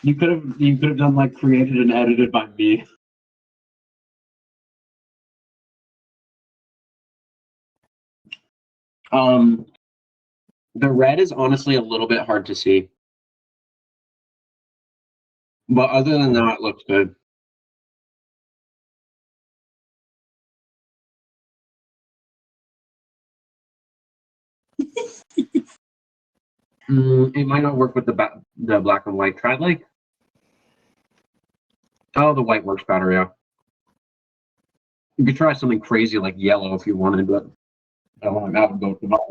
You could have done like created and edited by me. The red is honestly a little bit hard to see, but other than that, it looks good. It might not work with the black and white. Try like, oh, the white works better. Yeah, you could try something crazy like yellow if you wanted, but I don't want that would go too much.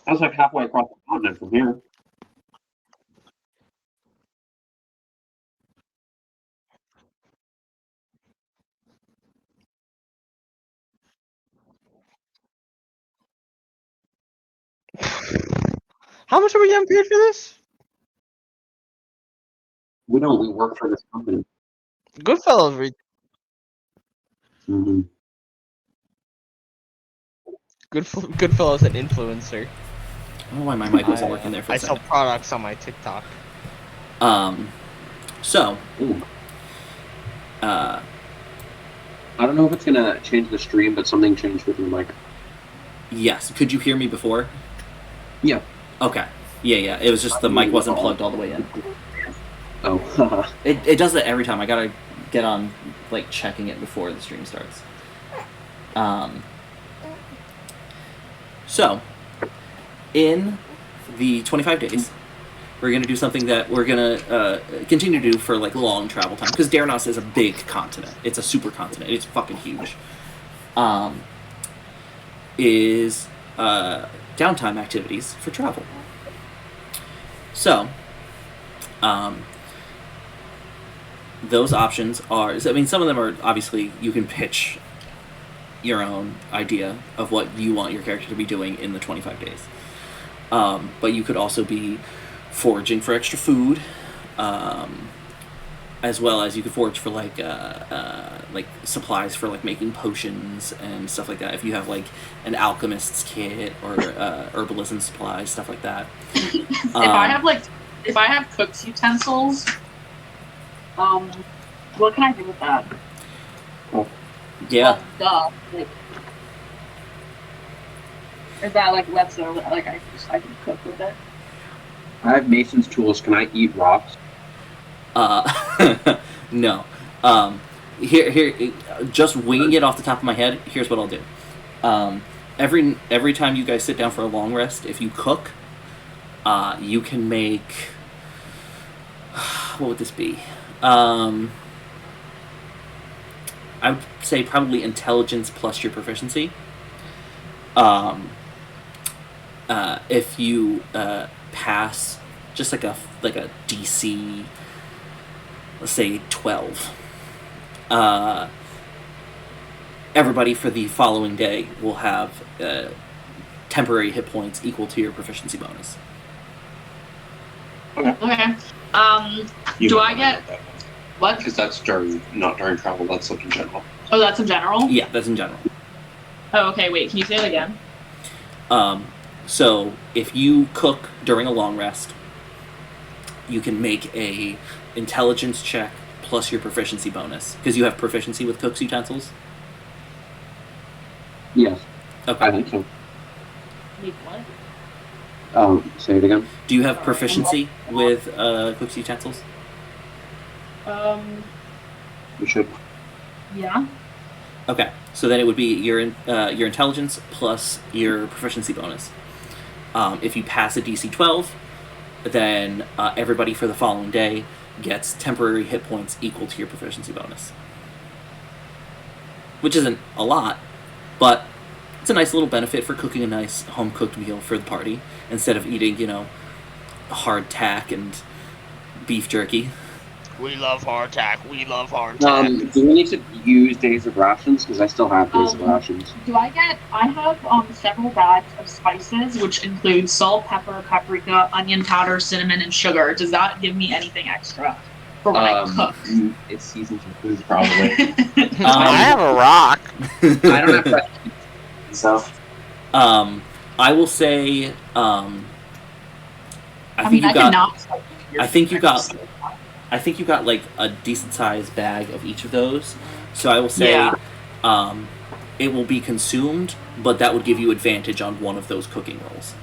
I was like halfway across the continent from here. How much are we getting paid for this? We don't. We work for this company. Goodfellow. Mm-hmm. Goodfellow's an influencer. I don't know why my mic wasn't working there for a I second. sell products on my TikTok. So, I don't know if it's gonna change the stream, but something changed with your mic. yes. Could you hear me before? Yeah. Okay. Yeah. It was just the mic wasn't plugged all the way in. Oh. It does that every time. I gotta get on, like, checking it before the stream starts. So, in the 25 days, we're going to do something that we're going to continue to do for, like, long travel time. Because Darnos is a big continent. It's a super continent. It's fucking huge. Is downtime activities for travel. So, those options are... I mean, some of them are, obviously, you can pitch your own idea of what you want your character to be doing in the 25 days. But you could also be foraging for extra food. as well as you could forage for like supplies for like making potions and stuff like that. If you have like an alchemist's kit or herbalism supplies, stuff like that. If I have cook's utensils, what can I do with that? Yeah. Well, like, is that like left so like I can cook with it? I have mason's tools. Can I eat rocks? No. Here, just winging it off the top of my head. Here's what I'll do. Every time you guys sit down for a long rest, if you cook, you can make. What would this be? I would say probably intelligence plus your proficiency. If you pass just like a DC, let's say 12, everybody for the following day will have temporary hit points equal to your proficiency bonus. Okay. You Do might I get want that one. what? Because that's not during travel. That's like in general. Oh, that's in general? Yeah, that's in general. Oh, okay, wait, can you say it again? So if you cook during a long rest, you can make a intelligence check plus your proficiency bonus, because you have proficiency with cook's utensils. Yes, Okay. I think so. Wait, what? Say it again. Do you have proficiency with cook's utensils? We should. Yeah. Okay, so then it would be your intelligence plus your proficiency bonus. If you pass a DC 12, then everybody for the following day gets temporary hit points equal to your proficiency bonus. Which isn't a lot, but it's a nice little benefit for cooking a nice home-cooked meal for the party, instead of eating, hardtack and beef jerky. We love hardtack. We love hardtack. Do we need to use days of rations? Because I still have days of rations. I have several bags of spices, which include salt, pepper, paprika, onion powder, cinnamon, and sugar. Does that give me anything extra for when I cook? It's seasoned for food, probably. I have a rock. I don't have fresh so. I will say, I think you got like a decent sized bag of each of those. So I will say, it will be consumed, but that would give you advantage on one of those cooking rolls.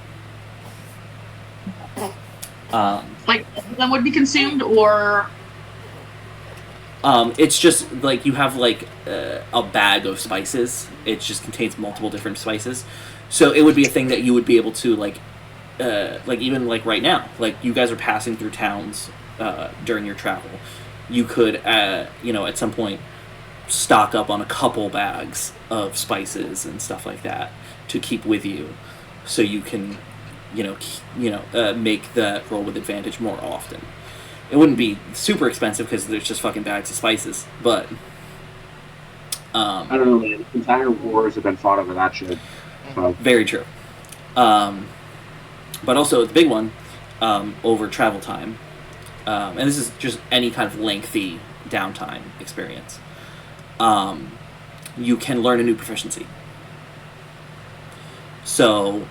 Like, them would be consumed, or it's just like you have like a bag of spices. It just contains multiple different spices. So it would be a thing that you would be able to like even like right now, like you guys are passing through towns during your travel. You could, at some point, stock up on a couple bags of spices and stuff like that to keep with you, so you can, make that roll with advantage more often. It wouldn't be super expensive because there's just fucking bags of spices, but I don't know, man. Entire wars have been fought over that shit. So. Very true. But also the big one, over travel time, and this is just any kind of lengthy downtime experience. You can learn a new proficiency. So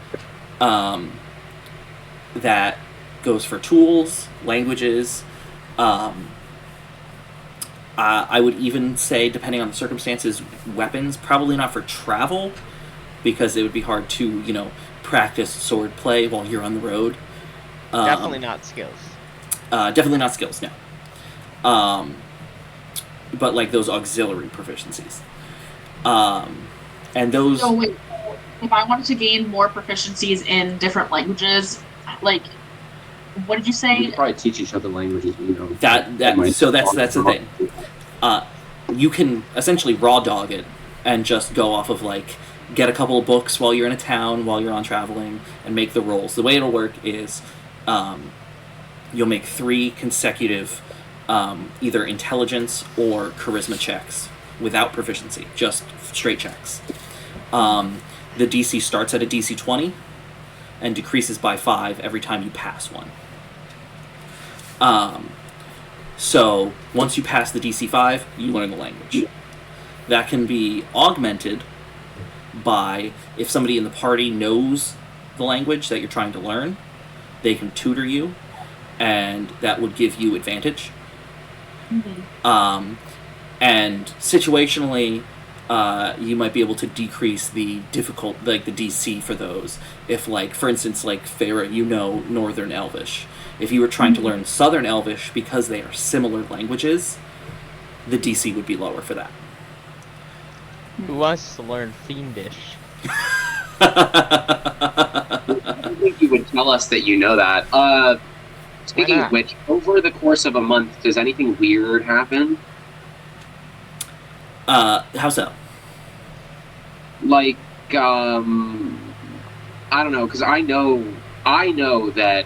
that goes for tools, languages. I would even say, depending on the circumstances, weapons. Probably not for travel, because it would be hard to, practice sword play while you're on the road. Definitely not skills. Definitely not skills, no. But like those auxiliary proficiencies. And those... So wait, if I wanted to gain more proficiencies in different languages, like, what did you We say? could probably teach each other languages, So that's the thing. You can essentially raw dog it and just go off of like get a couple of books while you're in a town, while you're on traveling, and make the rolls. The way it'll work is you'll make 3 consecutive either intelligence or charisma checks without proficiency, just straight checks. The DC starts at a DC 20 and decreases by 5 every time you pass one. So once you pass the DC 5, you learn the language. That can be augmented by, if somebody in the party knows the language that you're trying to learn, they can tutor you, and that would give you advantage. And situationally, you might be able to decrease the the DC for those. If, like, for instance, like Faeyra, you know Northern Elvish. If you were trying to learn Southern Elvish, because they are similar languages, the DC would be lower for that. Who wants to learn Fiendish? I don't think you would tell us that you know that. Speaking of which, over the course of a month, does anything weird happen? How so? Like, I don't know, because I know that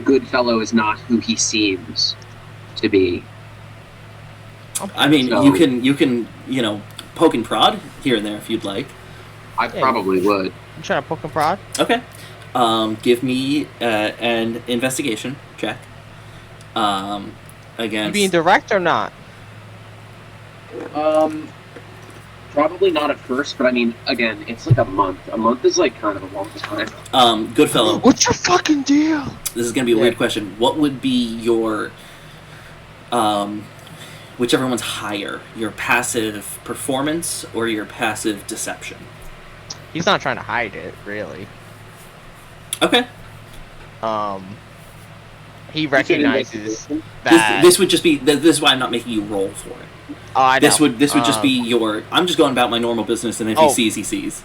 Goodfellow is not who he seems to be. I mean, So- you can poke and prod here and there if you'd like. I probably would. You trying to poke and prod? Okay. Give me an investigation check. You Against. being direct or not? Probably not at first, but I mean, again, it's like a month. A month is like kind of a long time. Goodfellow. What's your fucking deal? This is gonna be a weird question. What would be your whichever one's higher, your passive performance or your passive deception? He's not trying to hide it, really. Okay. He recognizes that. This would just be. This is why I'm not making you roll for it. Oh, I know. This would just be your. I'm just going about my normal business, and if he sees, he sees.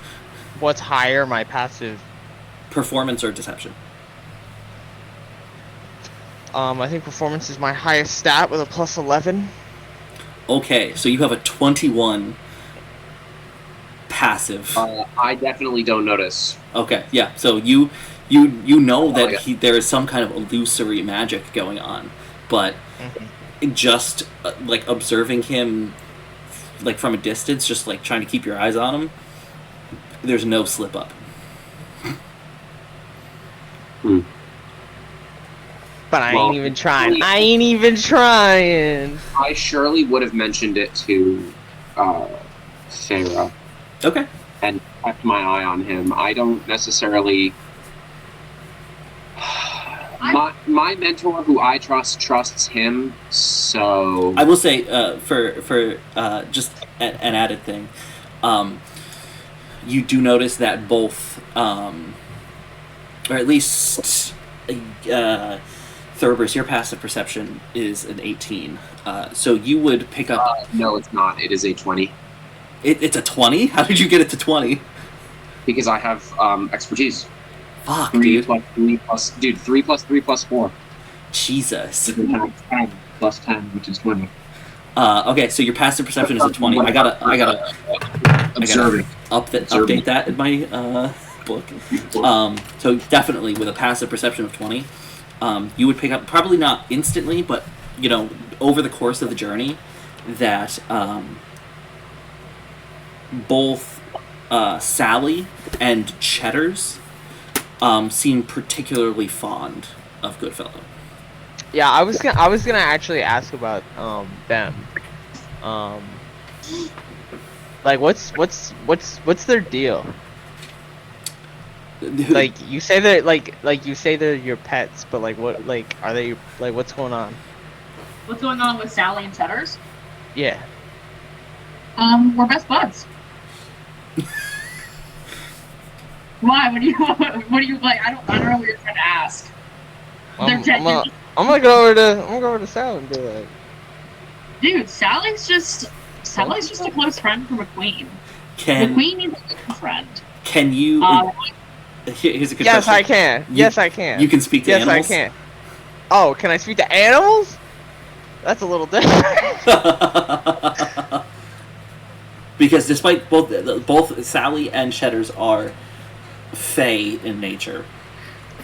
What's higher, my passive? Performance or deception? I think performance is my highest stat with a plus 11. Okay, so you have a 21 passive. I definitely don't notice. Okay, yeah. So you know that yeah. there is some kind of illusory magic going on, but just like observing him, like from a distance, just like trying to keep your eyes on him. There's no slip up. But I ain't even trying. I ain't even trying. I surely would have mentioned it to Faeyra Okay. and kept my eye on him. I don't necessarily. My mentor, who I trust, trusts him. So I will say, for just an added thing, you do notice that both, or at least, Thurbrhys, your passive perception is an 18. So you would pick up. no, it's not. It is a 20 It's a 20? How did you get it to 20? because I have expertise. Fuck, 3 dude. plus 3 plus 3 plus 3 plus 4. Jesus. 10 plus 10, which is 20. Okay, so your passive perception is a 20. I gotta Observing. update that in my book. So definitely with a passive perception of 20, you would pick up, probably not instantly, but over the course of the journey, that both Sally and Cheddar's seem particularly fond of Goodfellow. Yeah, I was gonna actually ask about them. Like what's their deal? Like you say they're you say they're your pets, but what are they what's going on? What's going on with Sally and Cheddar's? Yeah. We're best buds. Why? What do you like? I don't know what you're trying to ask. I'm gonna go over to Sal and be like, dude, Sally's just a close friend from a queen. The queen needs a friend. Can you? Here's a good yes, question. I can. Yes, I can. You can speak to yes, animals? Yes, I can. Oh, can I speak to animals? That's a little different. Because despite both Sally and Cheddar's are Fae in nature,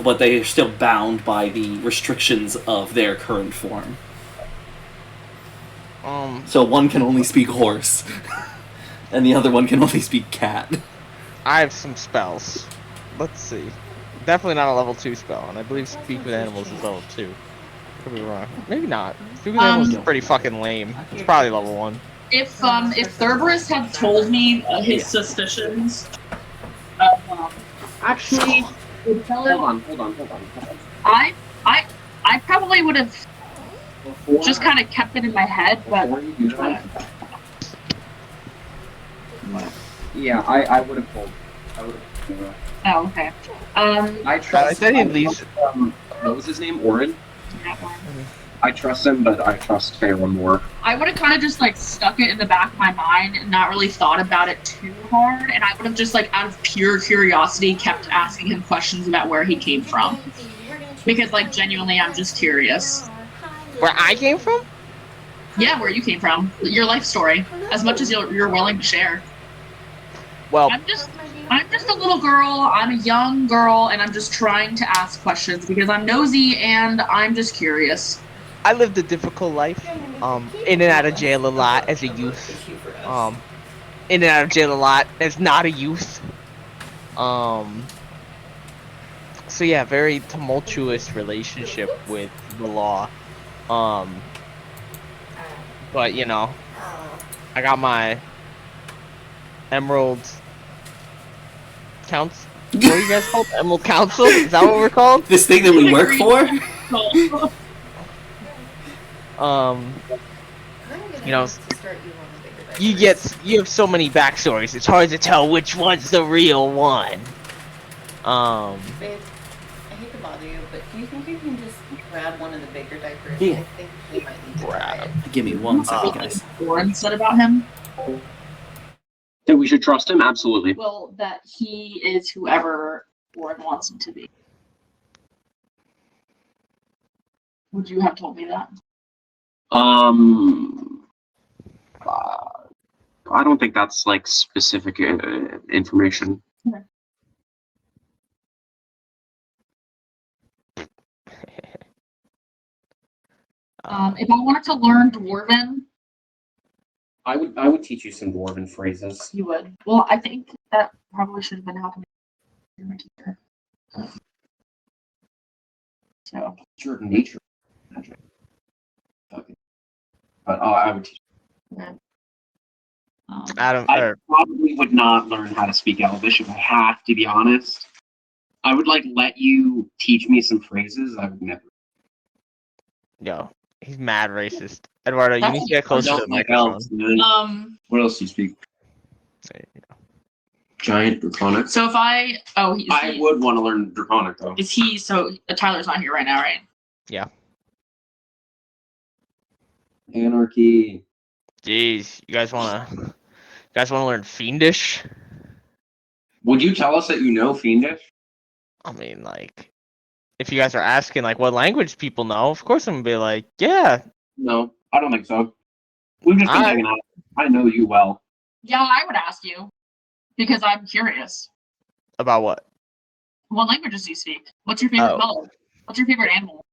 but they are still bound by the restrictions of their current form. So one can only speak horse, and the other one can only speak cat. I have some spells. Let's see. Definitely not a level 2 spell, and I believe speak with animals is level 2. Could be wrong. Maybe not. Stupid Animal's pretty fucking lame. It's probably level 1. If Thurbrhys had told me his suspicions of Actually, Goodfellow, hold on. I probably would have just kind of kept it in my head, but Before you do that, yeah, I would have told. I would have. oh, okay. I trust. I said at least. What was his name? Orin. That one. I trust him, but I trust Faeyra more. I would have kind of just like stuck it in the back of my mind and not really thought about it too hard, and I would have just like out of pure curiosity kept asking him questions about where he came from, because like genuinely I'm just curious. Where I came from? Yeah, where you came from, your life story, as much as you're willing to share. Well, I'm just a little girl, I'm a young girl, and I'm just trying to ask questions because I'm nosy and I'm just curious. I lived a difficult life. In and out of jail a lot as a youth. In and out of jail a lot as not a youth. So yeah, very tumultuous relationship with the law. But you know, I got my Emerald Council. What are you guys called? Emerald Council? Is that what we're called? This thing that we work for? You know, you have so many backstories. It's hard to tell which one's the real one. Babe, I hate to bother you, but do you think you can just grab one of the bigger diapers? Yeah. I think you might need to try it. Give me 1 second, guys. Warren said about him. That we should trust him? Absolutely. Well, that he is whoever Warren wants him to be. Would you have told me that? I don't think that's like specific information. Okay. If I wanted to learn Dwarven, I would teach you some dwarven phrases. you would. Well, I think that probably should have been happening to my teacher. So. Sure, nature magic. Okay. But I would teach. Adam, I probably would not learn how to speak Elvish if I have to be honest. I would like let you teach me some phrases. I would never. yo, he's mad racist. Eduardo, you need to get closer to the microphone. What else do you speak? There you go. Giant Draconic. So if I I would want to learn Draconic though. Is he so Tyler's not here right now, right? Yeah. Anarchy. Jeez, you guys wanna learn Fiendish? Would you tell us that you know Fiendish? I mean, like, if you guys are asking like what language people know, of course I'm gonna be like, yeah. No, I don't think so. We've just been hanging out. I know you well. Yeah, I would ask you because I'm curious. About what? What languages do you speak? What's your favorite color? What's your favorite animal?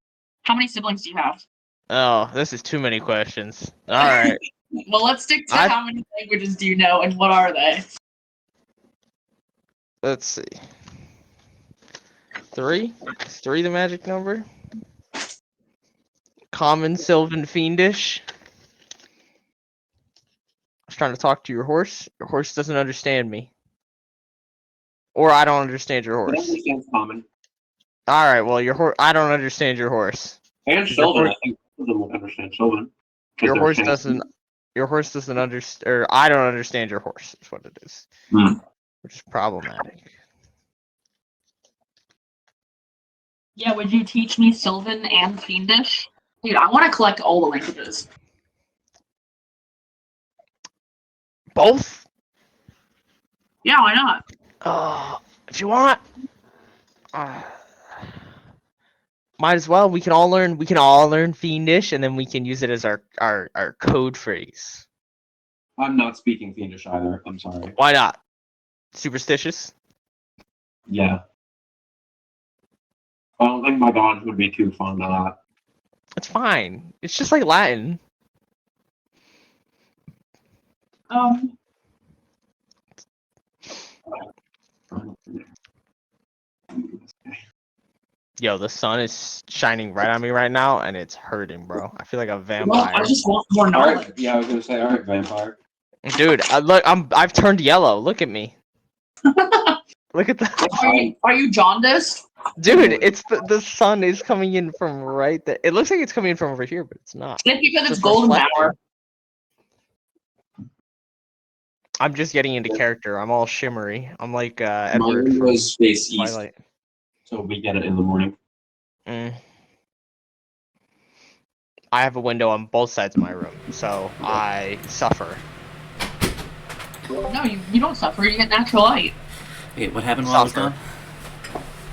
How many siblings do you have? Oh, this is too many questions. All right. Well, let's stick to how many languages do you know and what are they? Let's see. 3? Is 3 the magic number? Common, Sylvan, Fiendish. I was trying to talk to your horse. Your horse doesn't understand me. Or I don't understand your I horse. don't understand common. All right, well, your horse. I don't understand your horse. And Sylvan, I think both of them would understand Sylvan. Your horse doesn't. Your horse doesn't understand. Or I don't understand your horse. Is what it is. Which is problematic. Yeah, would you teach me Sylvan and Fiendish? Dude, I want to collect all the languages. Both? Yeah, why not? If you want. Might as well. We can all learn Fiendish, and then we can use it as our code phrase. I'm not speaking Fiendish either. I'm sorry. Why not? Superstitious? Yeah. I don't think my gods would be too fond of that. It's fine. It's just like Latin. Yo, the sun is shining right on me right now, and it's hurting, bro. I feel like a Well, vampire. I just want more All knowledge. right. Yeah, I was gonna say, all right, vampire. Dude, I've turned yellow. Look at me. Look at that. Are you jaundiced? Dude, it's the sun is coming in from right there. It looks like it's coming in from over here, but it's not. It's because it's Just golden reflecting. hour. I'm just getting into character. I'm all shimmery. I'm like My Edward window from is face east, Twilight. so we get it in the morning. Mm. I have a window on both sides of my room, so I suffer. No, you don't suffer. You get natural light. Wait, what happened while I was Suffer.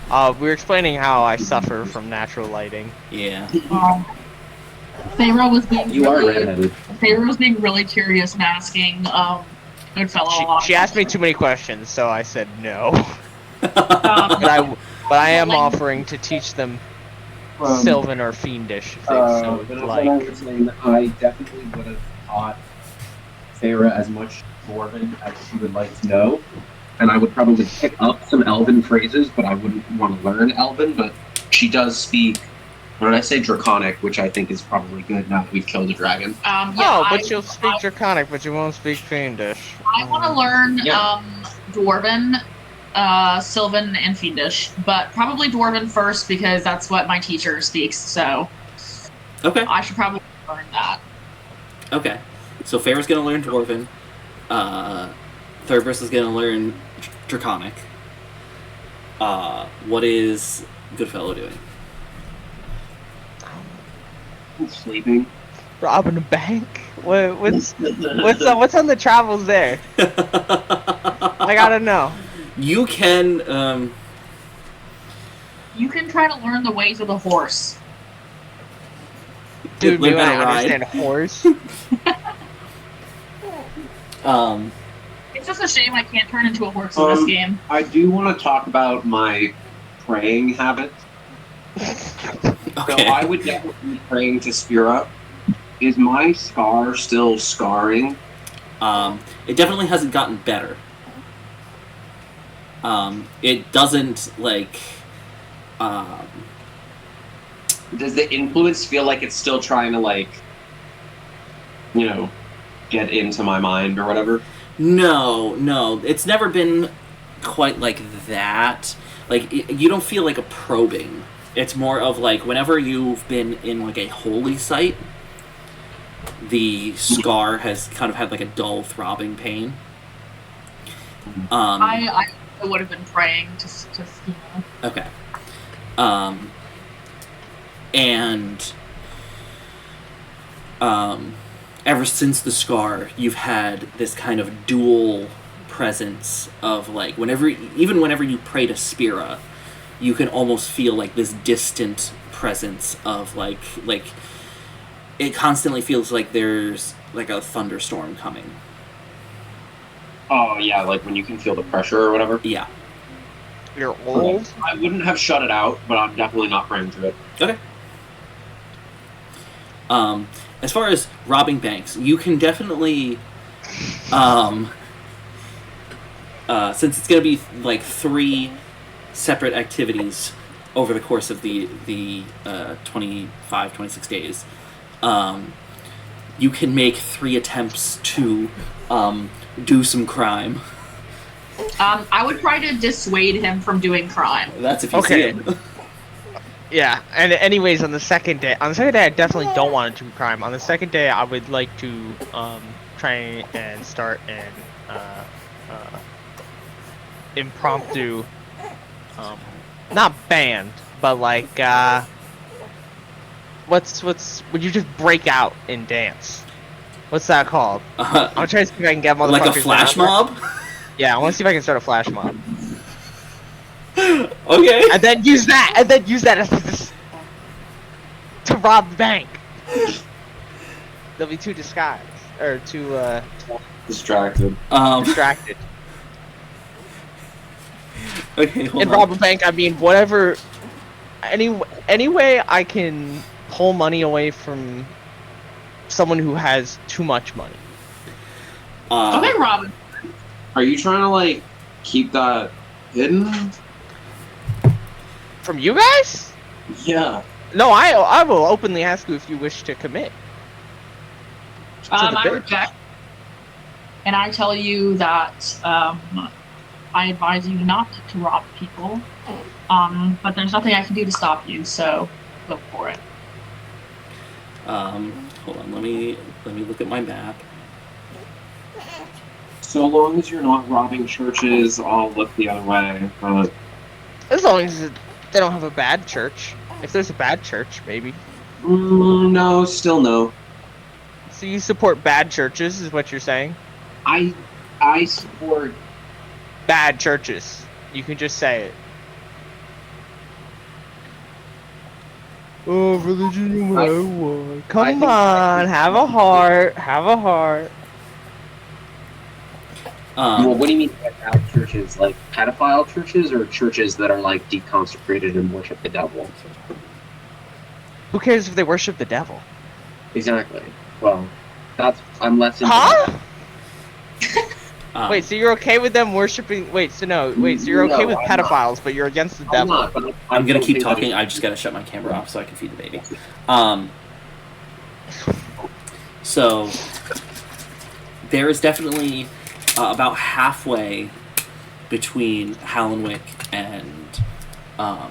gone? We were explaining how I suffer from natural lighting. Yeah. Faeyra was being You are really, redheaded. Faeyra was being really curious and asking Goodfellow. She asked me too many questions, so I said no. Um, But I am offering to teach them Sylvan or Fiendish if they so But like. I was saying that I definitely would have taught Faeyra as much Dwarven as she would like to know. And I would probably pick up some Elven phrases, but I wouldn't want to learn Elven. But she does speak, what did I say, Draconic, which I think is probably good now that we've killed a dragon. Oh, but you'll speak Draconic, but you won't speak Fiendish. I want to learn Yeah. Dwarven, Sylvan, and Fiendish, but probably Dwarven first because that's what my teacher speaks. So Okay. I should probably learn that. Okay. So Fair's gonna learn Dwarven. Thurbrhys is gonna learn Draconic. What is Goodfellow doing? Sleeping. Robbing a bank? What's on the travels there? I gotta know. You can. You can try to learn the ways of the horse. Dude, learn do how I to ride. understand horse? It's just a shame I can't turn into a horse in this game. I do want to talk about my praying habit. Okay. So I would definitely be praying to Spira. Is my scar still scarring? It definitely hasn't gotten better. It doesn't like. Does the influence feel like it's still trying to, like, you know, get into my mind or whatever? No, it's never been quite like that. Like you don't feel like a probing. It's more of like whenever you've been in like a holy site, the scar has kind of had like a dull throbbing pain. I would have been praying to Schema. Okay. And ever since the scar, you've had this kind of dual presence of like even whenever you pray to Spira, you can almost feel like this distant presence of like it constantly feels like there's like a thunderstorm coming. Oh, yeah, like when you can feel the pressure or whatever? Yeah. You're old? I wouldn't have shut it out, but I'm definitely not praying to it. Okay. As far as robbing banks, you can definitely, since it's going to be like 3 separate activities over the course of the 25, 26 days, you can make 3 attempts to do some crime. I would try to dissuade him from doing crime. That's if you see him. Yeah, and anyways, on the second day, I definitely don't want to do crime. On the second day, I would like to try and start an impromptu, not band, but like would you just break out and dance? What's that called? I'm trying to see if I can get motherfuckers Like a flash down. mob? Yeah, I want to see if I can start a flash mob. Okay. And then use that as to rob the bank. There'll be 2 disguised or 2 Distracted. distracted. Okay, hold And on. rob a bank, I mean whatever. Any way I can pull money away from someone who has too much money. Okay, Robin. Are you trying to, like, keep that hidden? From you guys? Yeah. No, I will openly ask you if you wish to commit. the I bitch. reject, and I tell you that I advise you not to rob people. But there's nothing I can do to stop you, so go for it. Hold on, let me look at my map. So long as you're not robbing churches, I'll look the other way. But As long as they don't have a bad church. If there's a bad church, maybe. no, still no. So you support bad churches, is what you're saying? I support. Bad churches. You can just say it. Oh, religion you want. Come on, have a heart. Have a heart. Well, what do you mean by bad churches? Like pedophile churches, or churches that are like deconsecrated and worship the devil? Who cares if they worship the devil? Exactly. Well, I'm less into Huh? that. Wait, so you're okay with them worshiping? So you're okay with I'm pedophiles, but you're against the I'm devil? not, but I'm gonna don't keep think that talking. it's- I just gotta shut my camera off so I can feed the baby. So there is definitely about halfway between Hallenwick and To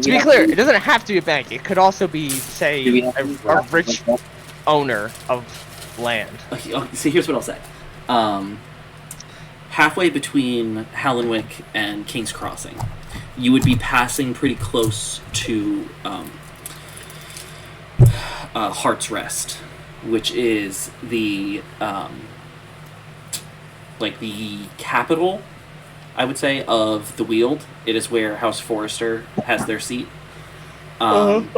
be clear, it doesn't have to be a bank. It could also be, say, a rich owner of land. See, here's what I'll say. Halfway between Hallenwick and King's Crossing, you would be passing pretty close to Heart's Rest, which is the the capital, I would say, of the Weald. It is where House Forrester has their seat. And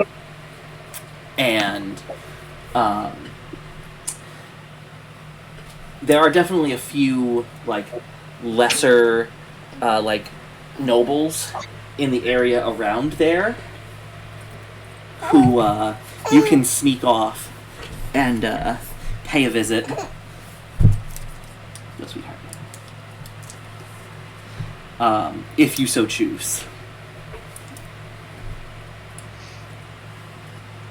there are definitely a few lesser nobles in the area around there who you can sneak off and pay a visit. No, sweetheart. If you so choose.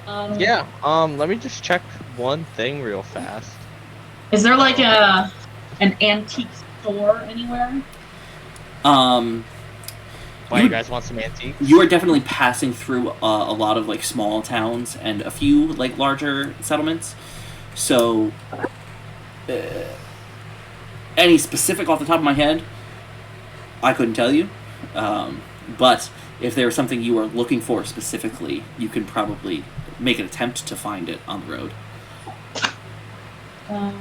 Yeah, let me just check one thing real fast. Is there like an antique store anywhere? Why you guys want some antiques? You are definitely passing through a lot of small towns and a few larger settlements. So, any specific off the top of my head, I couldn't tell you. But if there was something you were looking for specifically, you can probably make an attempt to find it on the road. No,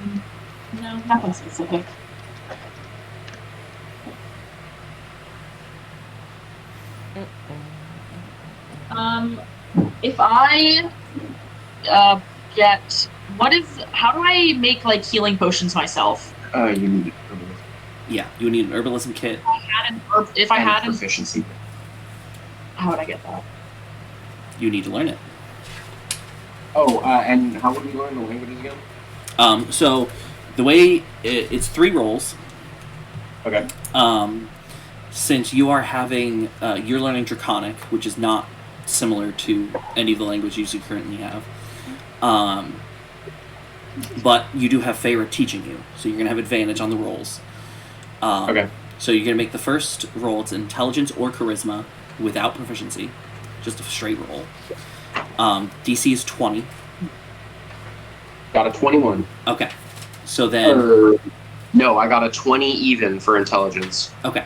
nothing specific. If I get how do I make healing potions myself? You need herbalism. Yeah, you would need an herbalism kit. If I had an proficiency. how would I get that? You need to learn it. Oh, and how would we learn the languages again? So the way it's 3 rolls. Okay. Since you are having you're learning Draconic, which is not similar to any of the languages you currently have. But you do have Faeyra teaching you, so you're gonna have advantage on the rolls. Okay. So you're gonna make the first roll. It's intelligence or charisma without proficiency, just a straight roll. DC is 20. Got a 21. Okay. So then. No, I got a 20 even for intelligence. Okay.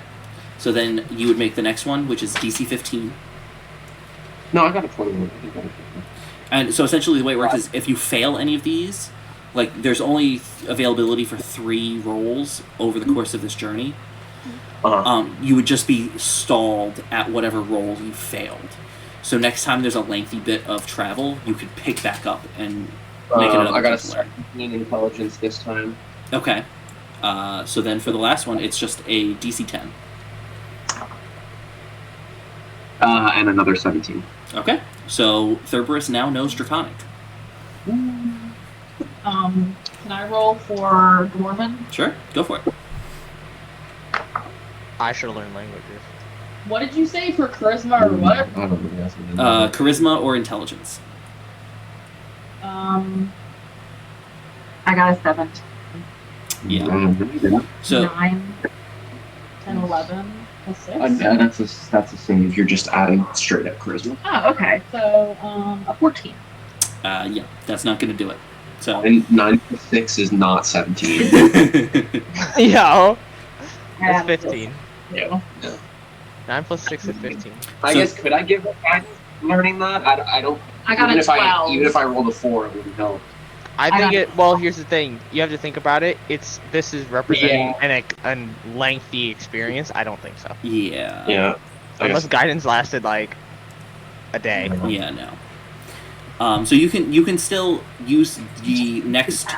So then you would make the next one, which is DC 15. No, I got a 21. I think I got a 21. And so essentially the way it works is if you fail any of these, there's only availability for 3 rolls over the course of this journey. You would just be stalled at whatever roll you failed. So next time there's a lengthy bit of travel, you could pick back up and make another. I got a 17 intelligence this time. Okay. So then for the last one, it's just a DC 10. And another 17. Okay. So Thurbrhys now knows Draconic. Can I roll for Dwarven? Sure, go for it. I should learn languages. What did you say for charisma or what? I don't know. That's what it is. Charisma or intelligence. I got a 7. Yeah. So 9, 10, 11, a 6. That's the same. If you're just adding straight up charisma. Oh, okay. So, a 14. yeah, that's not going to do it. So And 9 plus 6 is not 17. Yo, Yeah, that's 15. Yeah. 9 plus 6 is 15. I So- guess could I give a guy learning that? I don't. I got even a if 12. Even if I rolled a 4, it wouldn't help. I got- think it. Well, here's the thing. You have to think about it. This is representing Yeah. a lengthy experience. I don't think so. yeah. Yeah. Unless guidance lasted like a day. Yeah, no. So you can still use the next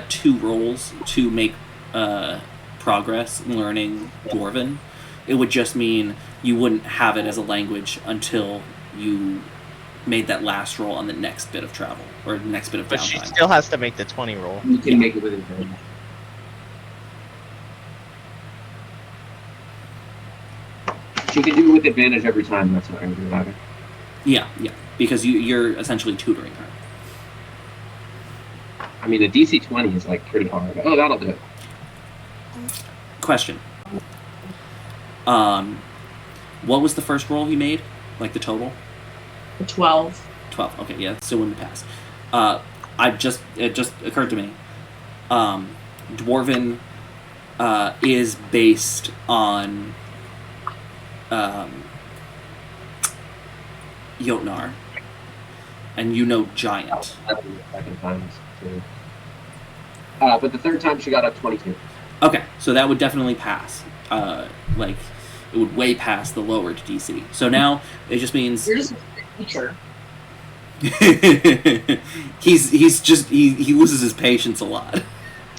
2 rolls to make progress in learning Dwarven. It would just mean you wouldn't have it as a language until you made that last roll on the next bit of travel or the next bit of But she downtime. still has to make the 20 roll. You can make it with advantage. She can do it with advantage every time. That's not going to matter. Yeah, because you're essentially tutoring her. I mean, a DC 20 is like pretty hard. Oh, that'll do it. Question. What was the first roll you made? Like the total? 12. 12. Okay, yeah, still wouldn't pass. It just occurred to me. Dwarven is based on Jotnar, and you know giant. That'll be the second time. Too. But the third time she got a 22. Okay, so that would definitely pass. Like it would way pass the lowered DC. So now it just means You're just a teacher. he loses his patience a lot.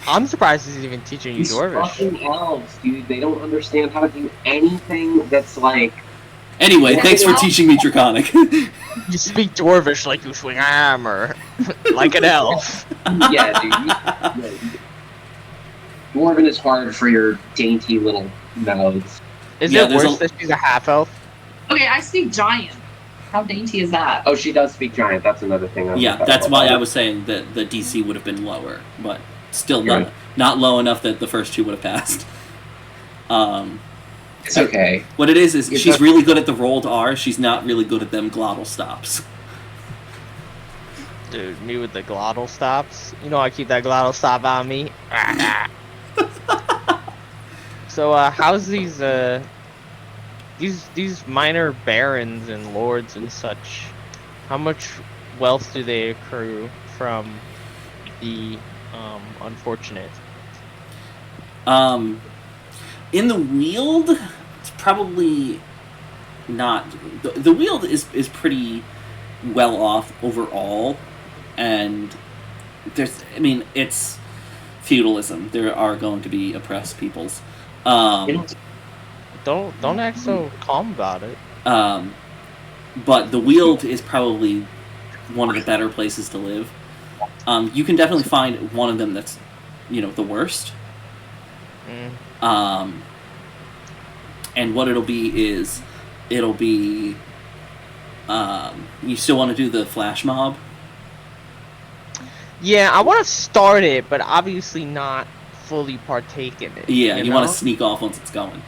I'm surprised he's even teaching you These Dwarvish. fucking elves, dude, they don't understand how to do anything that's like... Anyway, Yeah, thanks for yeah. teaching me Draconic. You speak Dwarvish like you swing a hammer, like an elf. Yeah, dude. Dwarven is hard for your dainty little mouths. Is Yeah, it there's worse a- that she's a half elf? Okay, I speak giant. How dainty is that? Oh, she does speak giant. That's another thing. Yeah, that's why I was saying that the DC would have been lower, but still Right. not low enough that the first 2 would have passed. It's okay. What it is It's she's not- really good at the rolled R. She's not really good at them glottal stops. Dude, me with the glottal stops. You know I keep that glottal stop on me. So, how's these minor barons and lords and such? How much wealth do they accrue from the unfortunate? In the Weald, it's probably not. The Weald is pretty well off overall, and it's feudalism. There are going to be oppressed peoples. Don't act so calm about it. But the Weald is probably one of the better places to live. You can definitely find one of them that's, the worst. And what it'll be is, you still want to do the flash mob? Yeah, I want to start it, but obviously not fully partake in it. Yeah, you want know? to sneak off once it's going.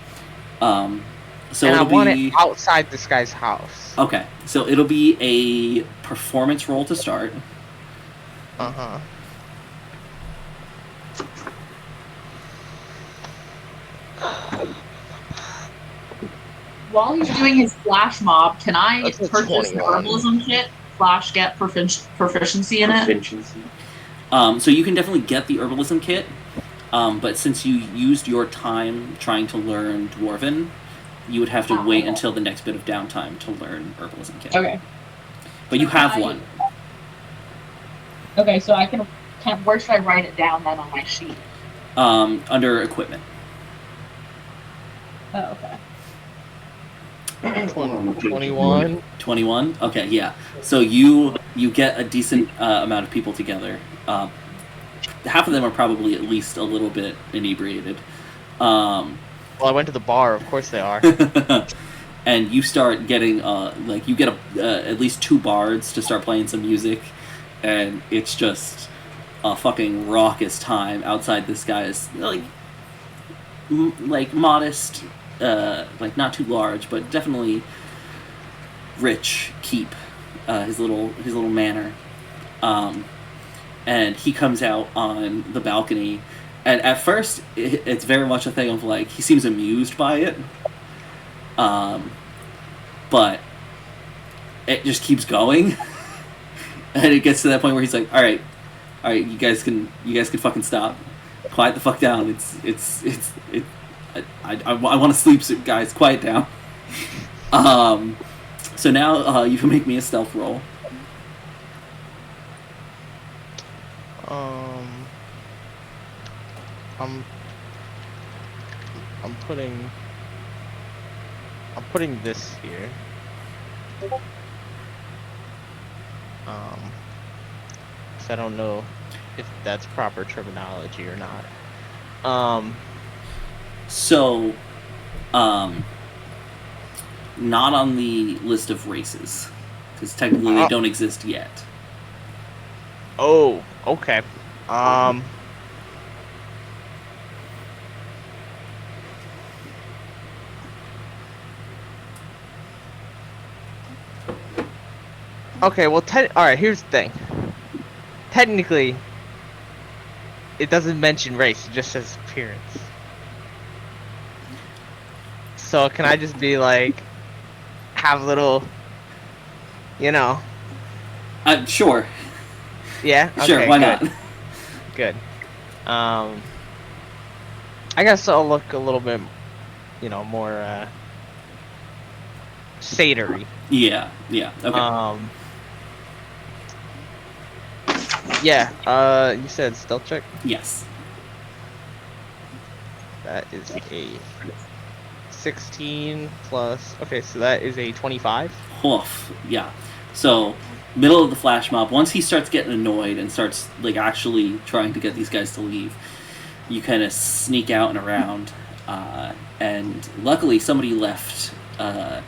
So And I it'll want be it outside this guy's house. okay. So it'll be a performance roll to start. Uh-huh. While he's doing his flash mob, can I That's a purchase the 21. herbalism kit? Slash get proficiency in it? Efficiency. So you can definitely get the herbalism kit, but since you used your time trying to learn Dwarven, you would have to wait until the next bit of downtime to learn herbalism kit. Okay. But you have one. Okay, so I can where should I write it down then on my sheet? Under equipment. Oh, okay. 21. 21? Okay, yeah. So you get a decent amount of people together. Half of them are probably at least a little bit inebriated. Well, I went to the bar. Of course they are. and you start getting like you get at least 2 bards to start playing some music, and it's just a fucking raucous time outside this guy's like modest, like not too large, but definitely rich keep, his little manor, and he comes out on the balcony, and at first it's very much a thing of like he seems amused by it, but it just keeps going, and it gets to that point where he's like, all right, you guys can fucking stop, quiet the fuck down. I want to sleep, so guys, quiet down. So now you can make me a stealth roll. I'm putting this here. So I don't know if that's proper terminology or not. So, not on the list of races, because technically they don't exist yet. Oh, okay. Okay, well, alright, here's the thing. Technically, it doesn't mention race, it just says appearance. So can I just be like, have a little, you know? Sure. Yeah? Okay, sure, why good. not? Good. I guess I'll look a little bit, more, satyr-y. Yeah, okay. Yeah, you said stealth check? Yes. That is a 16 plus... Okay, so that is a 25. Oof, yeah. So, middle of the flash mob, once he starts getting annoyed and starts, like, actually trying to get these guys to leave, you kind of sneak out and around, and luckily somebody left a,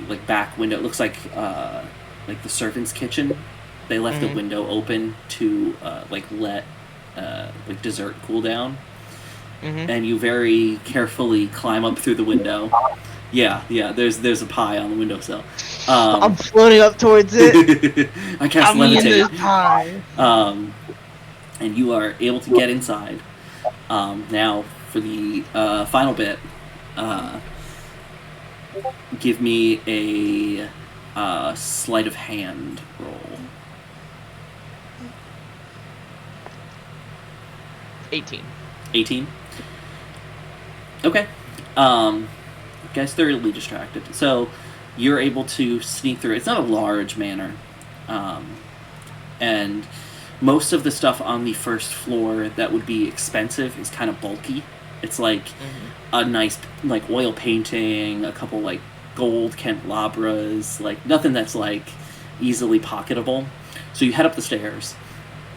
like, back window. It looks like the servant's kitchen. They left the window open to, let, dessert cool down. And you very carefully climb up through the window. Yeah, there's a pie on the windowsill. I'm floating up towards it. I cast levitate. This pie. And you are able to get inside. Now, for the final bit, give me a sleight of hand roll. 18. Okay. You guys thoroughly distracted. So you're able to sneak through. It's not a large manor. And most of the stuff on the first floor that would be expensive is kind of bulky. It's like a nice oil painting, a couple gold candelabras, nothing that's easily pocketable. So you head up the stairs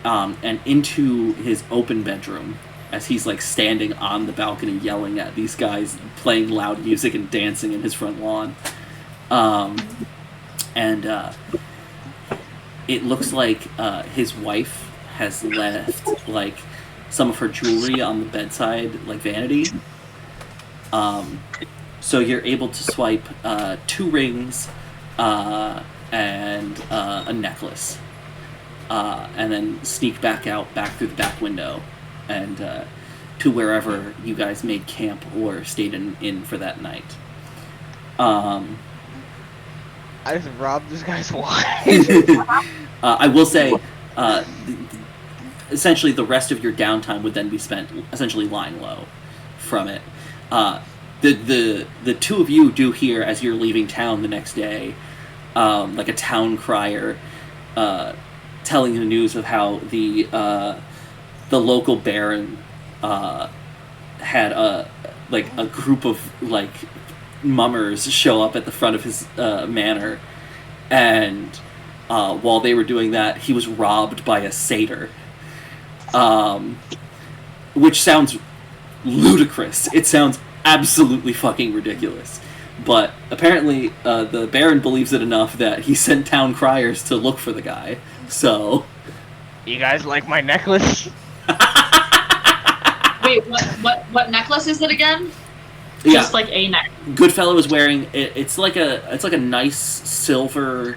and into his open bedroom as he's standing on the balcony yelling at these guys playing loud music and dancing in his front lawn. And it looks like his wife has left some of her jewelry on the bedside vanity. So you're able to swipe 2 rings and a necklace, and then sneak back through the back window and to wherever you guys made camp or stayed in for that night. I just robbed this guy's wife. I will say, essentially the rest of your downtime would then be spent essentially lying low from it. The two of you do hear, as you're leaving town the next day, a town crier telling the news of how the local baron had a group of mummers show up at the front of his manor, and while they were doing that, he was robbed by a satyr, which sounds ludicrous. It sounds absolutely fucking ridiculous, But apparently, the Baron believes it enough that he sent town criers to look for the guy. So, You guys like my necklace? Wait, what necklace is it again? yeah, Just like a necklace. Goodfellow is wearing it. It's like a nice silver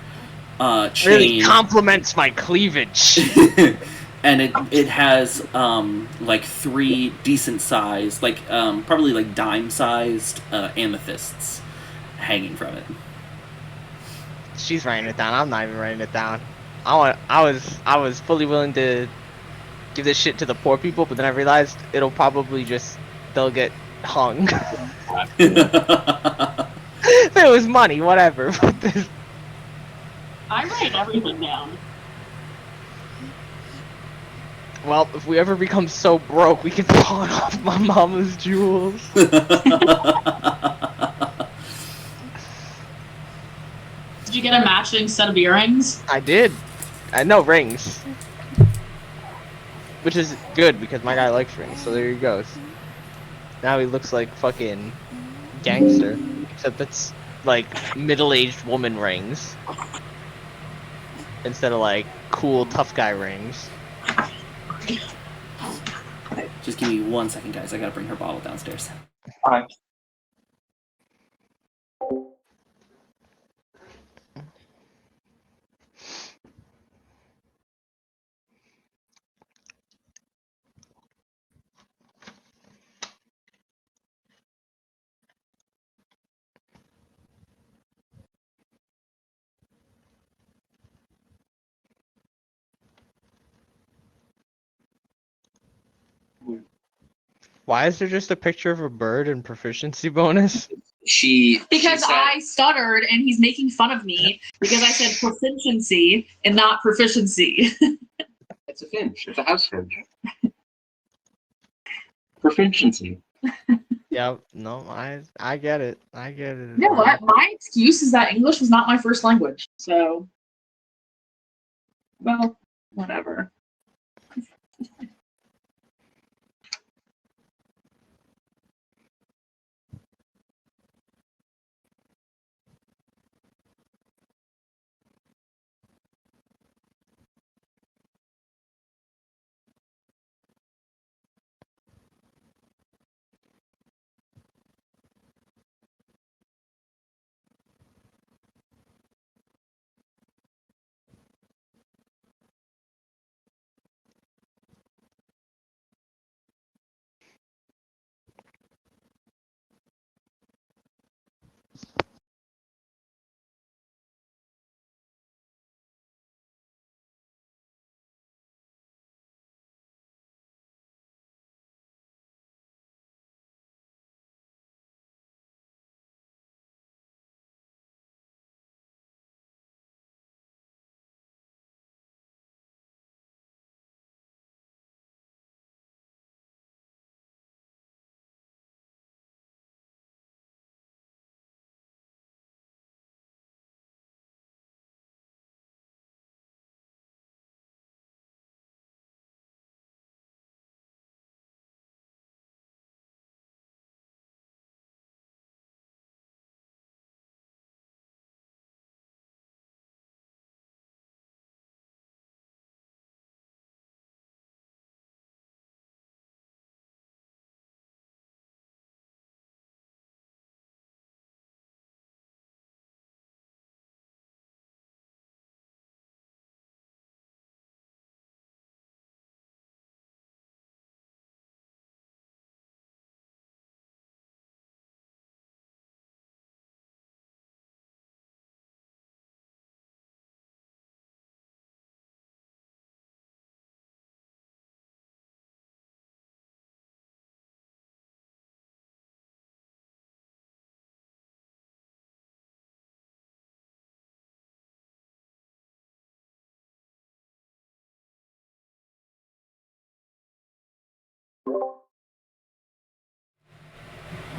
chain. Really complements my cleavage. And it has like 3 decent sized, like probably like dime sized amethysts hanging from it. She's writing it down. I'm not even writing it down. I was fully willing to give this shit to the poor people, but then I realized it'll probably they'll get hung. If it was money, whatever. But I write everything down. well, if we ever become so broke, we can pawn off my mama's jewels. Did you get a matching set of earrings? I did. No rings. Which is good because my guy likes rings, so there he goes. Now he looks like fucking gangster. Except it's like middle-aged woman rings. Instead of like cool tough guy rings. Just give me 1 second, guys. I gotta bring her bottle downstairs. Alright. Why is there just a picture of a bird and proficiency bonus? Because said- I stuttered and he's making fun of me because I said proficiency and not proficiency. It's a finch. It's a house finch. Proficiency. Yeah, no, I get it. I get it. You know what? My excuse is that English was not my first language. So, well, whatever.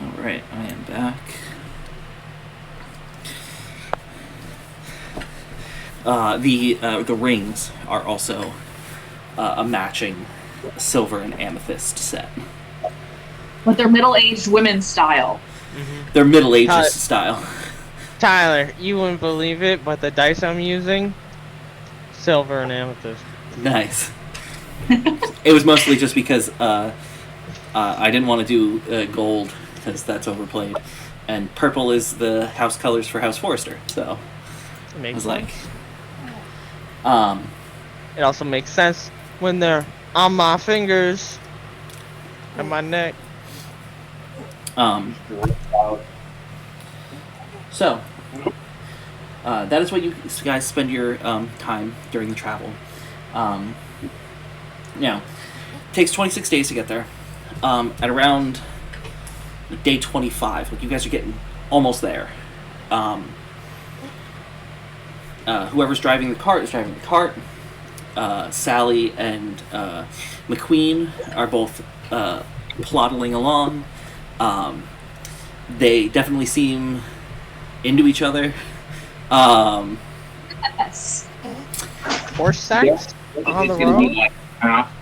Alright, I am back. The rings are also a matching silver and amethyst set. But they're middle-aged women style. They're Middle Ages style. Tyler, you wouldn't believe it, but the dice I'm using, silver and amethyst. Nice. It was mostly just because I didn't want to do gold because that's overplayed, and purple is the house colors for House Forrester. So I was like, It also makes sense when they're on my fingers and my neck. So that is what you guys spend your time during the travel. Now, it takes 26 days to get there. At around day 25, like you guys are getting almost there. Whoever's driving the cart is driving the cart. Sally and McQueen are both plodding along. They definitely seem into each other. Yes. Horse sex on the It's gonna road? be like half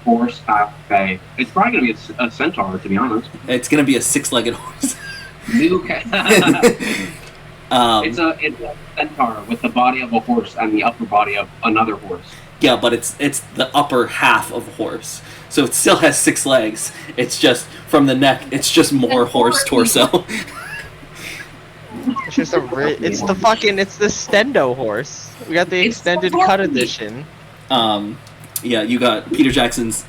horse, half fae. It's probably gonna be a centaur, to be honest. It's gonna be a 6-legged horse. It's a centaur with the body of a horse and the upper body of another horse. Yeah, but it's the upper half of a horse, so it still has 6 legs. It's just from the neck. It's just more horse torso. It's just it's the Stendo horse. We got the extended cut edition. Yeah, you got Peter Jackson's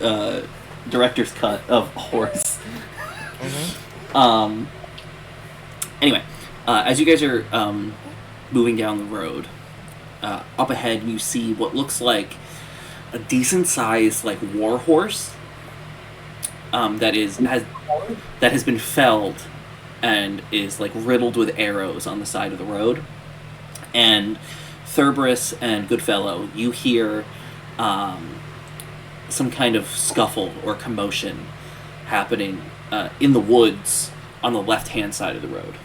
director's cut of a horse. Anyway, as you guys are moving down the road, up ahead you see what looks like a decent sized like war horse that has been felled and is like riddled with arrows on the side of the road. And Thurbrhys and Goodfellow, you hear some kind of scuffle or commotion happening in the woods on the left-hand side of the road.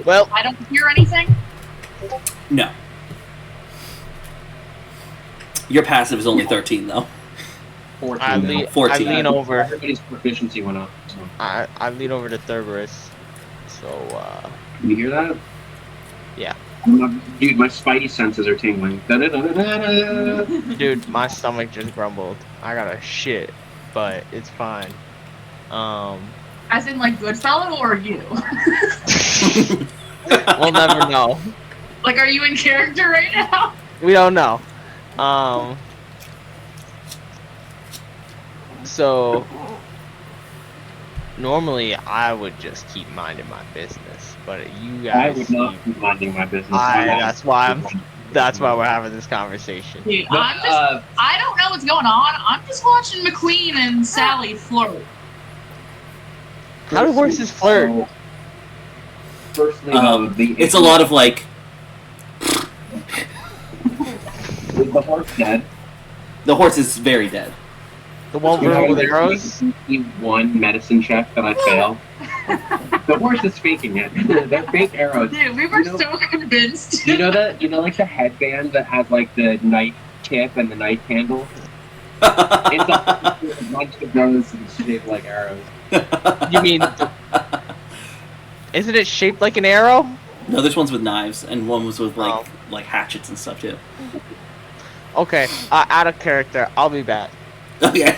Well, I don't hear anything. No. Your passive is only 13, though. 14. I now. 14. lean over. Everybody's proficiency went up. So. I lean over to Thurbrhys. So, Can you hear that? yeah. Dude, my spidey senses are tingling. Da-da-da-da-da. Dude, my stomach just grumbled. I got a shit, but it's fine. As in, like, Goodfellow or you? We'll never know. Like, are you in character right now? We don't know. So normally I would just keep minding my business, but you guys, I would not be minding my business. that's why we're having this conversation. Dude, But, I don't know what's going on. I'm just watching McQueen and Sally flirt. How do horses flirt? Firstly, It's a lot of like. Is the horse dead? The horse is very dead. The one with arrows? One medicine check that I fail. The horse is faking it. They're fake arrows. Dude, we were so convinced. You know like the headband that has like the knife tip and the knife handle? It's a bunch of those shaped like arrows. You mean, isn't it shaped like an arrow? No, there's ones with knives, and one was with like hatchets and stuff too. Okay, out of character. I'll be back. Okay.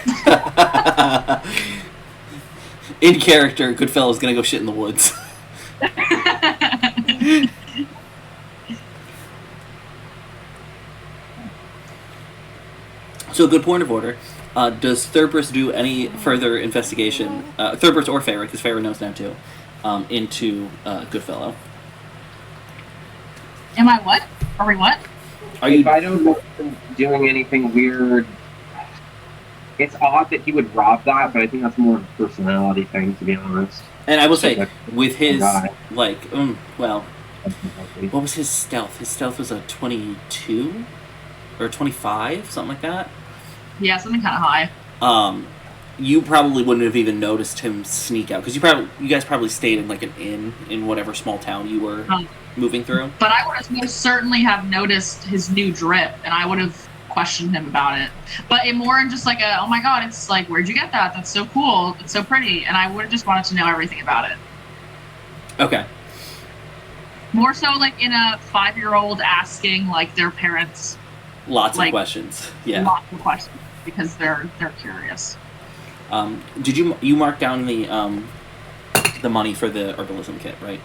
In character, Goodfellow's gonna go shit in the woods. So, good point of order. Does Thurbrhys do any further investigation? Thurbrhys or Faeyra, because Faeyra knows now too, into Goodfellow. Am I what? Are we what? If I don't know him doing anything weird, it's odd that he would rob that, but I think that's more of a personality thing, to be honest. And I will say, with his, guy. like, what was his stealth? His stealth was a 22? Or 25? Something like that? Yeah, something kind of high. You probably wouldn't have even noticed him sneak out, because you guys probably stayed in, like, an inn in whatever small town you were moving through. But I would have most certainly have noticed his new drip, and I would have question him about it. But it more in just like a, oh my god, it's like, where'd you get that? That's so cool. It's so pretty. And I would have just wanted to know everything about it. Okay. More so like in a 5-year-old asking like their parents Lots like, of questions. Yeah. lots of questions because they're curious. Did you mark down the money for the herbalism kit, right?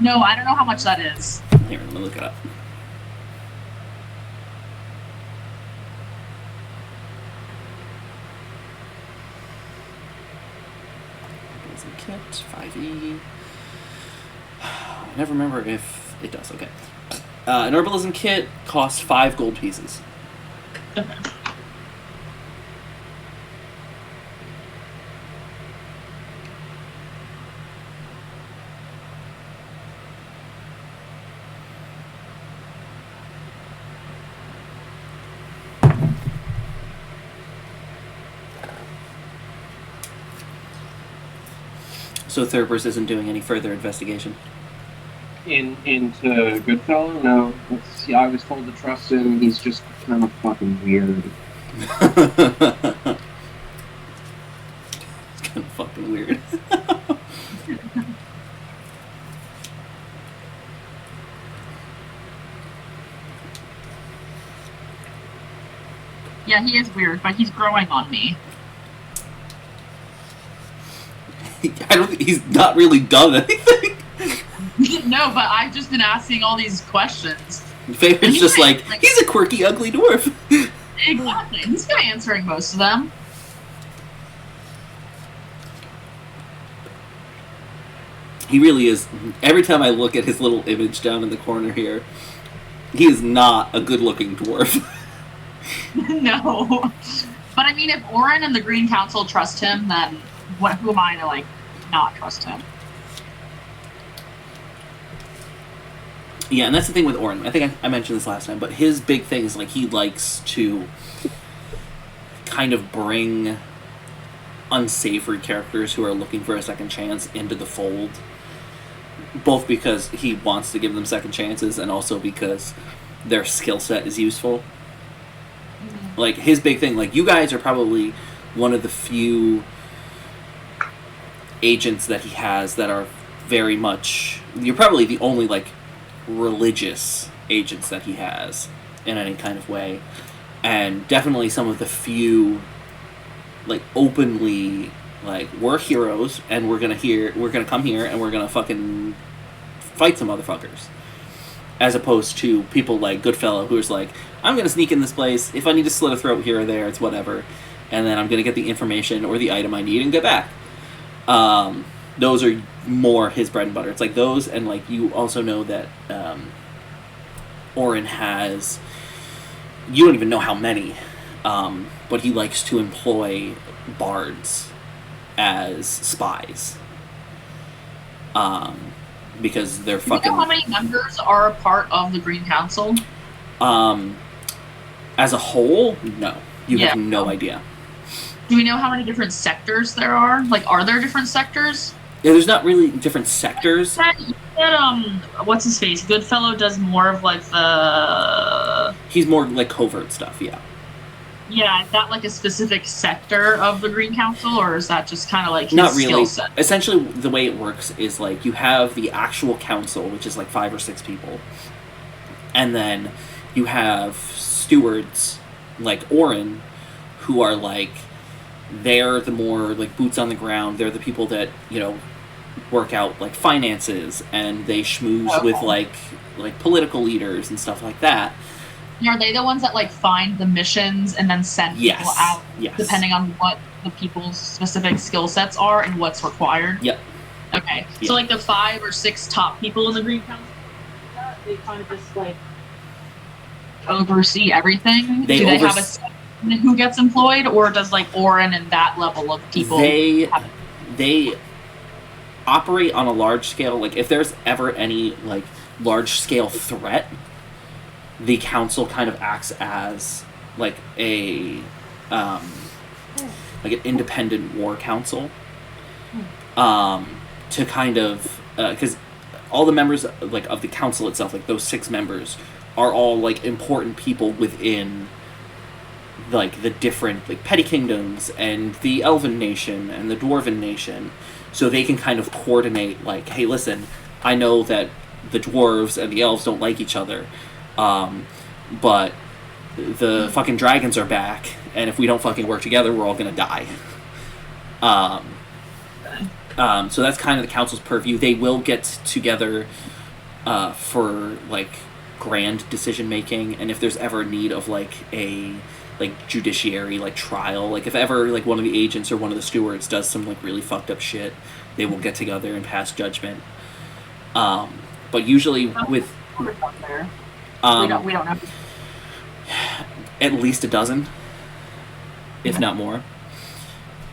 No, I don't know how much that is. Here, let me look it up. Herbalism kit, 5e. I never remember if it does. Okay. An herbalism kit costs 5 gold pieces. Okay. So Thurbrhys isn't doing any further investigation. Into Goodfellow? No. I was told to trust him. He's just kind of fucking weird. It's kind of fucking weird. Yeah, he is weird, but he's growing on me. I don't think he's not really done anything. No, but I've just been asking all these questions. Favorite's just like, he's a quirky, ugly dwarf. Exactly. He's been answering most of them. He really is. Every time I look at his little image down in the corner here, he is not a good-looking dwarf. No. But I mean, if Oren and the Green Council trust him, then who am I to, like, not trust him? Yeah, and that's the thing with Oren. I think I mentioned this last time, but his big thing is, like, he likes to kind of bring unsavory characters who are looking for a second chance into the fold. Both because he wants to give them second chances and also because their skill set is useful. Like, his big thing, like, you guys are probably one of the few agents that he has that are very much... You're probably the only, like, religious agents that he has in any kind of way. And definitely some of the few, like, openly, like, we're heroes and we're gonna come here and we're gonna fucking fight some motherfuckers. As opposed to people like Goodfellow, who's like, I'm going to sneak in this place. If I need to slit a throat here or there, it's whatever. And then I'm going to get the information or the item I need and get back. Those are more his bread and butter. It's like those, and like you also know that Oren has... You don't even know how many, but he likes to employ bards as spies. Because they're fucking... Do you know how many members are a part of the Green Council? As a whole, no. You have no idea. Do we know how many different sectors there are? Like, are there different sectors? Yeah, there's not really different sectors. You said, what's his face? Goodfellow does more of, like, the... He's more, like, covert stuff, yeah. Yeah, is that, like, a specific sector of the Green Council, or is that just kind of, like, his not really. skill set? Essentially, the way it works is, like, you have the actual council, which is, like, 5 or 6 people. And then you have stewards, like Oren, who are, like, they're the more, like, boots on the ground. They're the people that, you know, work out, like, finances, and they schmooze with, like, political leaders and stuff like that. Are they the ones that, like, find the missions and then send people out, depending on what the people's specific skill sets are and what's required? Yep. Okay. Yeah. So, like, the 5 or 6 top people in the Green Council, they kind of just, like, oversee everything? Do they have a set who gets employed, or does, like, Oren and that level of people... They operate on a large scale. Like, if there's ever any, like, large-scale threat... The council kind of acts as like a like an independent war council to kind of because all the members like of the council itself, like those 6 members, are all like important people within like the different like petty kingdoms and the Elven nation and the Dwarven nation, so they can kind of coordinate like, hey, listen, I know that the dwarves and the elves don't like each other, but the fucking dragons are back, and if we don't fucking work together, we're all gonna die. So that's kind of the council's purview. They will get together for like grand decision making, and if there's ever need of like a like judiciary like trial, like if ever like one of the agents or one of the stewards does some like really fucked up shit, they will get together and pass judgment. But usually with we don't know. At least a dozen, if not more.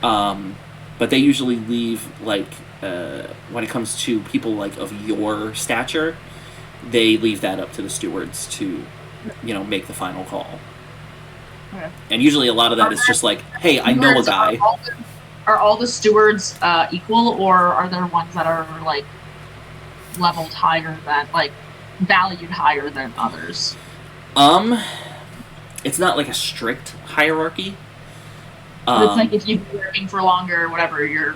But they usually leave like when it comes to people like of your stature, they leave that up to the stewards to, you know, make the final call. Okay. And usually a lot of that is just like, hey, I know a guy. Are all the stewards equal, or are there ones that are like leveled higher than, like, valued higher than others? It's not like a strict hierarchy. But it's like if you've been working for longer or whatever, you're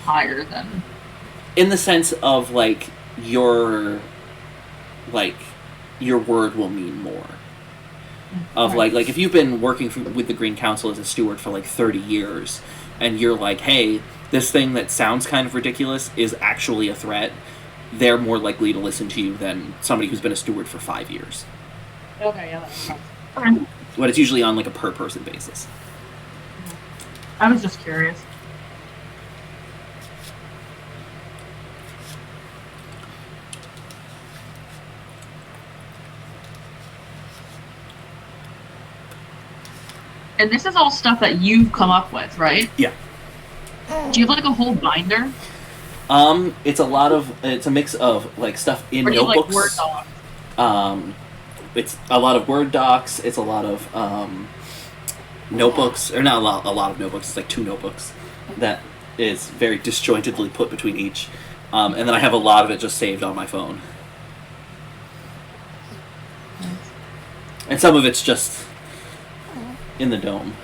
higher than. In the sense of like your word will mean more. Of like if you've been working with the Green Council as a steward for like 30 years, and you're like, hey, this thing that sounds kind of ridiculous is actually a threat, they're more likely to listen to you than somebody who's been a steward for 5 years. Okay, yeah, that makes sense. Okay. But it's usually on like a per person basis. I was just curious. And this is all stuff that you've come up with, right? Yeah. Do you have like a whole binder? It's a mix of like stuff in Or do you have, notebooks. like, Word docs? It's a lot of Word docs. It's a lot of notebooks, or not a lot of notebooks. It's like 2 notebooks that is very disjointedly put between each, and then I have a lot of it just saved on my phone, and some of it's just in the dome.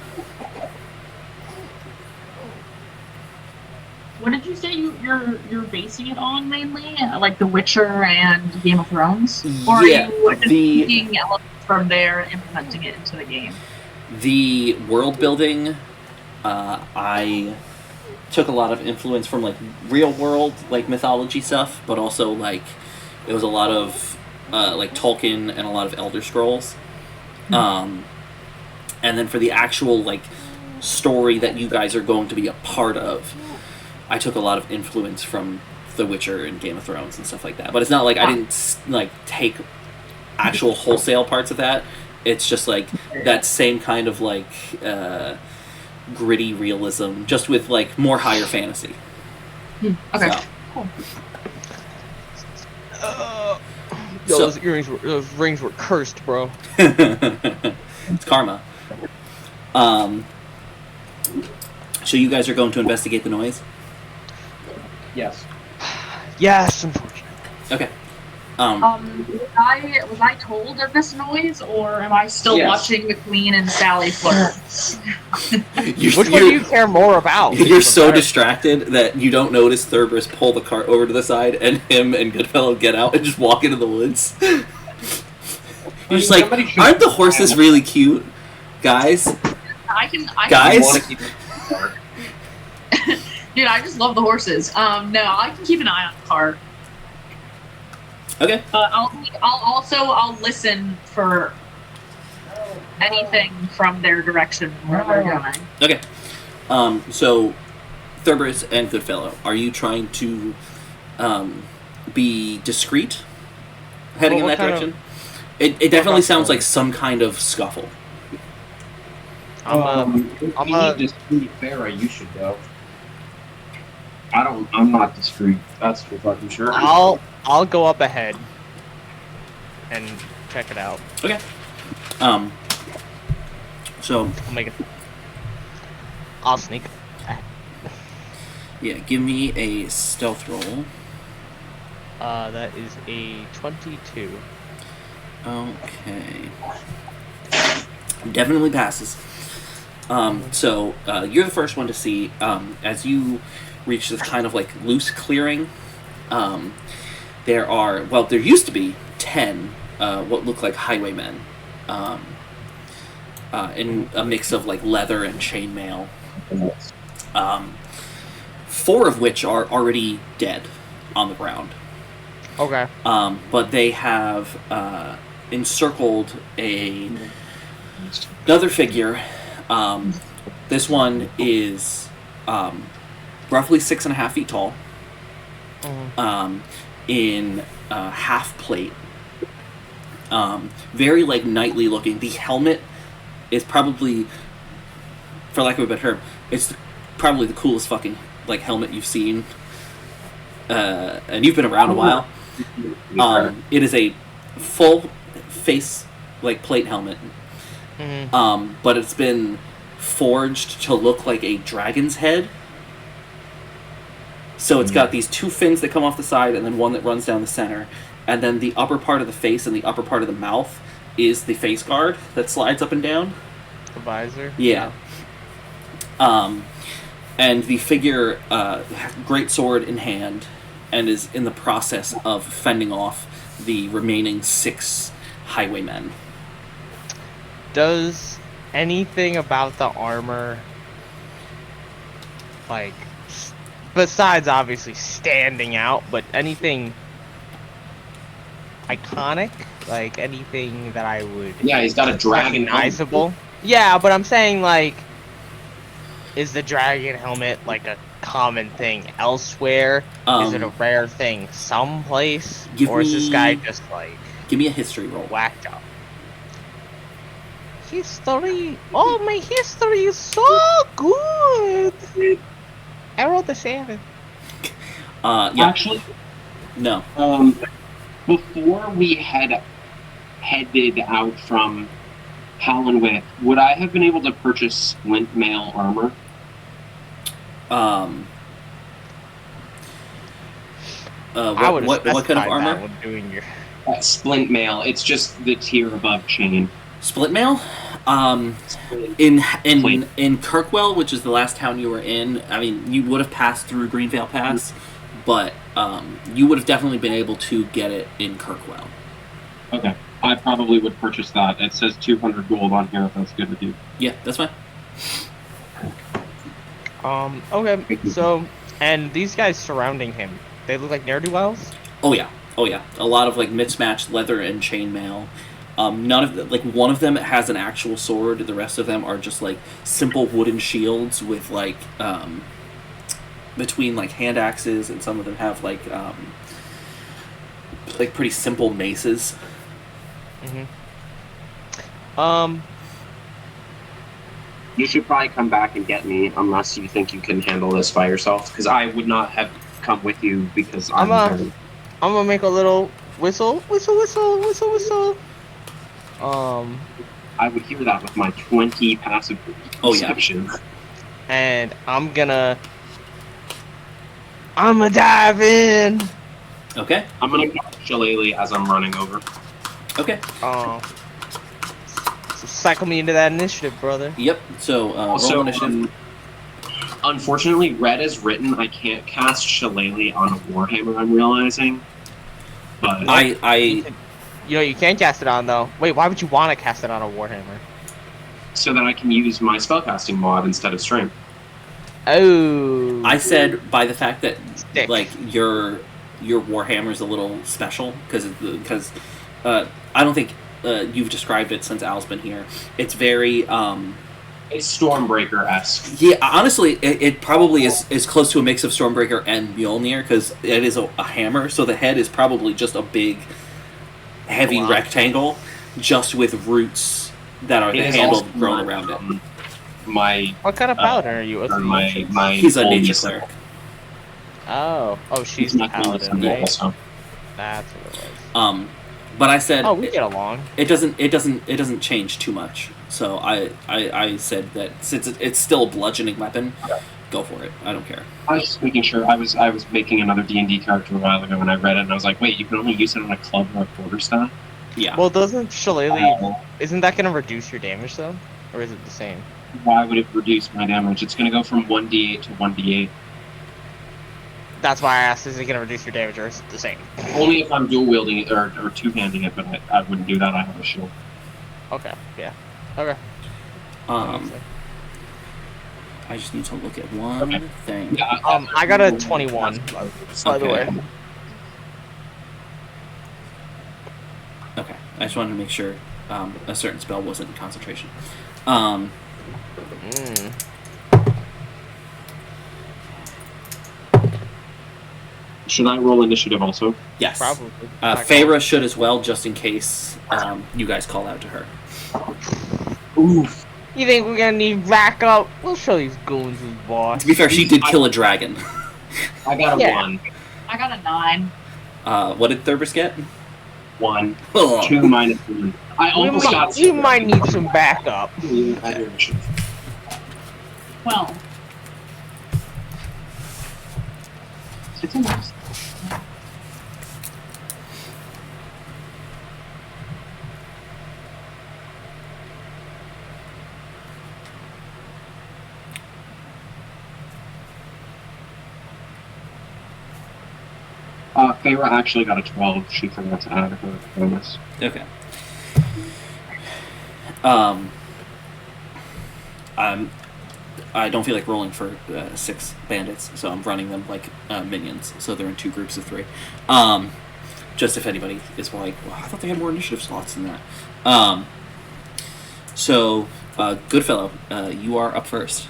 What did you say you're basing it on mainly? Like The Witcher and Game of Thrones? Or Yeah, are you just taking elements from there and implementing it into the game? The world building, I took a lot of influence from like real world like mythology stuff, but also like it was a lot of like Tolkien and a lot of Elder Scrolls. And then for the actual like story that you guys are going to be a part of, I took a lot of influence from The Witcher and Game of Thrones and stuff like that. But it's not like I didn't like take actual wholesale parts of that. It's just like that same kind of like gritty realism, just with like more higher fantasy. Okay. So. Cool. Those rings were cursed, bro. It's karma. So you guys are going to investigate the noise? Yes. Yes, unfortunately. Okay. Was I told of this noise, or am I still Yes. watching the Queen and Sally flirt? Which one do you care more about? You're so distracted that you don't notice Thurbrhys pull the cart over to the side, and him and Goodfellow get out and just walk into the woods. You're just like, aren't the horses really cute, guys? Guys? Want to keep it dark. Dude, I just love the horses. No, I can keep an eye on the cart. Okay. I'll listen for anything from their direction where they're going. Okay. So, Thurbrhys and Goodfellow, are you trying to be discreet heading in What that kind direction? It definitely sounds like some kind of scuffle. If you need discreet Faeyra, you should go. I'm not discreet. That's for fucking sure. I'll go up ahead and check it out. Okay. So, I'll sneak. yeah, give me a stealth roll. That is a 22. Okay. Definitely passes. So you're the first one to see, as you reach this kind of like loose clearing, there used to be 10 what look like highwaymen, in a mix of like leather and chainmail, 4 of which are already dead on the ground. Okay. But they have encircled another figure. This one is roughly 6.5 feet tall, in half plate. Very like knightly looking. The helmet is probably, for lack of a better term, it's probably the coolest fucking like helmet you've seen. And you've been around a while. It is a full face like plate helmet. But it's been forged to look like a dragon's head. So it's got these 2 fins that come off the side and then one that runs down the center. And then the upper part of the face and the upper part of the mouth is the face guard that slides up and down. The visor? Yeah. And the figure, great sword in hand, and is in the process of fending off the remaining 6 highwaymen. Does anything about the armor, like, besides obviously standing out, but anything iconic? Like, anything that I would... Yeah, he's got a dragon recognizable? Yeah, but I'm saying, like, is the dragon helmet, like, a common thing elsewhere? Is it a rare thing someplace? Or is this guy just, like... Give me a history roll. Whacked up. History. Oh, my history is so good. I rolled a 7. Yeah. Actually, No. before we had headed out from Hallenwith, would I have been able to purchase splint mail armor? I would what kind of armor? when doing your... Splint mail. It's just the tier above chain. Split mail? In Kirkwell, which is the last town you were in, I mean, you would have passed through Greenvale Pass, but you would have definitely been able to get it in Kirkwell. Okay. I probably would purchase that. It says 200 gold on here if that's good with you. Yeah, that's fine. Okay, so, and these guys surrounding him, they look like ne'er-do-wells? Oh yeah. A lot of like mismatched leather and chainmail. None of them, like one of them has an actual sword. The rest of them are just like simple wooden shields with like between like hand axes, and some of them have like pretty simple maces. You should probably come back and get me, unless you think you can handle this by yourself, because I would not have come with you because I'm gonna make a little whistle. I would hear that with my 20 passive perception. And I'm gonna dive in. Okay. I'm gonna call Shillelagh as I'm running over. Okay. So cycle me into that initiative, brother. Yep. So roll initiative. Unfortunately, red is written. I can't cast Shillelagh on a Warhammer. I'm realizing. But you can cast it on though. Wait, why would you want to cast it on a Warhammer? So that I can use my spellcasting mod instead of strength. Oh. I said by the fact that Stick. like your Warhammer's a little special because I don't think you've described it since Al's been here. It's very It's Stormbreaker-esque. yeah. Honestly, it probably is close to a mix of Stormbreaker and Mjolnir because it is a hammer. So the head is probably just a big, heavy rectangle, just with roots that are the handle grown around it. What kind of paladin are you? He's a nature cleric. Oh, she's the paladin, right? Also. That's what it was. But I said, we get along. It doesn't change too much. So I said that since it's still a bludgeoning weapon, go for it. I don't care. I was just making sure. I was making another D&D character a while ago, and I read it, and I was like, wait, you can only use it on a club or a quarterstaff? Yeah. Well, doesn't Shillelagh... Isn't that gonna reduce your damage, though? Or is it the same? Why would it reduce my damage? It's going to go from 1d8 to 1d8. That's why I asked, is it gonna reduce your damage, or is it the same? Only if I'm dual wielding it or two-handing it, but I wouldn't do that. I have a shield. Okay, yeah. Okay. I just need to look at one thing. Yeah, I got a 21, by the way. Okay, I just wanted to make sure a certain spell wasn't in concentration. Should I roll initiative also? Yes. Probably. Faeyra should as well, just in case you guys call out to her. Oof. You think we're gonna need backup? We'll show these goons who's boss. To be fair, she did kill a dragon. I got a Yeah. 1. I got a 9. What did Thurbrhys get? 1. Oh. 2 minus 1. I almost got... We might need some backup. Yeah, I hear you. Well, It's a nice. Faeyra actually got a 12. She forgot to add her bonus. Okay. I don't feel like rolling for 6 bandits, so I'm running them like minions. So they're in 2 groups of 3. Just if anybody is like, well, I thought they had more initiative slots than that. So, Goodfellow, you are up first.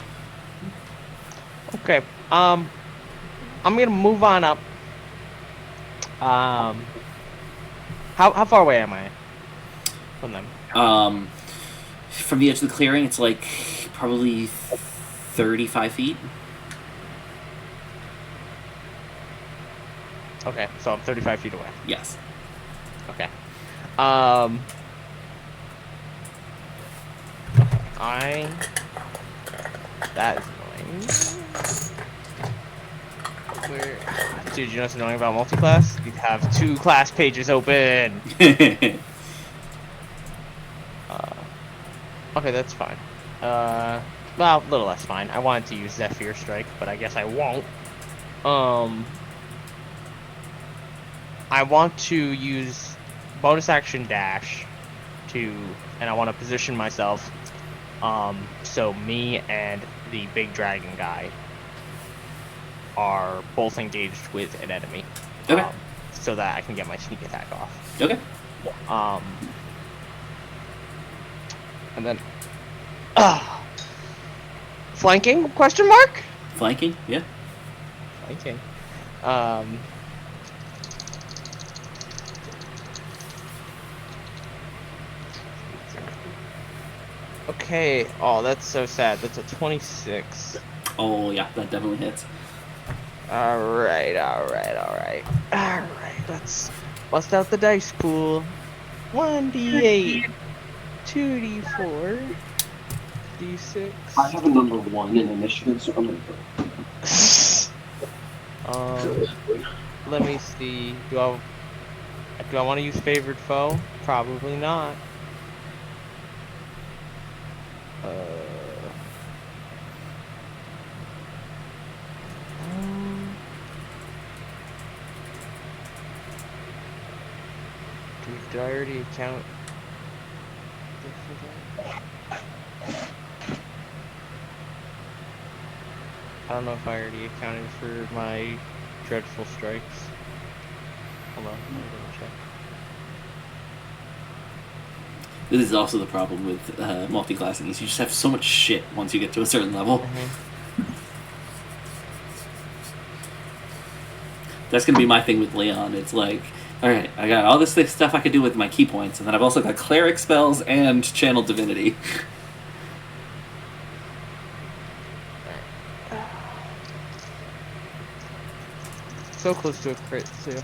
Okay. I'm gonna move on up. How far away am I from them? From the edge of the clearing, it's like probably 35 feet. Okay, so I'm 35 feet away. Yes. Okay. That is annoying. Dude, you know what's annoying about multi-class? You have 2 class pages open. Okay, that's fine. Well, a little less fine. I wanted to use Zephyr Strike, but I guess I won't. I want to use bonus action dash and I want to position myself, so me and the big dragon guy are both engaged with an enemy. Okay. So that I can get my sneak attack off. Okay. And then flanking? Question mark? Flanking? Yeah. Flanking. Okay. Oh, that's so sad. That's a 26. Oh, yeah, that definitely hits. Alright. Let's bust out the dice pool. 1d8, 2d4, d6. I have a number 1 in initiative, so I'm gonna go. Let me see. Do I want to use favored foe? Probably not. Did I already account for that? I don't know if I already accounted for my dreadful strikes. Hold on, let me double check. This is also the problem with multi-classing, is you just have so much shit once you get to a certain level. That's going to be my thing with Leon. It's like, alright, I got all this stuff I could do with my key points, and then I've also got cleric spells and channel divinity. So close to a crit, too.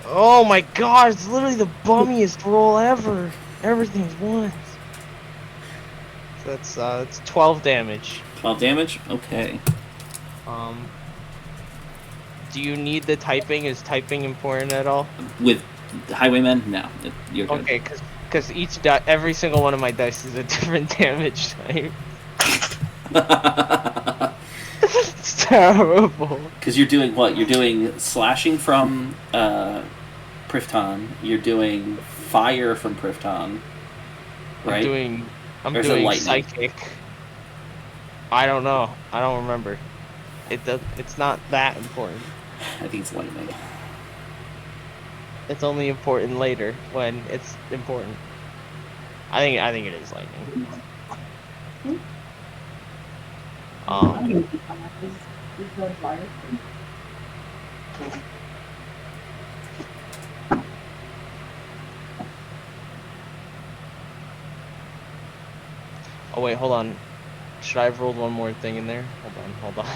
Oh my god, it's literally the bummiest roll ever. Everything's ones. So that's 12 damage. 12 damage? Okay. Do you need the typing? Is typing important at all? With Highwaymen, no, you're good. Okay, because every single one of my dice is a different damage type. It's terrible. Because you're doing what? You're doing slashing from Prifton. You're doing fire from Prifton. Right? I'm Or is it doing lightning? psychic. I don't know. I don't remember. It's not that important. I think it's lightning. It's only important later when it's important. I think it is lightning. Oh wait, hold on. Should I have rolled one more thing in there? Hold on.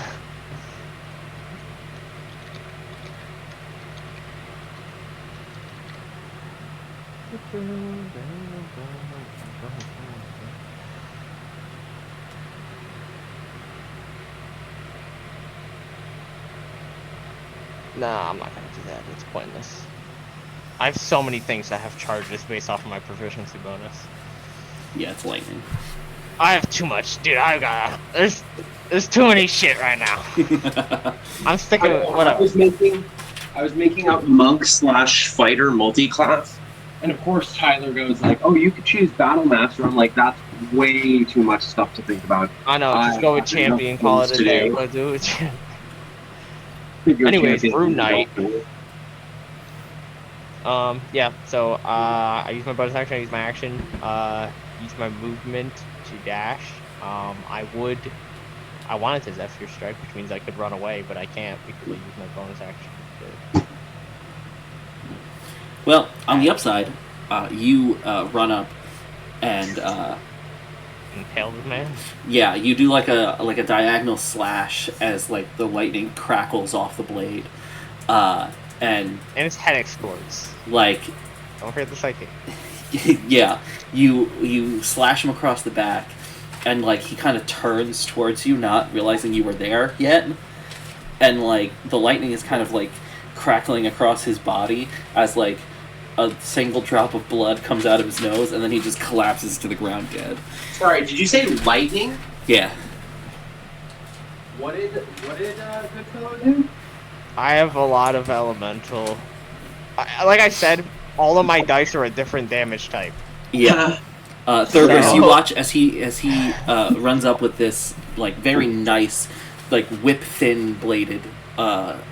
Nah, I'm not gonna do that. It's pointless. I have so many things that have charges based off of my proficiency bonus. Yeah, it's lightning. I have too much, dude. There's too many shit right now. I'm sticking with whatever. I was making up monk/fighter multi-class, and of course Tyler goes like, "Oh, you could choose battle master." I'm like, "That's way too much stuff to think about." I know. Just go with champion. Call it a day. Go do it. Anyways, Brew Knight. Yeah. So I use my bonus action. I use my action. Use my movement to dash. I wanted to Zephyr Strike, which means I could run away, but I can't because I use my bonus action. Well, on the upside, you run up and Impale the man. yeah, you do like a diagonal slash as like the lightning crackles off the blade, and his head explodes. like Don't forget the psychic. yeah, you slash him across the back, and like he kind of turns towards you, not realizing you were there yet, and like the lightning is kind of like crackling across his body as like a single drop of blood comes out of his nose, and then he just collapses to the ground dead. Sorry, did you say lightning? Yeah. What did Goodfellow do? I have a lot of elemental. Like I said, all of my dice are a different damage type. Yeah. Thurbrhys, So- you watch as he runs up with this like very nice, like whip thin bladed, kind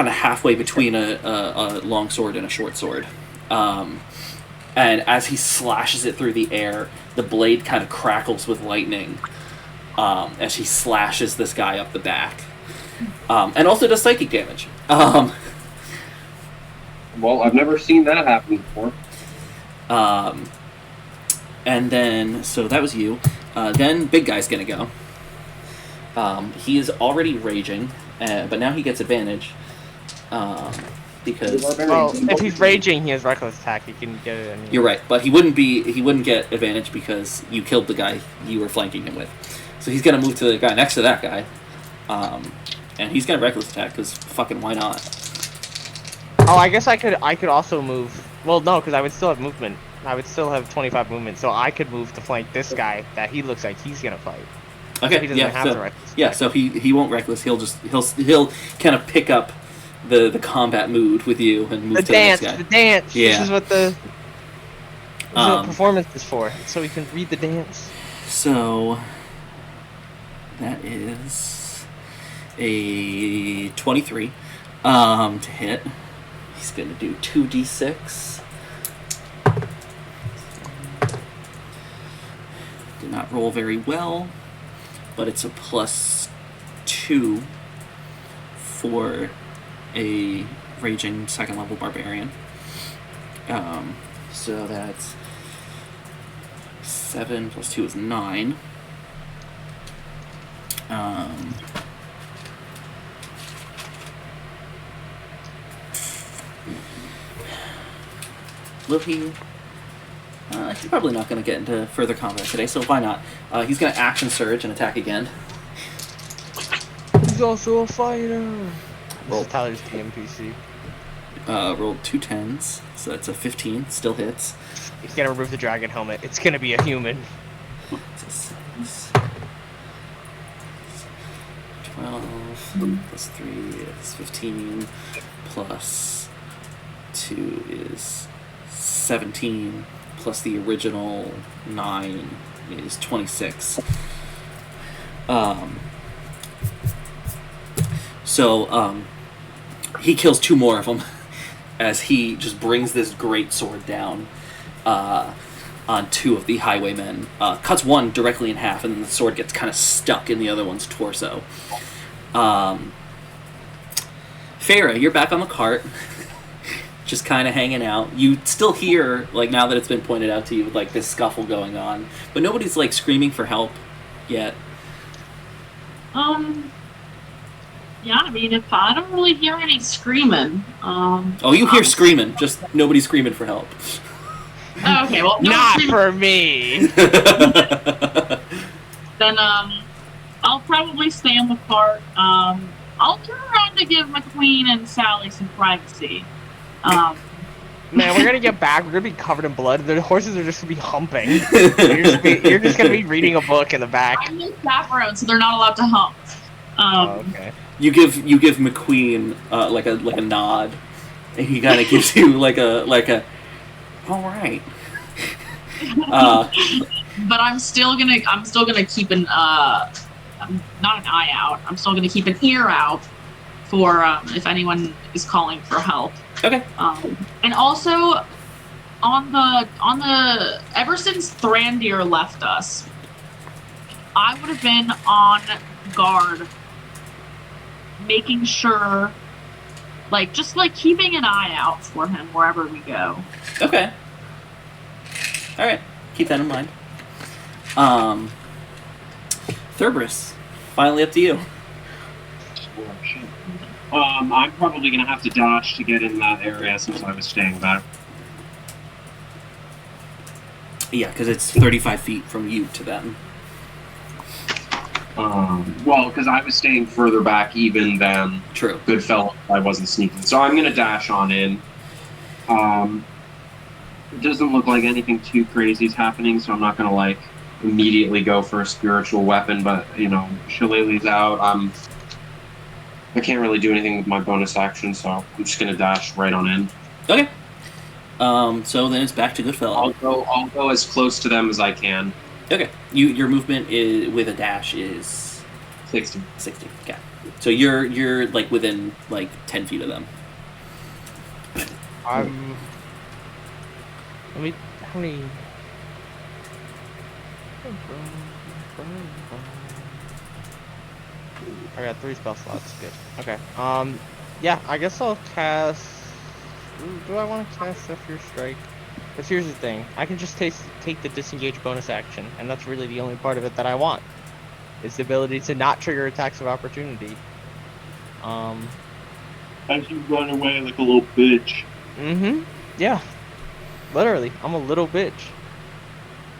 of halfway between a long sword and a short sword, and as he slashes it through the air, the blade kind of crackles with lightning as he slashes this guy up the back, and also does psychic damage. Well, I've never seen that happen before. And then, so that was you. Then big guy's gonna go. He is already raging, but now he gets advantage. Because Well, if he's raging, he has reckless attack. He can get it. Anyway. you're right, but he wouldn't get advantage because you killed the guy you were flanking him with. So he's gonna move to the guy next to that guy, and he's gonna reckless attack because fucking why not? Oh, I guess I could also move. Well, no, because I would still have movement. I would still have 25 movement, so I could move to flank this guy that he looks like he's gonna fight. Okay, He doesn't yeah, have so, the reckless yeah, attack. so he won't reckless. He'll kind of pick up the combat mood with you and move The to the next dance, guy. the dance. Yeah. This is what performance is for, so he can read the dance. So that is a 23 to hit. He's gonna do 2d6. Did not roll very well, but it's a +2 for a raging second level barbarian. So that's 7 + 2 is 9. Will he? He's probably not going to get into further combat today, so why not? He's going to action surge and attack again. He's also a fighter. This Roll. is Tyler's DMPC. Rolled 2 10s, so that's a 15. Still hits. He's gonna remove the dragon helmet. It's gonna be a human. It's a 6. 12 plus 3 is 15 plus 2 is 17 plus the original 9 is 26. So he kills 2 more of them as he just brings this great sword down on 2 of the highwaymen. Cuts one directly in half, and then the sword gets kind of stuck in the other one's torso. Faeyra, you're back on the cart, just kind of hanging out. You still hear, like, now that it's been pointed out to you, like, this scuffle going on, but nobody's, like, screaming for help yet. Yeah, I mean, if I don't really hear any screaming. Oh, you hear screaming, just nobody's screaming for help. Oh, okay, well, no Not screaming. for me. Then, I'll probably stay on the cart. I'll turn around to give McQueen and Sally some privacy. Man, we're gonna get back. We're gonna be covered in blood. The horses are just gonna be humping. You're just gonna be reading a book in the back. I'm the chaperone, so they're not allowed to hump. Okay. You give McQueen like a nod, and he kind of gives you like a all right. But I'm still gonna keep an not an eye out. I'm still gonna keep an ear out for if anyone is calling for help. Okay. And also on the ever since Thrandir left us, I would have been on guard, making sure, just keeping an eye out for him wherever we go. Okay. All right. Keep that in mind. Thurbrhys, finally up to you. Oh, shit. I'm probably gonna have to dodge to get in that area since I was staying back. Yeah, because it's 35 feet from you to them. Well, because I was staying further back even than True. Goodfellow. I wasn't sneaking, so I'm gonna dash on in. It doesn't look like anything too crazy is happening, so I'm not gonna immediately go for a spiritual weapon. But Shillelagh's out. I can't really do anything with my bonus action, so I'm just gonna dash right on in. Okay. So then it's back to Goodfellow. I'll go as close to them as I can. Okay. Your movement is with a dash is 60. 60. Okay. So you're within 10 feet of them. How many? I got 3 spell slots. Good. Okay. Yeah. I guess I'll cast. Do I want to cast Zephyr Strike? Because here's the thing. I can just take the disengage bonus action, and that's really the only part of it that I want. Is the ability to not trigger attacks of opportunity. As you run away like a little bitch. Mm-hmm. Yeah. Literally, I'm a little bitch.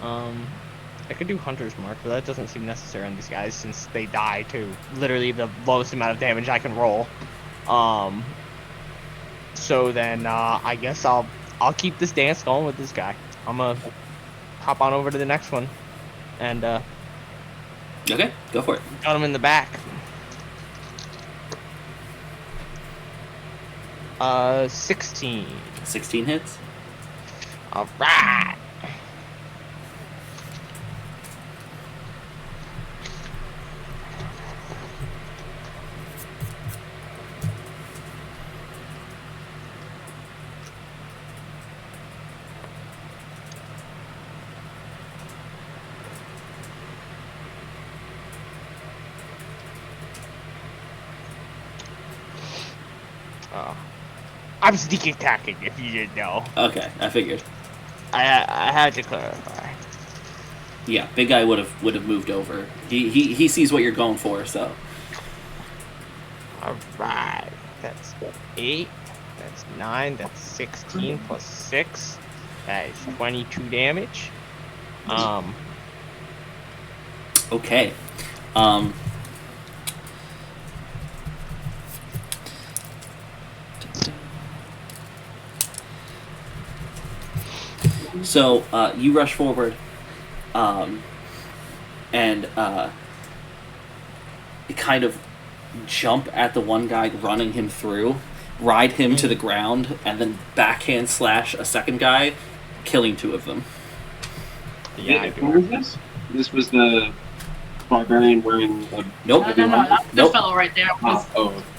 I could do Hunter's Mark, but that doesn't seem necessary on these guys since they die too. Literally the lowest amount of damage I can roll. So then I guess I'll keep this dance going with this guy. I'm gonna hop on over to the next one, and Okay, go for it. got him in the back. 16. 16 hits. All right. I'm sneak attacking, if you didn't know. Okay, I figured. I had to clarify. Yeah, big guy would have moved over. He sees what you're going for, so. Alright. That's 8. That's 9. That's 16 plus 6. That is 22 damage. Okay. So you rush forward, and kind of jump at the one guy running him through, ride him to the ground, and then backhand slash a second guy, killing 2 of them. Yeah, I Who do. was this? This was the barbarian wearing a... Nope. No, that's the Nope. fellow right there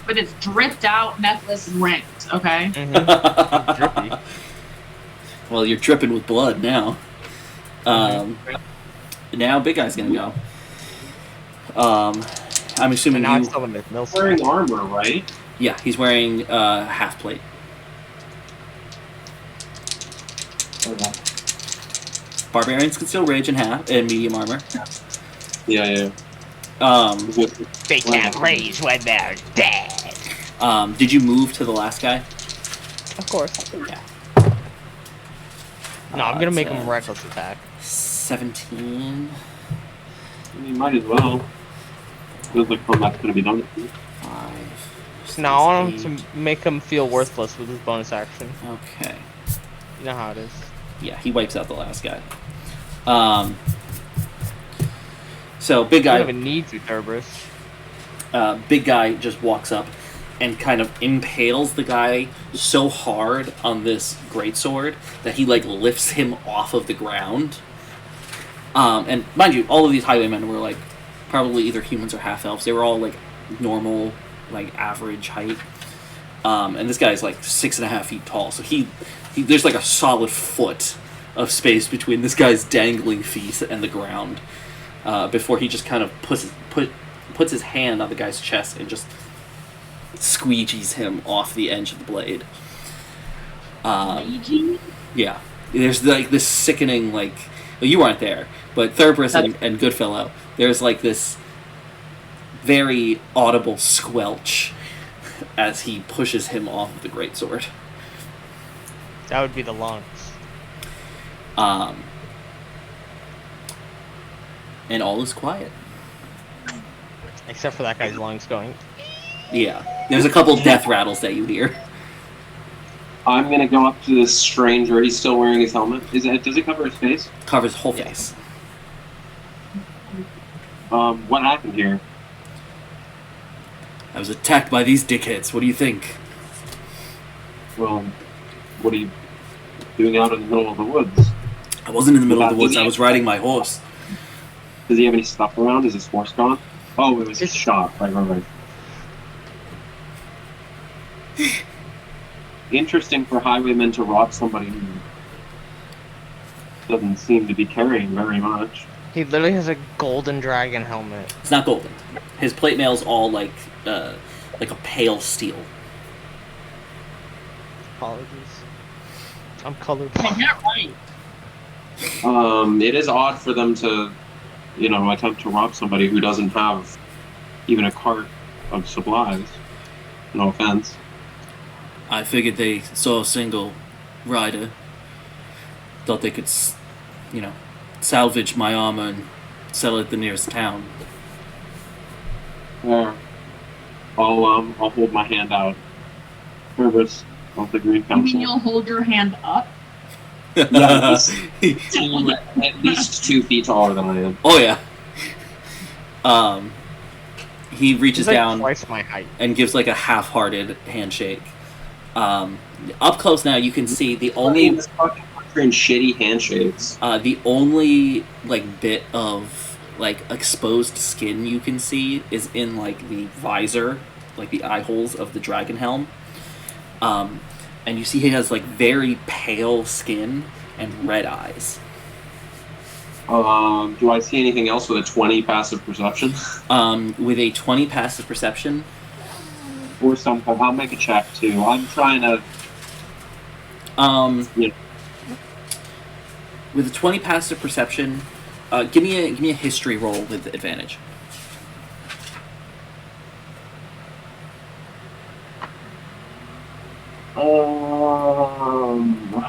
with his dripped out necklace and rings, okay? Mm-hmm. Drippy. Well, you're dripping with blood now. Now big guy's gonna go. I'm assuming Now I you. still have a mill wearing armor, right? Yeah, he's wearing half plate. Barbarians can still rage in medium armor. Yeah. They can't rage when they're dead. Did you move to the last guy? Of course. Yeah. No, I'm gonna make him reckless attack. 17. You might as well. Feels like combat's gonna be done. 5. No, I want him to make him feel worthless with his bonus action. Okay. You know how it is. Yeah, he wipes out the last guy. So big I guy. don't even need to, Thurbrhys. Big guy just walks up and kind of impales the guy so hard on this greatsword that he like lifts him off of the ground. And mind you, all of these highwaymen were like probably either humans or half elves. They were all like normal, like average height. And this guy's like 6.5 feet tall, so he there's like a solid foot of space between this guy's dangling feet and the ground. Before he just kind of puts his hand on the guy's chest and just squeegees him off the edge of the blade. Yeah, there's like this sickening, like, well, you weren't there, but Thurbrhys and Goodfellow, there's like this very audible squelch as he pushes him off of the greatsword. That would be the lungs. And all is quiet. Except for that guy's lungs going. Yeah, there's a couple death rattles that you hear. I'm gonna go up to this stranger. He's still wearing his helmet. Does it cover his face? Covers his whole face. What happened here? I was attacked by these dickheads. What do you think? Well, what are you doing out in the middle of the woods? I wasn't in the middle of the woods. I was riding my horse. Does he have any stuff around? Is his horse gone? Oh, it was his shot. Right. Interesting for highwaymen to rob somebody who doesn't seem to be carrying very much. He literally has a golden dragon helmet. It's not golden. His plate mail's all like a pale steel. Apologies. I'm colorblind. Yeah, right. It is odd for them to, attempt to rob somebody who doesn't have even a cart of supplies. No offense. I figured they saw a single rider. Thought they could, salvage my armor and sell it at the nearest town. Or I'll hold my hand out. Service of the Green You Council. mean you'll hold your hand up? Yeah, at least 2 feet taller than I am. Oh yeah. He reaches He's like down twice my height. and gives like a half-hearted handshake. Up close now, you can see the only Shitty handshakes. the only like bit of like exposed skin you can see is in like the visor, like the eye holes of the dragon helm. And you see he has like very pale skin and red eyes. Do I see anything else with a 20 passive perception? With a 20 passive perception, Or something. I'll make a check too. I'm trying to. with a 20 passive perception, give me a history roll with advantage. Um,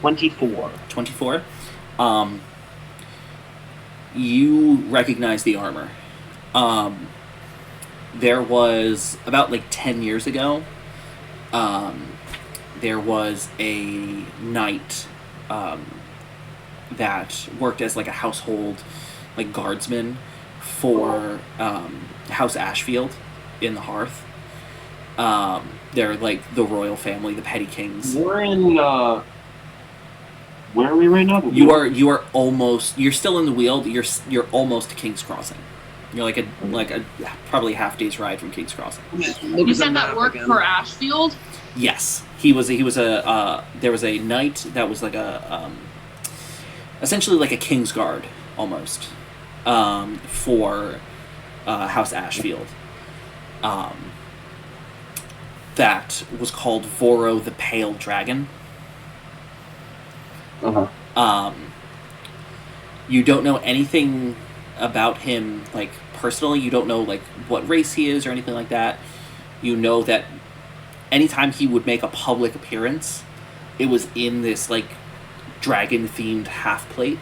24. 24. You recognize the armor. There was about like 10 years ago. There was a knight that worked as like a household like guardsman for House Ashfield in the Hearth. They're like the royal family, the petty kings. We're in. Where are we right now? You are almost. You're still in the Weald. You're almost to King's Crossing. You're like a probably half day's ride from King's Crossing. You said that worked for Ashfield? Yes, he was a there was a knight that was like a essentially like a King's Guard almost for House Ashfield. That was called Voro the Pale Dragon. You don't know anything about him, like, personally. You don't know, like, what race he is or anything like that. You know that anytime he would make a public appearance, it was in this, like, dragon-themed half-plate.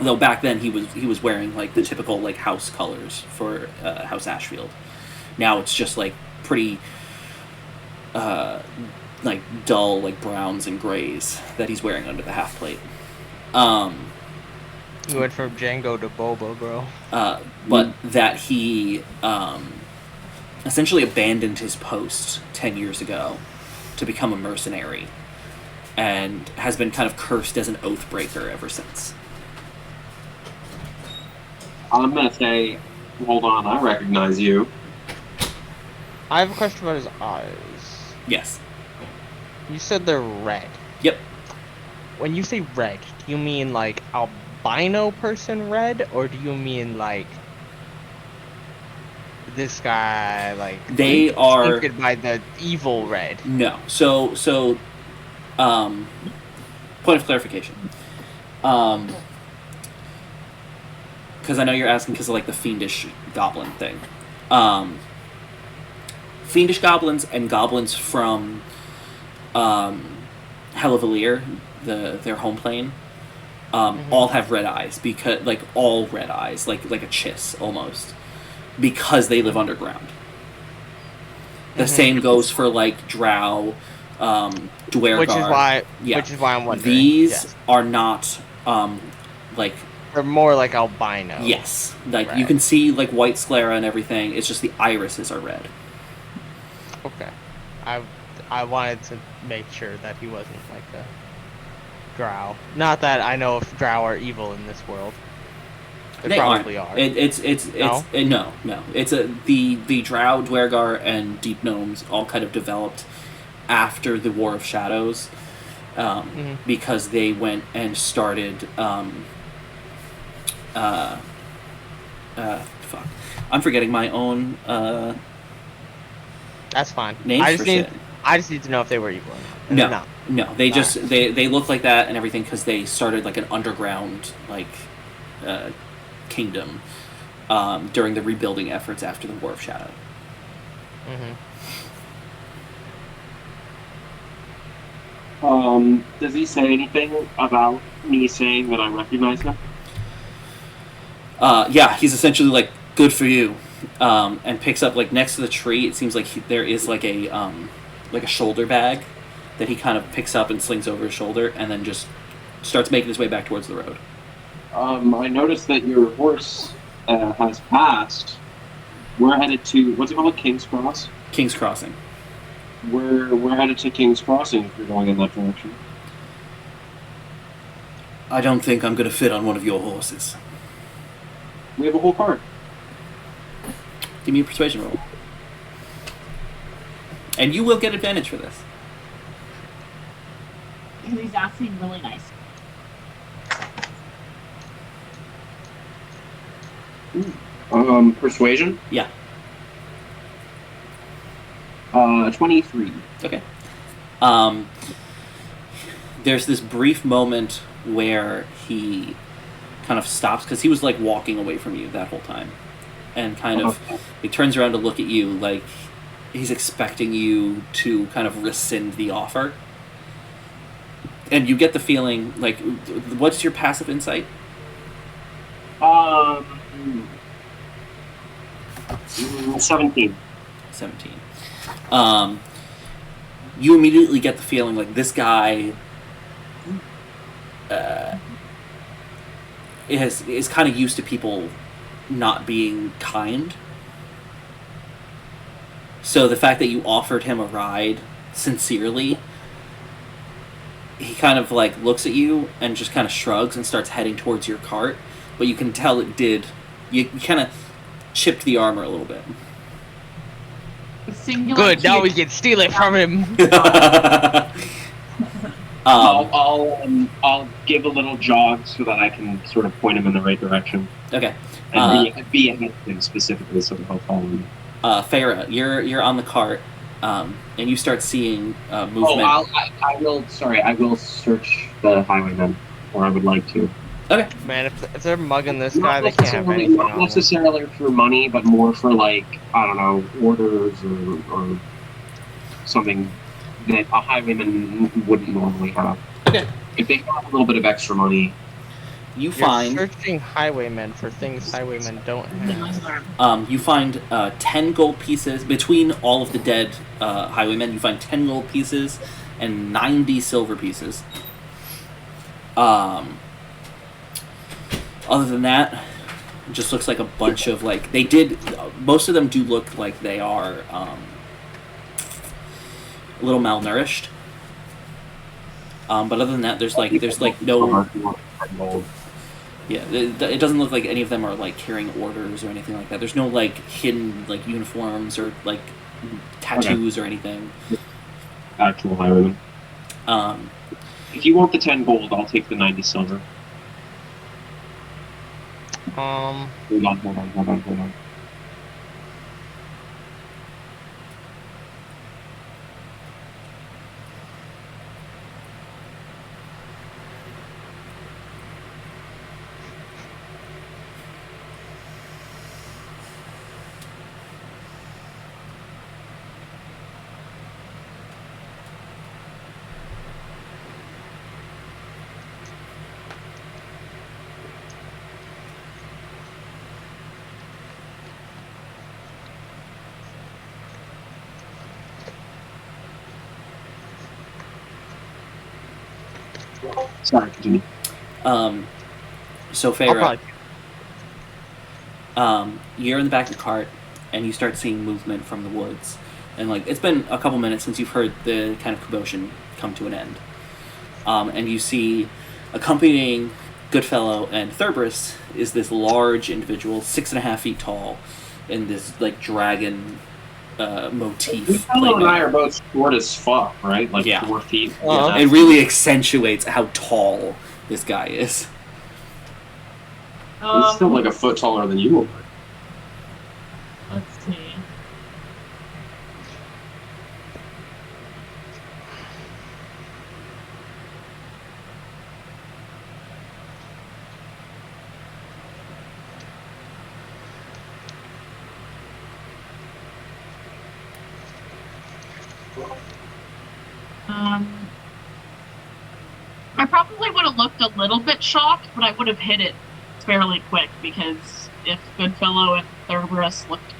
Though back then he was wearing, like, the typical, like, house colors for House Ashfield. Now it's just, like, pretty, like, dull, like, browns and grays that he's wearing under the half-plate. You went from Django to Boba, bro. But that he essentially abandoned his post 10 years ago to become a mercenary and has been kind of cursed as an oathbreaker ever since. I'm gonna say, hold on, I recognize you. I have a question about his eyes. Yes. You said they're red. Yep. When you say red, do you mean like albino person red, or do you mean like this guy, like they are tainted by the evil red? No. So point of clarification. Because I know you're asking because of like the fiendish goblin thing. Fiendish goblins and goblins from Hellevalir, their home plane, all have red eyes, because like all red eyes, like a chiss almost, because they live underground. The same goes for like drow, Dwergar. Which is why I'm wondering. These are not like. They're more like albino. Yes, like red. You can see like white sclera and everything. It's just the irises are red. Okay, I wanted to make sure that he wasn't like a drow. Not that I know if drow are evil in this world. They probably are. It's no. It's the drow, Dwergar, and deep gnomes all kind of developed after the War of Shadows, because they went and started. Fuck. I'm forgetting my own. That's fine. Names I just need to know if they were evil or not. No. They just they look like that and everything because they started like an underground like kingdom during the rebuilding efforts after the War of Shadow. Does he say anything about me saying that I recognize him? Yeah, he's essentially like, good for you, and picks up like next to the tree. It seems like there is like a shoulder bag that he kind of picks up and slings over his shoulder, and then just starts making his way back towards the road. I noticed that your horse has passed. We're headed to, what's it called, King's Cross? King's Crossing. We're headed to King's Crossing if you're going in that direction. I don't think I'm going to fit on one of your horses. We have a whole cart. Give me a persuasion roll. And you will get advantage for this. He's acting really nice. Persuasion? Yeah. 23. Okay. There's this brief moment where he kind of stops, because he was like walking away from you that whole time, and kind of he turns around to look at you like he's expecting you to kind of rescind the offer, and you get the feeling like, what's your passive insight? 17. 17. You immediately get the feeling like this guy is kind of used to people not being kind. So the fact that you offered him a ride sincerely, he kind of like looks at you and just kind of shrugs and starts heading towards your cart. But you can tell it did. You kind of chipped the armor a little bit. Good, now we can steal it from him. I'll give a little jog so that I can sort of point him in the right direction. Okay. And be ahead of him specifically so that he'll follow me. Faeyra, you're on the cart, and you start seeing movement. Oh, I will search the highwaymen, or I would like to. Okay. Man, if they're mugging this guy, they can't have anything Not on him. necessarily for money, but more for, like, I don't know, orders or something that a highwayman wouldn't normally have. Okay. If they have a little bit of extra money. You You're find searching highwaymen for things highwaymen don't have. you find 10 gold pieces between all of the dead highwaymen. You find 10 gold pieces and 90 silver pieces. Other than that, it just looks like a bunch of like most of them do look like they are a little malnourished. But other than that, there's no. Yeah, it doesn't look like any of them are like carrying orders or anything like that. There's no like hidden like uniforms or like tattoos or anything. Actual highwaymen. If you want the 10 gold, I'll take the 90 silver. Hold on. Sorry, continue. So Faeyra, you're in the back of the cart, and you start seeing movement from the woods, and like it's been a couple minutes since you've heard the kind of commotion come to an end, and you see accompanying Goodfellow and Thurbrhys is this large individual, 6.5 feet tall, in this like dragon motif. Goodfellow and I are both short as fuck, right? Like 4 feet. Uh-huh. It really accentuates how tall this guy is. He's still like a foot taller than you are. Let's see. I probably would have looked a little bit shocked, but I would have hit it fairly quick, because if Goodfellow and Thurbrhys looked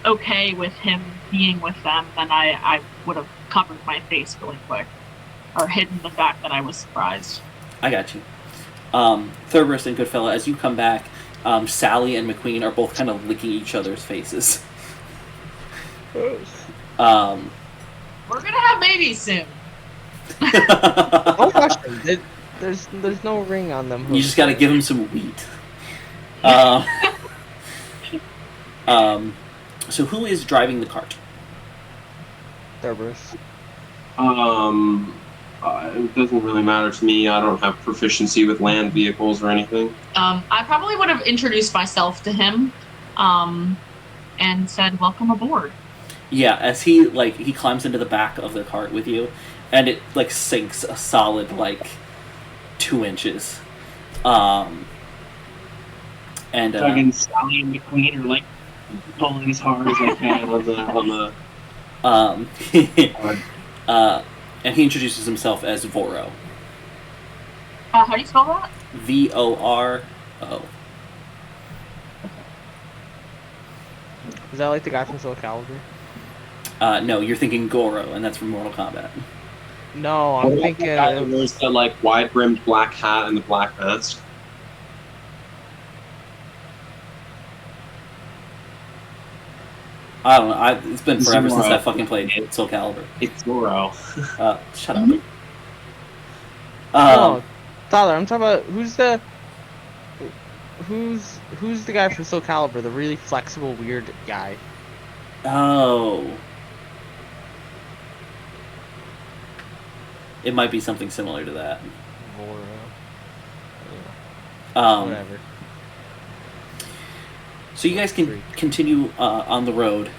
okay with him being with them, then I would have covered my face really quick, or hidden the fact that I was surprised. I got you. Thurbrhys and Goodfellow, as you come back, Sally and McQueen are both kind of licking each other's faces. We're gonna have babies soon. No question. There's no ring on them. You just gotta give him some wheat. So who is driving the cart? Thurbrhys. It doesn't really matter to me. I don't have proficiency with land vehicles or anything. I probably would have introduced myself to him, and said, "Welcome aboard." Yeah, as he climbs into the back of the cart with you, and it like sinks a solid like 2 inches. And Fucking Sally and McQueen are like pulling as hard as they can on the and he introduces himself as Voro. How do you spell that? Voro. Is that like the guy from Soul Calibur? No, you're thinking Goro, and that's from Mortal Kombat. No, What I'm about thinking the guy that of, wears the like wide-brimmed black hat and the black mask? I don't know. It's been forever since I Zoro. fucking played Soul Calibur. It's Zoro. Shut up. no, Tyler, I'm talking about who's the guy from Soul Calibur, the really flexible, weird guy. Oh. It might be something similar to that. Whatever. So you guys can continue on the road.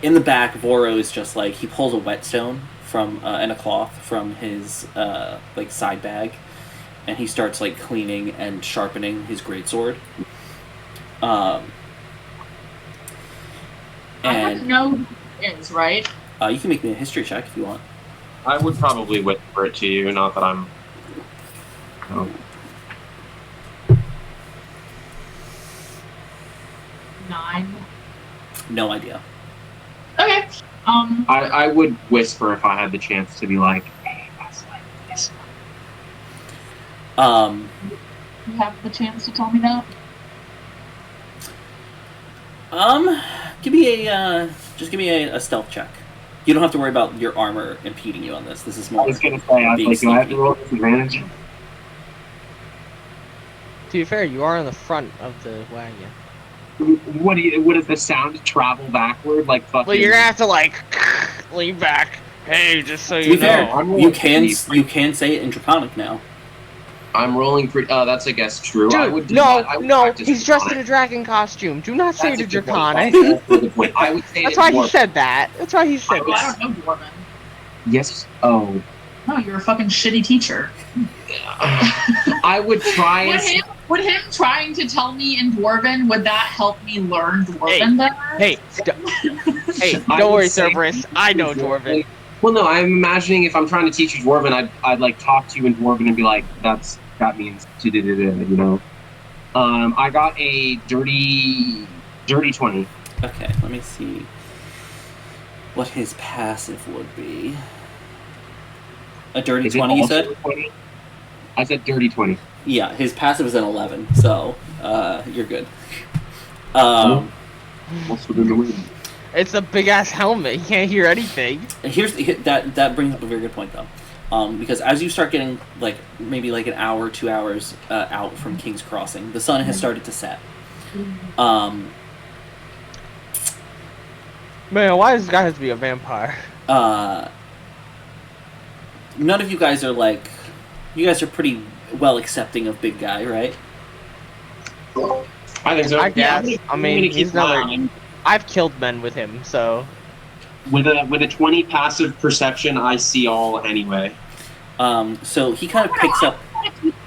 In the back, Voro is just like, he pulls a whetstone from and a cloth from his like side bag, and he starts like cleaning and sharpening his greatsword. I have to And know who it is, right? you can make me a history check if you want. I would probably whisper it to you, not that I'm. Oh. 9. No idea. Okay. I would whisper if I had the chance to be like, hey, that's like this. You have the chance to tell me that? Give me a stealth check. You don't have to worry about your armor impeding you on this. This is more. I was gonna say, I was being like, do I have to sneaky. roll disadvantage? To be fair, you are in the front of the wagon. What does the sound travel backward like fucking? Well, you're gonna have to like lean back. Hey, just so To you be fair, know. you can say it in Draconic now. I'm rolling pretty. That's I guess true. I would Dude, do that. I would no, practice he's dressed in Draconic. a dragon costume. Do not say That's to a good point. Draconic. That's also a good point. I would say That's it why he more- said that. That's why he said Well, I that. don't know Dwarven. Yes. Oh. No, you're a fucking shitty teacher. I would try. Would him trying to tell me in Dwarven, would that help me learn Dwarven better? Hey, hey, I don't would worry, say- Thurbrhys. I know Dwarven. Well, no, I'm imagining if I'm trying to teach you Dwarven, I'd like talk to you in Dwarven and be like, that means you know. I got a dirty 20. Okay, let me see what his passive would be. A dirty Is it 20, you also said? 20? I said dirty 20. Yeah, his passive is an 11, so you're good. Um, Also in the wind. It's a big ass helmet. He can't hear anything. that brings up a very good point though, because as you start getting like maybe like an hour, 2 hours out from King's Crossing, the sun has started to set. Man, why does this guy have to be a vampire? None of you guys are like, you guys are pretty well accepting of Big Guy, right? I think so. I guess. Yeah, I mean, keep he's never. lying. I've killed men with him, so. With a 20 passive perception, I see all anyway. So he kind of picks up.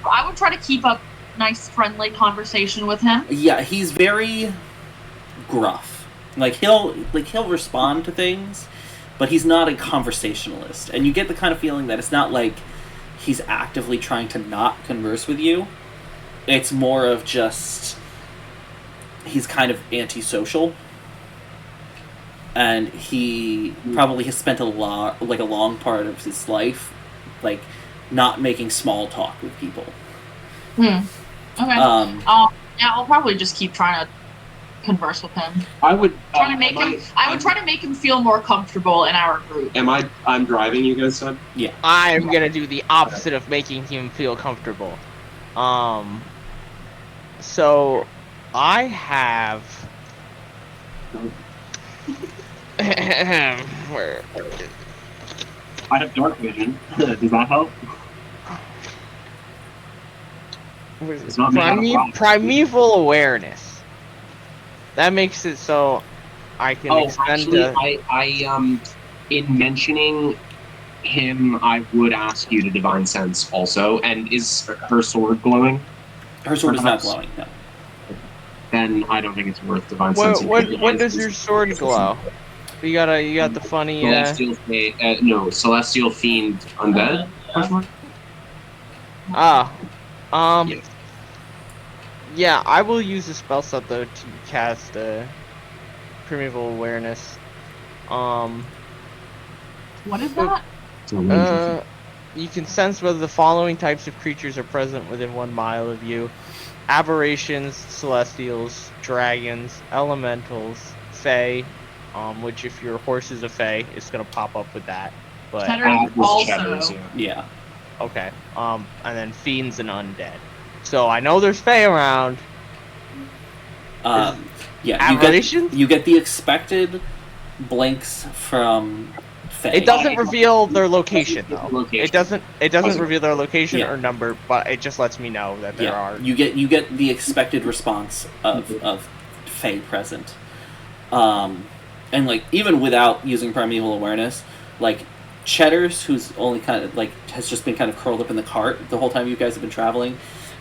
I would try to keep up nice, friendly conversation with him. Yeah, he's very gruff. Like he'll respond to things, but he's not a conversationalist. And you get the kind of feeling that it's not like he's actively trying to not converse with you. It's more of just he's kind of antisocial. And he probably has spent a long part of his life like not making small talk with people. Okay. Um, Yeah, I'll probably just keep trying to converse with him. I would I would try to make him feel more comfortable in our group. I'm driving, you guys said? yeah. I'm gonna do the opposite of making him feel comfortable. So I have. Where? I have dark vision. Does that help? It's not made out of rock. Primeval awareness. That makes it so I can extend actually, the. I in mentioning him, I would ask you to divine sense also. And is her sword glowing? Her sword is not Perhaps. glowing, no. Then I don't think it's worth divine sense. When does your sword glow? You got the funny. Celestial Fiend Undead? Yes. Yeah, I will use a spell set though to cast Primeval Awareness. What is that? You can sense whether the following types of creatures are present within 1 mile of you: aberrations, celestials, dragons, elementals, fae. Which if your horse is a fae, it's gonna pop up with that. But Cheddar also. Yeah. okay. And then fiends and undead. So I know there's fae around. Yeah. Aberrations? You get the expected blinks from fae. It doesn't reveal their location though. Location. It doesn't reveal their location Yeah. or number, but it just lets me know that there are. You get the expected response of fae present. And like even without using primeval awareness, like Cheddar's, who's only kind of like has just been kind of curled up in the cart the whole time you guys have been traveling,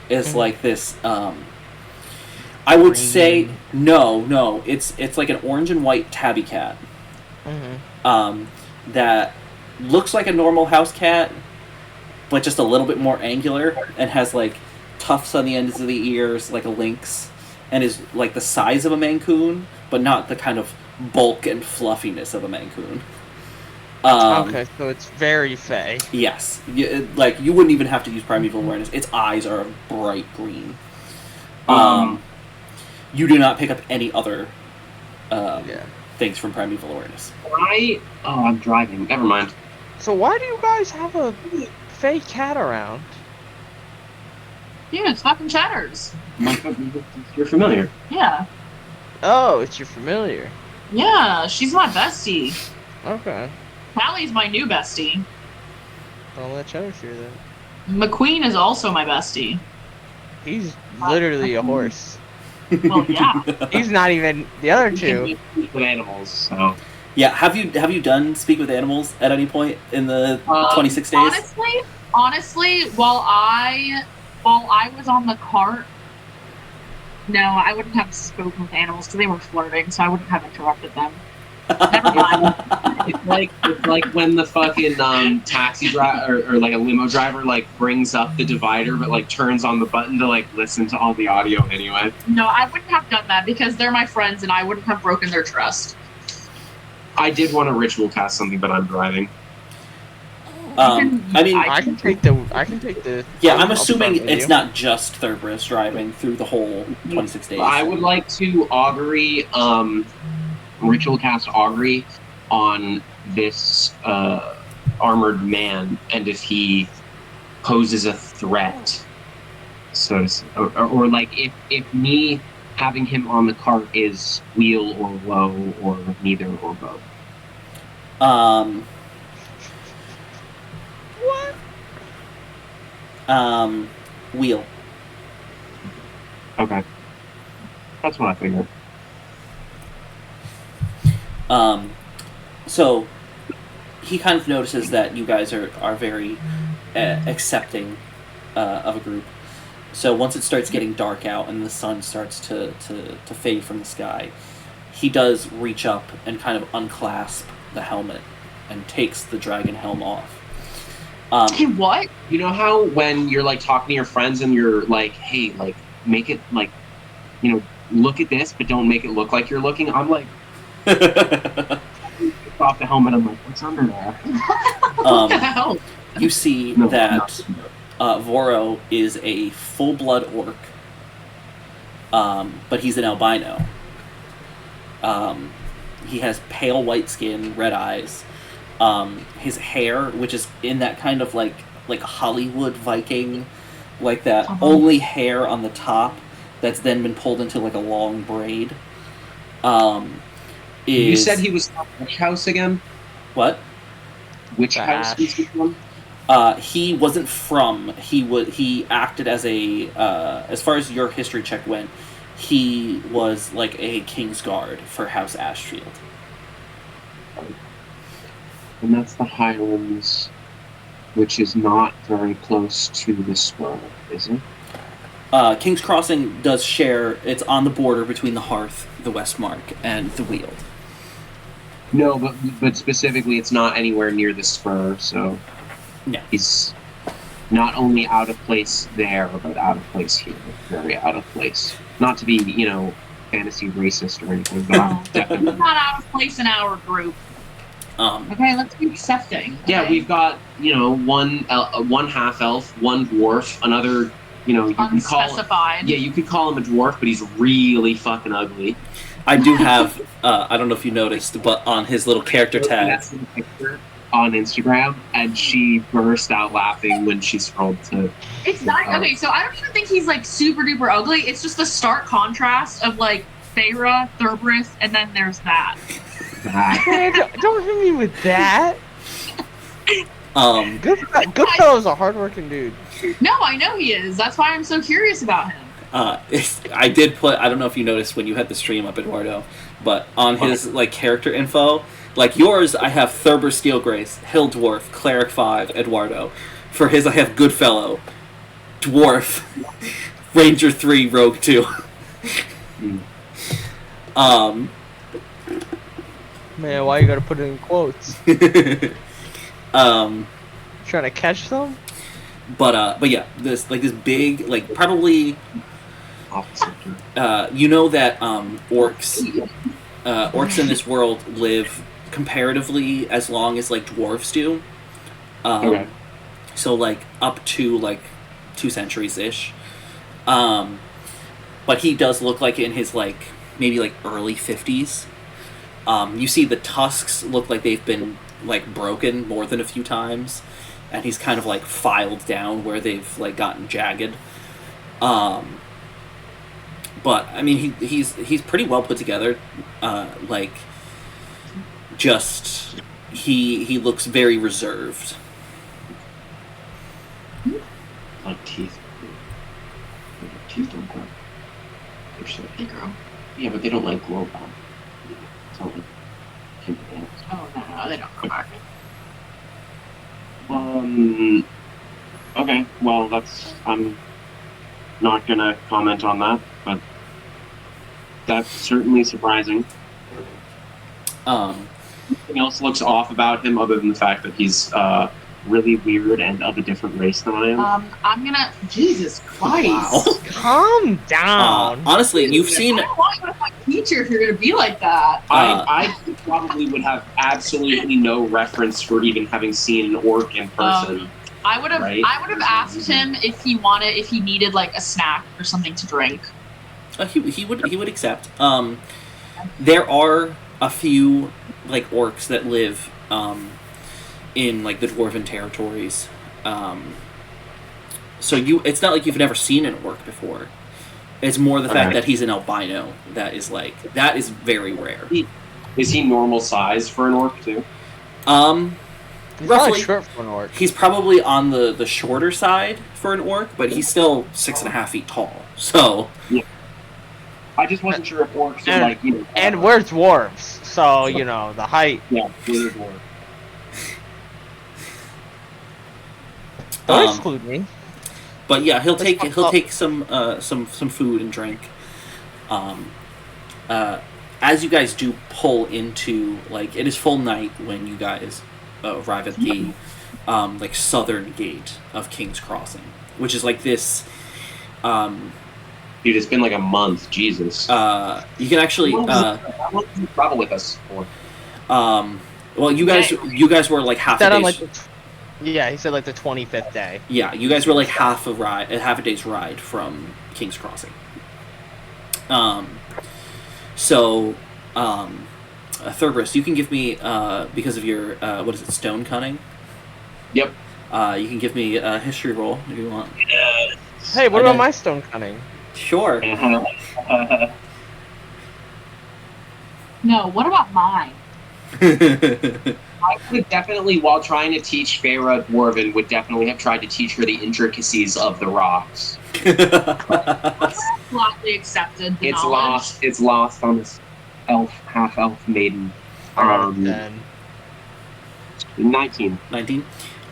is like this. I would say no. It's like an orange and white tabby cat. That looks like a normal house cat, but just a little bit more angular and has like tufts on the ends of the ears like a lynx, and is like the size of a Maine Coon, but not the kind of bulk and fluffiness of a Maine Coon. Okay, so it's very fae. Yes. You wouldn't even have to use primeval awareness. Its eyes are a bright green. You do not pick up any other things from primeval awareness. I'm driving. Never mind. So why do you guys have a fae cat around? Yeah, it's fucking Cheddar's. You're familiar. Yeah. Oh, it's your familiar. Yeah, she's my bestie. Okay. Hallie's my new bestie. I'll let Cheddar hear that. McQueen is also my bestie. He's literally a horse. Well, yeah. He's not even the other two. With animals, so. Yeah, have you done Speak with Animals at any point in the 26 days? Honestly, while I was on the cart, no, I wouldn't have spoken with animals because they were flirting, so I wouldn't have interrupted them. Never mind. It's like when the fucking taxi driver or like a limo driver like brings up the divider but like turns on the button to like listen to all the audio anyway. No, I wouldn't have done that because they're my friends and I wouldn't have broken their trust. I did want to ritual cast something, but I'm driving. I can take the. Yeah, I'm assuming it's not just Thurbrhys driving through the whole 26 days. I would like to augury, ritual cast augury on this armored man, and if he poses a threat, so to say, or like if me having him on the cart is wheel or low or neither or both. Wheel. Okay. That's what I figured. So he kind of notices that you guys are very accepting of a group. So once it starts getting dark out and the sun starts to fade from the sky, he does reach up and kind of unclasp the helmet and takes the dragon helm off. What? You know how when you're like talking to your friends and you're like, hey, like make it like, you know, look at this, but don't make it look like you're looking. I'm like, off the helmet. I'm like, what's under there? What the hell? You see that Voro is a full-blood orc, but he's an albino. He has pale white skin, red eyes. His hair, which is in that kind of like Hollywood Viking, like that only hair on the top that's then been pulled into like a long braid. You said he was from which house again? What? Which house was he from? He wasn't from. He acted as a as far as your history check went, he was like a King's Guard for House Ashfield. And that's the Highlands, which is not very close to the Spur, is it? King's Crossing does share. It's on the border between the Hearth, the Westmark, and the Weald. No, but specifically, it's not anywhere near the Spur, so no. He's not only out of place there, but out of place here. Very out of place. Not to be, you know, fantasy racist or anything, but I'm definitely not out of place in our group. Okay, let's be accepting. Yeah, okay? we've got one half elf, one dwarf, another you can call Unspecified. you could call him a dwarf, but he's really fucking ugly. I do have, I don't know if you noticed, but on his little character tag, That's a picture on Instagram, and she burst out laughing when she scrolled to. It's not okay. So I don't even think he's like super duper ugly. It's just the stark contrast of like Faeyra, Thurbrhys, and then there's that. Man, don't hit me with that. Goodfellow's a hardworking dude. No, I know he is. That's why I'm so curious about him. I did put, I don't know if you noticed when you had the stream up, Eduardo, but on his like character info, like yours, I have Thurber Steelgrace, Hill Dwarf, Cleric 5, Eduardo. For his, I have Goodfellow, Dwarf, Ranger 3, Rogue 2. Man, why you gotta put it in quotes? Trying to catch them? But yeah, this big, like, probably, you know that orcs in this world live comparatively as long as like dwarves do. Okay. So like up to like 2 centuries ish. But he does look like in his like maybe like early 50s. You see the tusks look like they've been like broken more than a few times, and he's kind of like filed down where they've like gotten jagged. But I mean, he's pretty well put together. Like, just he looks very reserved. Like teeth. Teeth don't grow. They're so They grow. Yeah, but they don't like grow back. It's not like chimpanzees. Oh no, they don't grow back. Okay, well, I'm not gonna comment on that, but that's certainly surprising. Nothing else looks off about him other than the fact that he's really weird and of a different race than I am. I'm gonna. Jesus Christ! Wow. Calm down. Honestly, you've seen. I don't want you to my teacher if you're gonna be like that. I probably would have absolutely no reference for even having seen an orc in person. I would have. Right? I would have asked him if he needed like a snack or something to drink. He would accept. There are a few like orcs that live in like the dwarven territories. So it's not like you've never seen an orc before. It's more the fact that he's an albino that is very rare. Is he normal size for an orc too? He's Roughly. probably short for an orc. He's probably on the shorter side for an orc, but he's still 6.5 feet tall. So yeah. I just wasn't sure if orcs are like and we're dwarves, so the height. Yeah, we're dwarves. Don't exclude me. But yeah, he'll take some food and drink. As you guys do pull into, like, it is full night when you guys arrive at the like southern gate of King's Crossing, which is like this. Dude, it's been like a month. Jesus. You can actually. How long did you travel with us for? Well, you guys were like half a day. Yeah, he said like the 25th day. Yeah, you guys were like half a day's ride from King's Crossing. Thurbrhys, you can give me because of your stone cunning. Yep. You can give me a history roll if you want. Hey, what about my stone cunning? Sure. No, what about mine? I would definitely, while trying to teach Faeyra Dwarven, would definitely have tried to teach her the intricacies of the rocks. Gladly accepted. It's lost. It's lost on this half elf maiden. 19. 19.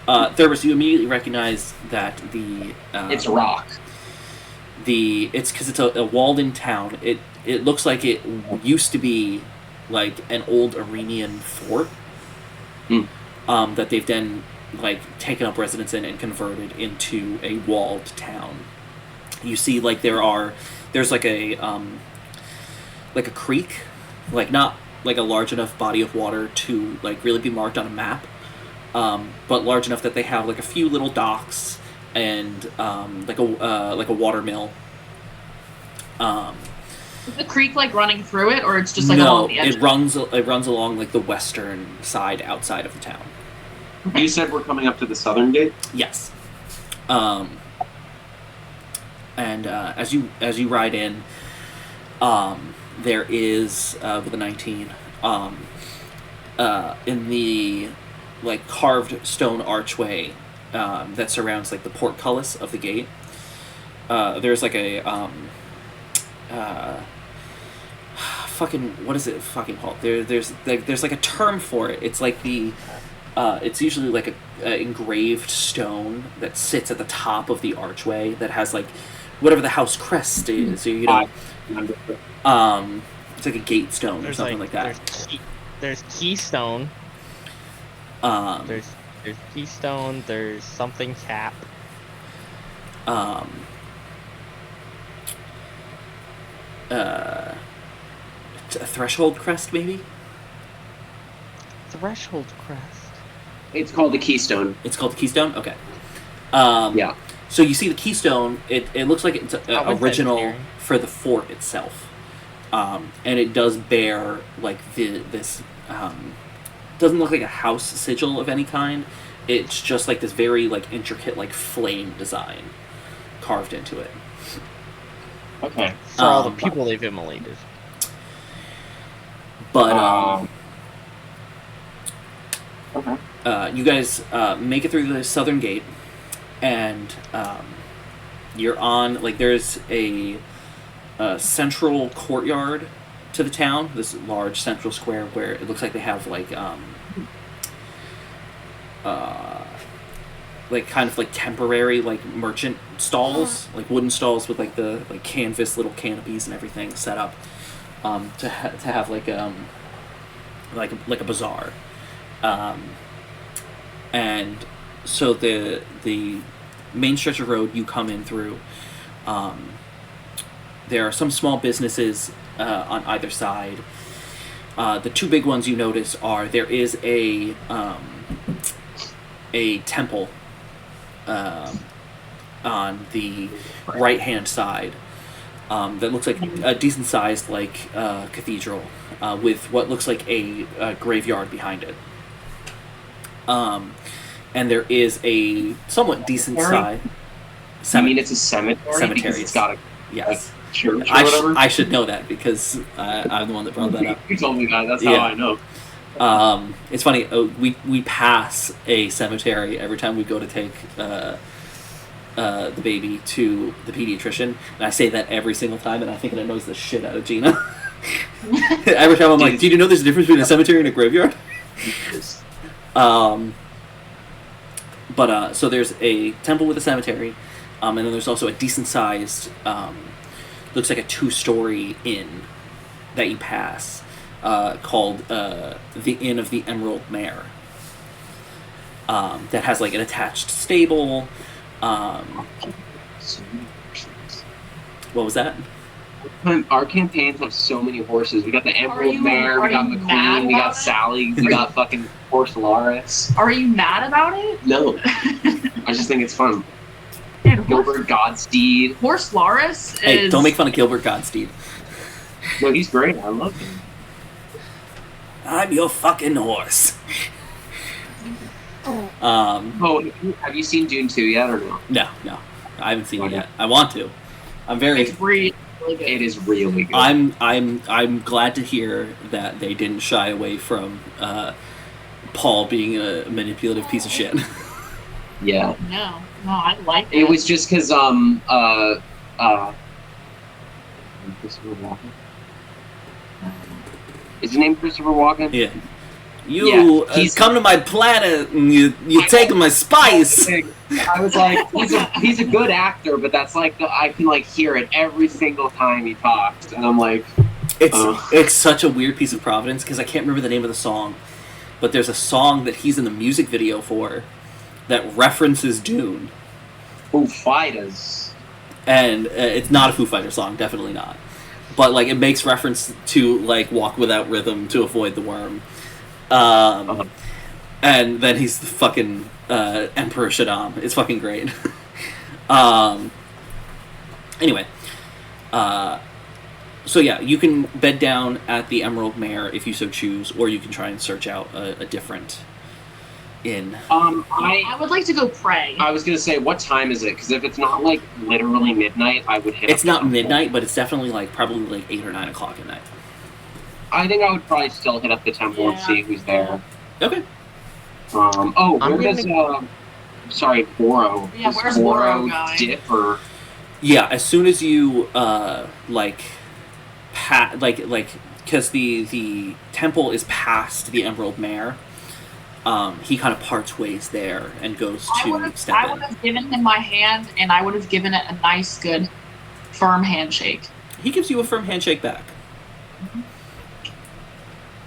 Thurbrhys, you immediately recognize that the it's a rock. It's because it's a walled-in town. It looks like it used to be like an old Arenian fort that they've then like taken up residence in and converted into a walled town. You see, like there's like a creek, like not like a large enough body of water to like really be marked on a map, but large enough that they have like a few little docks and like a water mill. Is the creek like running through it, or it's just like no, along the edge? it runs along like the western side outside of the town. You said we're coming up to the southern gate? Yes. And as you ride in, there is with a 19 in the like carved stone archway that surrounds like the portcullis of the gate. There's like a fucking what is it fucking called? There's like a term for it. It's like the it's usually like a engraved stone that sits at the top of the archway that has like whatever the house crest is, you know. It's like a gate stone or something like that. There's keystone. There's keystone. There's something cap. A threshold crest, maybe. Threshold crest. It's called the Keystone. It's called the Keystone? Okay. Yeah. So you see the Keystone, it looks like it's original engineering. for the fort itself. And it does bear, like, this... doesn't look like a house sigil of any kind. It's just, like, this very, like, intricate, like, flame design carved into it. Okay. For all the people they've immolated. But, Okay. you guys make it through the southern gate, and you're on, like, there's a central courtyard to the town, this large central square where it looks like they have, like kind of, like, temporary, like, merchant stalls, like, wooden stalls with, like, the, like, canvas little canopies and everything set up to have, like a bazaar. And so the main stretch of road you come in through, there are some small businesses on either side. The two big ones you notice are there is a temple on the right hand side that looks like a decent sized like cathedral with what looks like a graveyard behind it. And there is a somewhat decent size. I mean, it's a cemetery. Cemetery. Because it's got a Yes. church or whatever. I should know that because I'm the one that brought that up. You told me that. That's Yeah. how I know. It's funny. We pass a cemetery every time we go to take the baby to the pediatrician, and I say that every single time, and I think it annoys the shit out of Gina. Every time I'm like, "Did you know there's a difference between a cemetery and a graveyard?" But so there's a temple with a cemetery, and then there's also a decent sized, looks like a 2-story inn that you pass, called the Inn of the Emerald Mare. That has like an attached stable. What was that? Our campaigns have so many horses. We got the Emerald you- Mare, are we got you the mad Queen, we got about it? Sally, we got fucking Horse Laris. Are you mad about it? No. I just think it's fun. Dude, Gilbert Godspeed. Horse Laris is... Hey, don't make fun of Gilbert Godspeed. No, he's great. I love him. I'm your fucking horse. Oh, have you seen Dune 2 yet or no? No, I haven't seen it yet. I want to. I'm very. It's really good. It is really good. I'm glad to hear that they didn't shy away from Paul being a manipulative piece of shit. Yeah. No, I like it. It was just because Christopher Walken. Is his name Christopher Walken? Yeah. You he's- come to my planet and you taking my spice. I was like, he's a good actor, but that's like I can like hear it every single time he talks, and I'm like, It's such a weird piece of providence because I can't remember the name of the song, but there's a song that he's in the music video for that references Dune, Foo Fighters. and it's not a Foo Fighters song, definitely not. but like it makes reference to like walk without rhythm to avoid the worm. And then he's the fucking Emperor Shaddam. It's fucking great. Anyway, so yeah, you can bed down at the Emerald Mare if you so choose, or you can try and search out a different inn. I would like to go pray. I was gonna say, what time is it? Because if it's not like literally midnight, I would hit. It's not midnight, but it's definitely like probably like 8 or 9 o'clock at night. I think I would probably still hit up the temple and see who's there. Okay. Where does sorry, Boro? Yeah, Does where's Boro going? dip or? Yeah, as soon as you because the temple is past the Emerald Mare, he kind of parts ways there and goes to step I in. would have given him my hand, and I would have given it a nice, good, firm handshake. He gives you a firm handshake back.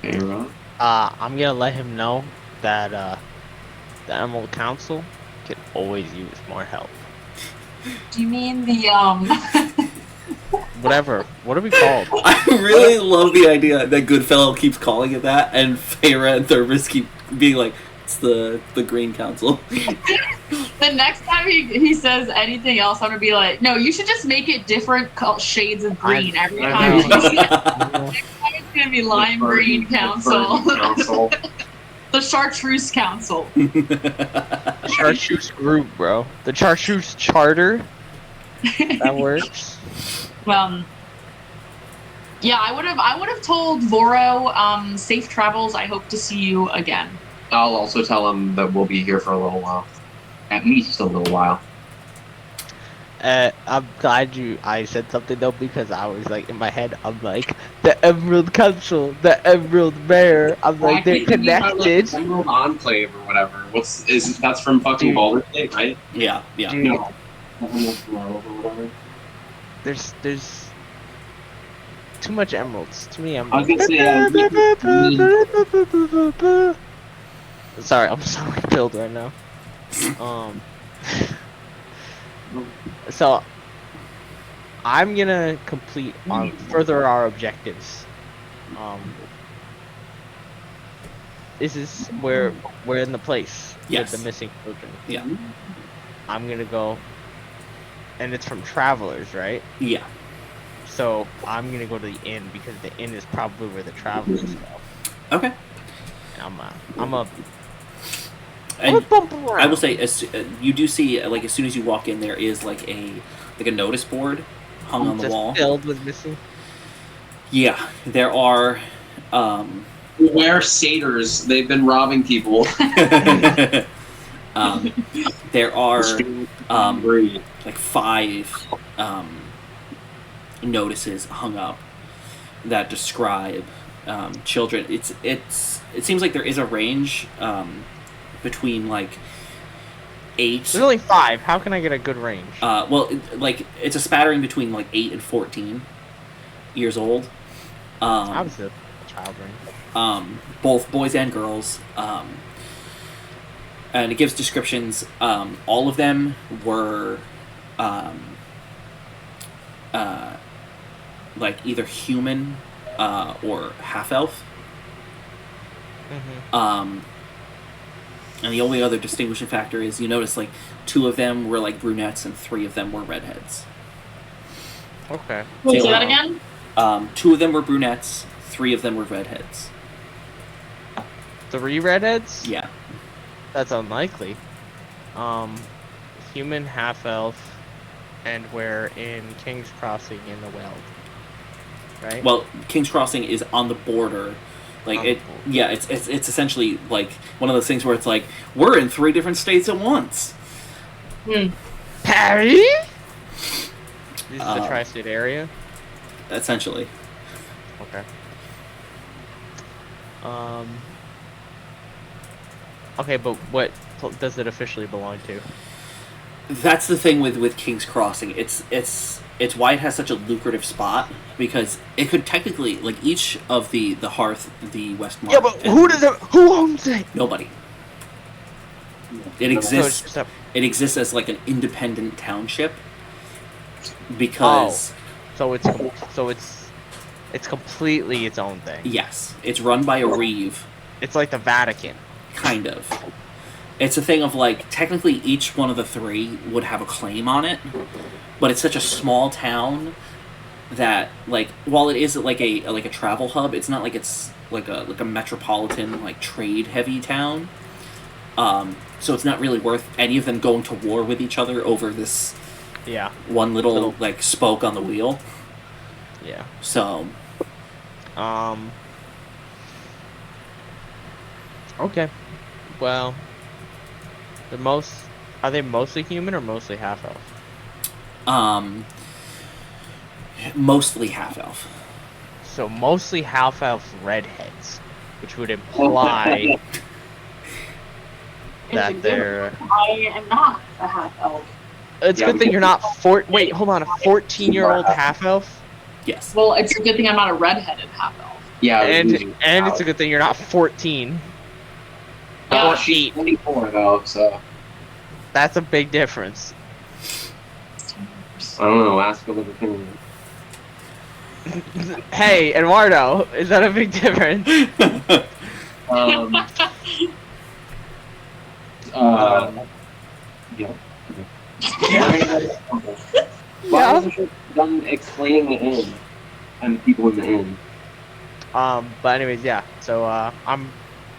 Faeyra? I'm gonna let him know that the Emerald Council could always use more help. Do you mean the Whatever. What are we called? I really love the idea that Goodfellow keeps calling it that, and Faeyra and Thurbrhys keep being like, it's the Green Council. The next time he says anything else, I'm gonna be like, no, you should just make it different shades of green every time. Next time it's gonna be lime green council. The chartreuse council. Chartreuse group, bro. The chartreuse charter. That works. Yeah, I would have told Voro, safe travels. I hope to see you again. I'll also tell him that we'll be here for a little while. At least a little while. I'm glad I said something though, because I was like in my head, I'm like the Emerald Council, the Emerald Mare. I'm like they're connected. Emerald Enclave or whatever. That's from fucking Baldur's Gate, right? Yeah. Dude, No. Emerald Grove or whatever. There's too much emeralds. Too many I was emeralds. gonna say, Sorry, I'm so filled right now. So I'm gonna complete further our objectives. This is where we're in the place Yes. with the missing children. Yeah. I'm gonna go, and it's from travelers, right? Yeah. So I'm gonna go to the inn because the inn is probably where the travelers go. Okay. And I'm a And bump around. I will say, you do see, like, as soon as you walk in, there is like a notice board hung on the just wall. filled with missing. Yeah, there are. Beware satyrs. They've been robbing people. There are Breed. like 5 notices hung up that describe children. It seems like there is a range between like 8. There's only 5. How can I get a good range? Like it's a spattering between like 8 and 14 years old. Obviously, a child range. Both boys and girls. And it gives descriptions. All of them were like either human or half-elf. Mm-hmm. And the only other distinguishing factor is you notice like 2 of them were like brunettes and 3 of them were redheads. Okay. Wait, say that again? 2 of them were brunettes, 3 of them were redheads. 3 redheads? Yeah. That's unlikely. Human, half-elf, and we're in King's Crossing in the Weld. Right? Well, King's Crossing is on the border. Like On it, the border. yeah. It's essentially like one of those things where it's like we're in 3 different states at once. Paris? This is the tri-state area? Essentially. Okay. Okay, but what does it officially belong to? That's the thing with King's Crossing. It's why it has such a lucrative spot, because it could technically, like, each of the Hearth, the Westmark. Yeah, but who owns it? Nobody. It exists. It exists as like an independent township because So it's It's completely its own thing. Yes, it's run by a reeve. It's like the Vatican. Kind of. It's a thing of like technically each one of the three would have a claim on it, but it's such a small town that like while it is like a travel hub, it's not like it's like a metropolitan like trade heavy town. So it's not really worth any of them going to war with each other over this one little like spoke on the wheel. Yeah. So okay. Well, are they mostly human or mostly half elf? Mostly half elf. So mostly half elf redheads, which would imply that they're. I am not a half elf. It's a good thing you're not Wait, hold on, a 14-year-old half elf. Yes. Well, it's a good thing I'm not a redheaded half elf. Yeah, And it's a good thing you're not 14. she's 24 though, so That's a big difference. I don't know. Ask a little thing. Hey, Eduardo, is that a big difference? Yeah. Yeah. Why wasn't it done explaining the inn and the people in the inn? But anyways, yeah. So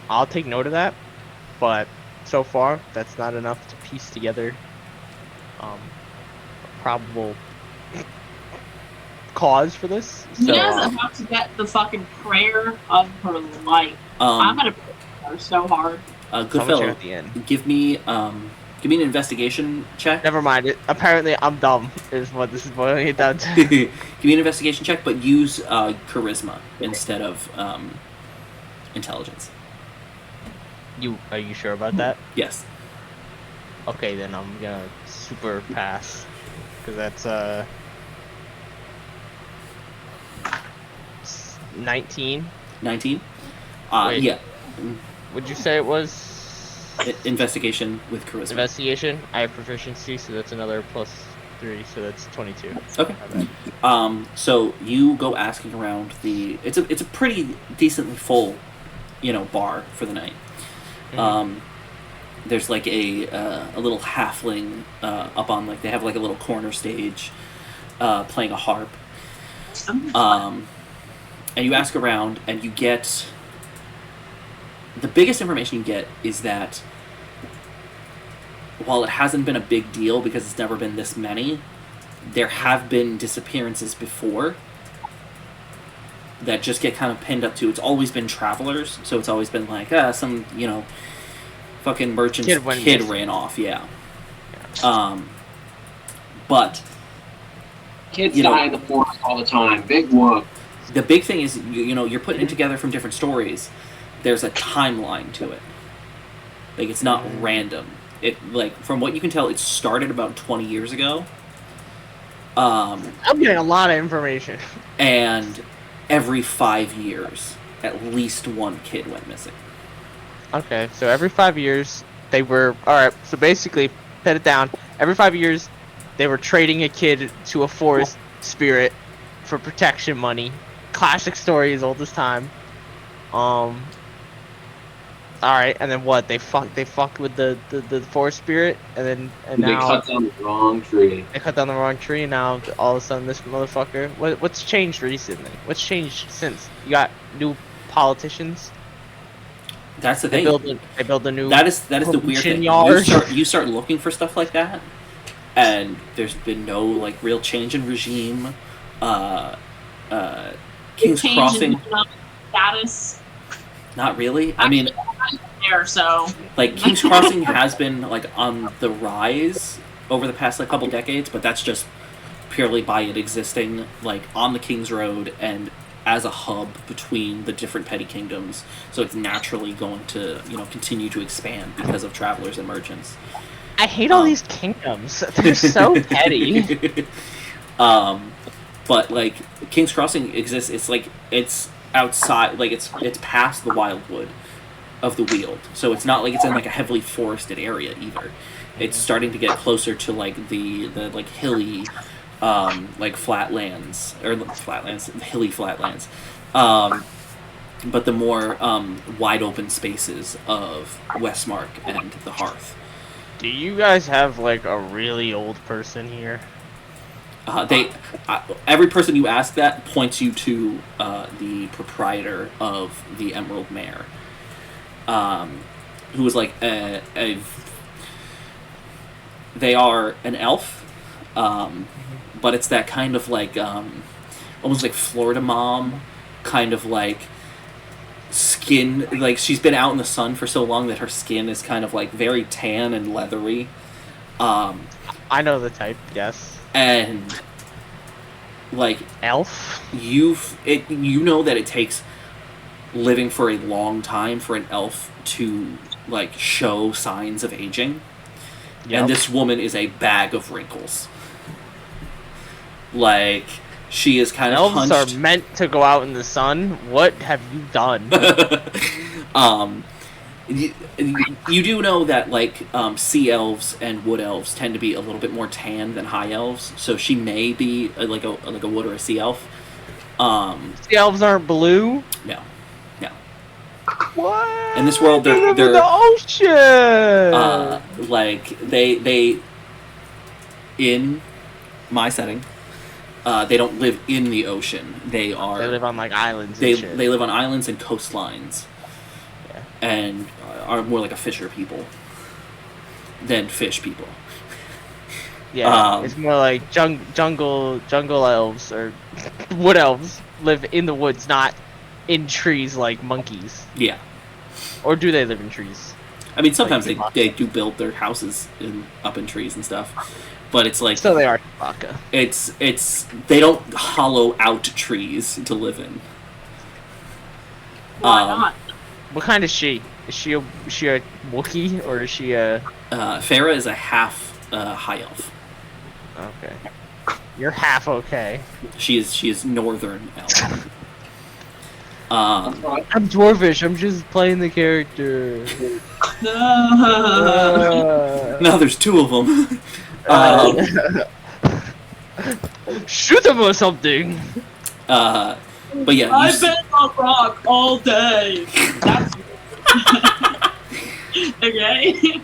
I'll take note of that. But so far, that's not enough to piece together a probable cause for this. So, Mina's about to get the fucking prayer of her life. I'm gonna pray for her so hard. Goodfellow, at the end. give me an investigation check. Never mind. Apparently, I'm dumb. Is what this is boiling it down to. Give me an investigation check, but use charisma instead of intelligence. Are you sure about that? Yes. Okay, then I'm gonna super pass, because that's 19. 19. Wait. Yeah. Would you say it was Investigation with charisma. investigation? I have proficiency, so that's another +3, so that's 22. Okay. My bad. So you go asking around the. It's a pretty decently full, bar for the night. Mhm. There's like a little halfling up on they have like a little corner stage, playing a harp. And you ask around, and you get. The biggest information you get is that while it hasn't been a big deal because it's never been this many, there have been disappearances before that just get kind of pinned up to. It's always been travelers, so it's always been like, some, fucking merchant's kid ran off, yeah. But Kids die in the forest all the time. Big whoop. the big thing is, you're putting it together from different stories. There's a timeline to it. Like, it's not random. It, from what you can tell, it started about 20 years ago. I'm getting a lot of information. And every 5 years, at least one kid went missing. Okay, so every 5 years, they were... Alright, so basically, put it down. Every 5 years, they were trading a kid to a forest spirit for protection money. Classic story as old as time. Alright, and then what? They fucked with the forest spirit, and now... They cut down the wrong tree. They cut down the wrong tree, and now all of a sudden this motherfucker... What's changed recently? What's changed since? You got new politicians? That's the They thing. build a new... That is the weird thing. You start looking for stuff like that, and there's been no real change in regime. King's Crossing status. Not really. I mean, There, so King's Crossing has been on the rise over the past couple decades, but that's just purely by it existing on the King's Road and as a hub between the different petty kingdoms. So it's naturally going to continue to expand because of travelers and merchants. I hate all these kingdoms. They're so petty. But King's Crossing exists. It's outside, it's past the wildwood of the Weald, so it's not it's in a heavily forested area either. It's starting to get closer to the hilly like flatlands or flatlands, hilly flatlands, but the more wide open spaces of Westmark and the Hearth. Do you guys have like a really old person here? Every person you ask that points you to the proprietor of the Emerald Mare, who is like they are an elf, but it's that kind of like almost like Florida mom, kind of like skin, like she's been out in the sun for so long that her skin is kind of like very tan and leathery. I know the type, yes. And like Elf? you know that it takes living for a long time for an elf to like show signs of aging. Yep. And this woman is a bag of wrinkles. Like she is kind of Elves hunched. are meant to go out in the sun. What have you done? You do know that like sea elves and wood elves tend to be a little bit more tan than high elves, so she may be like a wood or a sea elf. Sea elves aren't blue? No. What? In this world, they're in the ocean. Like they in my setting, they don't live in the ocean. They live on like islands. They and shit. live on islands and coastlines. Yeah. And are more like a fisher people than fish people. Yeah, it's more like jungle elves or wood elves live in the woods, not in trees like monkeys. Yeah. Or do they live in trees? I mean, sometimes they do build their houses up in trees and stuff, but it's like so they are Chewbacca. It's they don't hollow out trees to live in. Why not? What kind is she? Is she a Wookiee or is she a? Faeyra is a half high elf. Okay, you're half okay. She is northern elf. I'm dwarvish. I'm just playing the character. Now there's two of them. Shoot them or something. But yeah, I've been on rock all day. That's okay.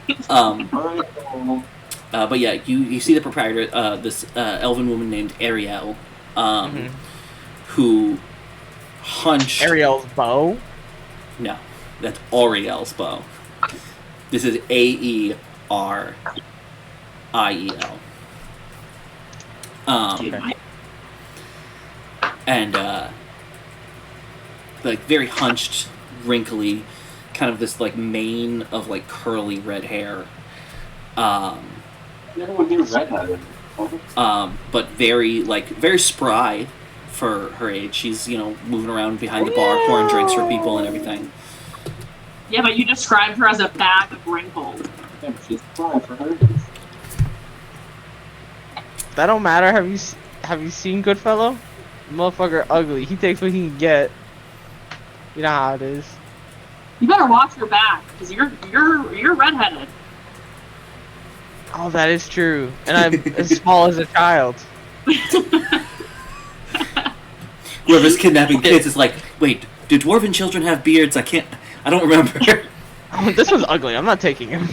But yeah, you see the proprietor, this elven woman named Ariel, who hunched. Ariel's bow? No, that's Auriel's bow. This is Aeriel. And like very hunched, wrinkly, kind of this like mane of like curly red hair. Everyone here is redheaded. But very spry for her age. She's, moving around behind the bar, pouring drinks for people and everything. Yeah, but you described her as a bag of wrinkles. Yeah, she's spry for her. That don't matter. Have you seen Goodfellow? Motherfucker ugly. He takes what he can get. You know how it is. You better watch your back, because you're redheaded. Oh, that is true. And I'm as small as a child. Whoever's kidnapping kids is like, wait, do dwarven children have beards? I don't remember. Oh, this one's ugly. I'm not taking him.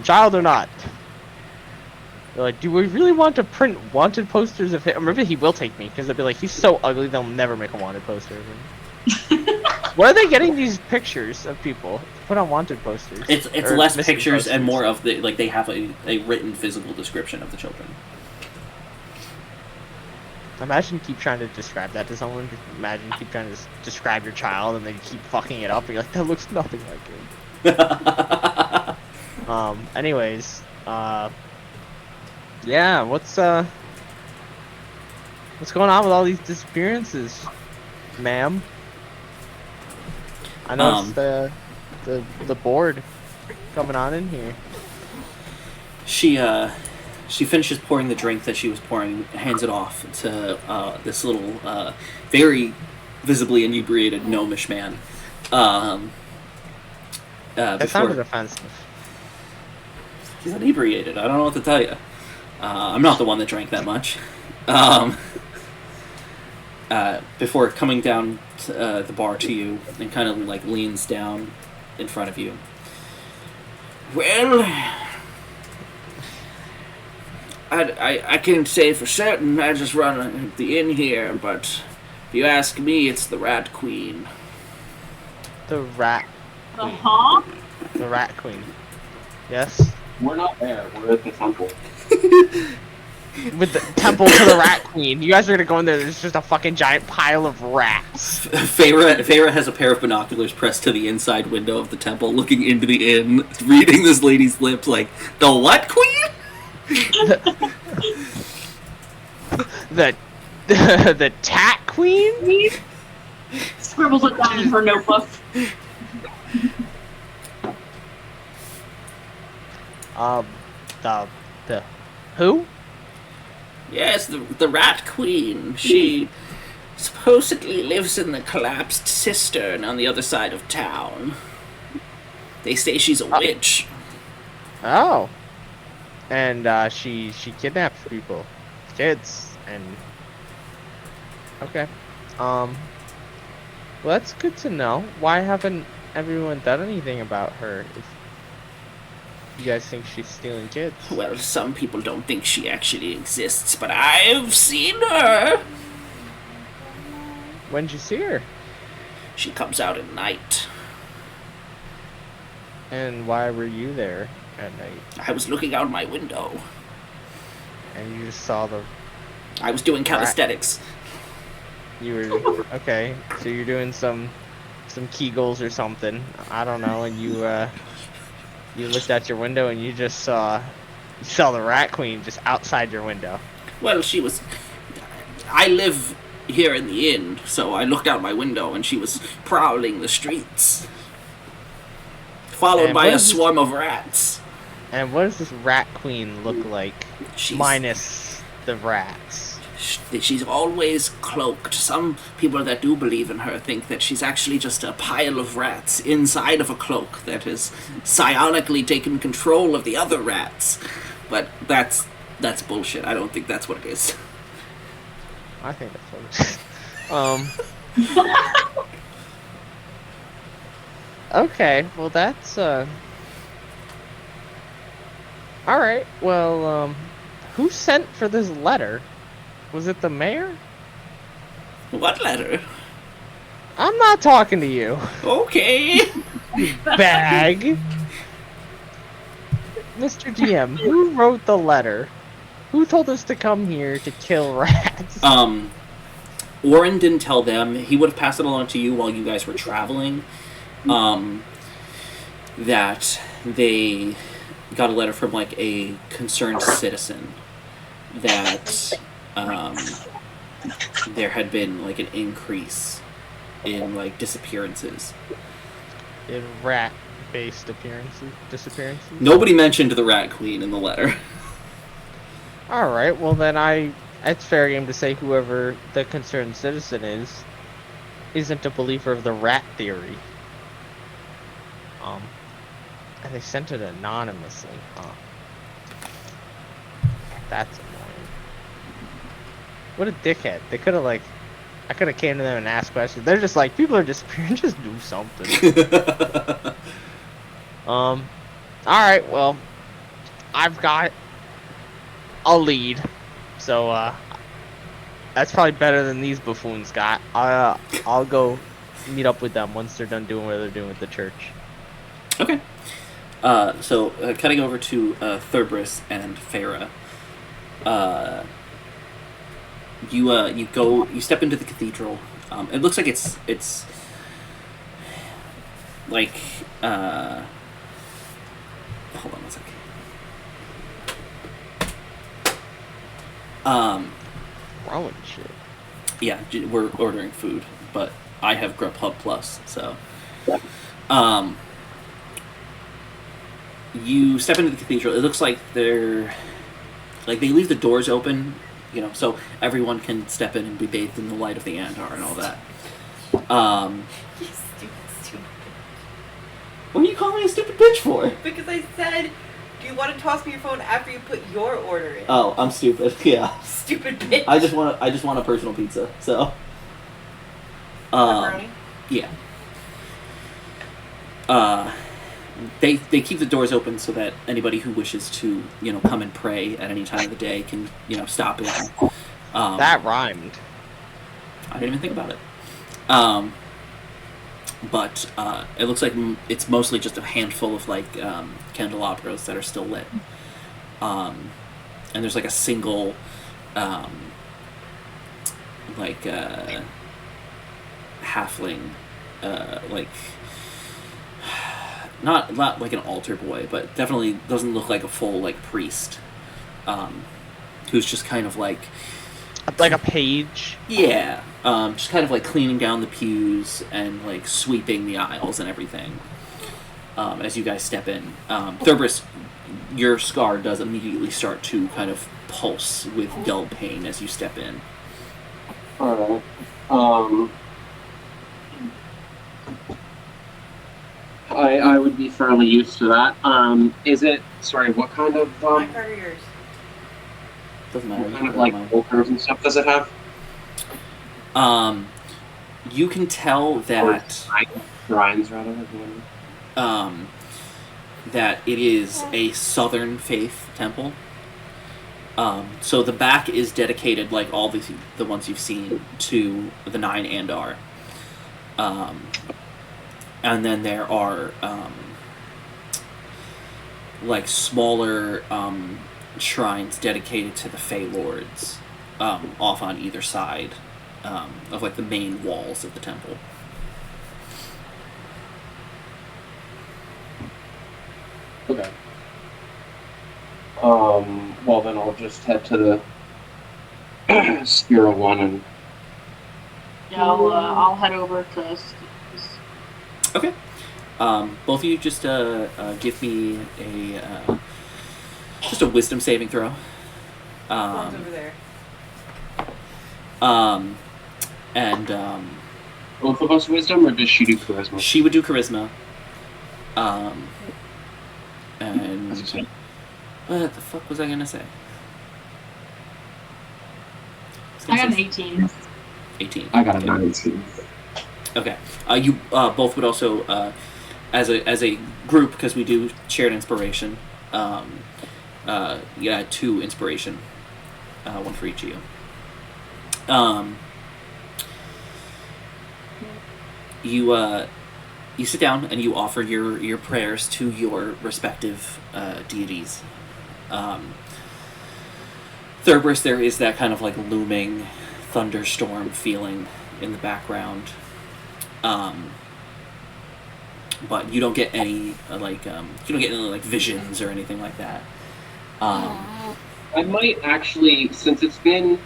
Child or not. They're like, do we really want to print wanted posters of him? Or maybe he will take me, because they'll be like, he's so ugly, they'll never make a wanted poster of him. Where are they getting these pictures of people? Put on wanted posters. It's less pictures posters. And more of the, like, they have a written physical description of the children. Imagine keep trying to describe that to someone. Imagine keep trying to describe your child and then you keep fucking it up and you're like, that looks nothing like him. Anyways, yeah, what's going on with all these disappearances, ma'am? I know it's the board coming on in here. She finishes pouring the drink that she was pouring, hands it off to this little, very visibly inebriated gnomish man. That sounded offensive. He's inebriated. I don't know what to tell you. I'm not the one that drank that much. Before coming down to, the bar to you and kind of like leans down in front of you. Well, I can't say for certain. I just run the inn here, but if you ask me, it's the Rat Queen. The Rat Queen. Uh-huh. The Rat Queen. Yes? We're not there. We're at the temple. With the temple to the Rat Queen. You guys are gonna go in there, there's just a fucking giant pile of rats. Faeyra has a pair of binoculars pressed to the inside window of the temple, looking into the inn, reading this lady's lips like, the what queen? The Tat Queen? Scribbles it down in her notebook. The who? Yes, the Rat Queen. She supposedly lives in the collapsed cistern on the other side of town. They say she's a witch. Oh. And she kidnaps people. Kids and okay. Well, that's good to know. Why haven't everyone done anything about her? If you guys think she's stealing kids? Well, some people don't think she actually exists, but I've seen her. When'd you see her? She comes out at night. And why were you there at night? I was looking out my window. And you just saw the... I was doing calisthenics. You were... Okay, so you're doing some Kegels or something. I don't know, and you looked out your window and you just saw the Rat Queen just outside your window. Well, she was... I live here in the inn, so I looked out my window and she was prowling the streets. Followed by a swarm of rats. And what does this Rat Queen look like? Minus the rats. She's always cloaked. Some people that do believe in her think that she's actually just a pile of rats inside of a cloak that has psionically taken control of the other rats. But that's bullshit. I don't think that's what it is. I think that's what it is. Okay, well that's alright, well, who sent for this letter? Was it the mayor? What letter? I'm not talking to you. Okay. Bag. Mr. DM, who wrote the letter? Who told us to come here to kill rats? Warren didn't tell them. He would have passed it along to you while you guys were traveling. That they got a letter from, like, a concerned citizen that, there had been, like, an increase in, like, disappearances. In rat-based disappearances? Nobody mentioned the Rat Queen in the letter. Alright, well then it's fair game to say whoever the concerned citizen isn't a believer of the rat theory. And they sent it anonymously, huh? That's annoying. What a dickhead. They could've, like... I could've came to them and asked questions. They're just like, people are disappearing, just do something. Alright, well... I've got... a lead. So, that's probably better than these buffoons got. I'll go meet up with them once they're done doing what they're doing with the church. Okay. So, cutting over to Thurbrhys and Faeyra. You step into the cathedral. It looks like it's like, hold on one second. Growing shit. Yeah, we're ordering food, but I have Grubhub Plus, so. You step into the cathedral. It looks like they leave the doors open, so everyone can step in and be bathed in the light of the Arddor and all that. You stupid. What are you calling me a stupid bitch for? Because I said You want to toss me your phone after you put your order in. Oh, I'm stupid. Yeah. Stupid bitch. I just want a personal pizza. So. Pepperoni? Yeah. They keep the doors open so that anybody who wishes to, come and pray at any time of the day can, stop in. That rhymed. I didn't even think about it. But it looks like it's mostly just a handful of candelabras that are still lit. And there's like a single halfling not like an altar boy, but definitely doesn't look like a full priest, who's just kind of like a page. Yeah, just kind of cleaning down the pews and sweeping the aisles and everything. As you guys step in, Thurbrhys, your scar does immediately start to kind of pulse with dull pain as you step in. Alright. I would be fairly used to that. Is it, sorry, what kind of, My card or yours? Doesn't matter. what kind of holters and stuff does it have? You can tell that Shrines, rather. that it is a Southern Faith temple. So the back is dedicated, like all the ones you've seen, to the 9 Arddor. And then there are smaller shrines dedicated to the Fey Lords off on either side of the main walls of the temple. Okay. Well then I'll just head to the Spira one and... Yeah, I'll head over to Steve's. Okay. Both of you just give me just a wisdom saving throw. One's over there. And Both of us wisdom, or does she do charisma? she would do charisma. And what the fuck was I gonna say? I got an 18. 18. I got a 19. Okay. You both would also, as a group, because we do shared inspiration. Yeah, 2 inspiration, 1 for each of you. You sit down and you offer your prayers to your respective deities. Thurbrhys, there is that kind of looming thunderstorm feeling in the background. But you don't get any visions or anything like that. I might actually, since it's been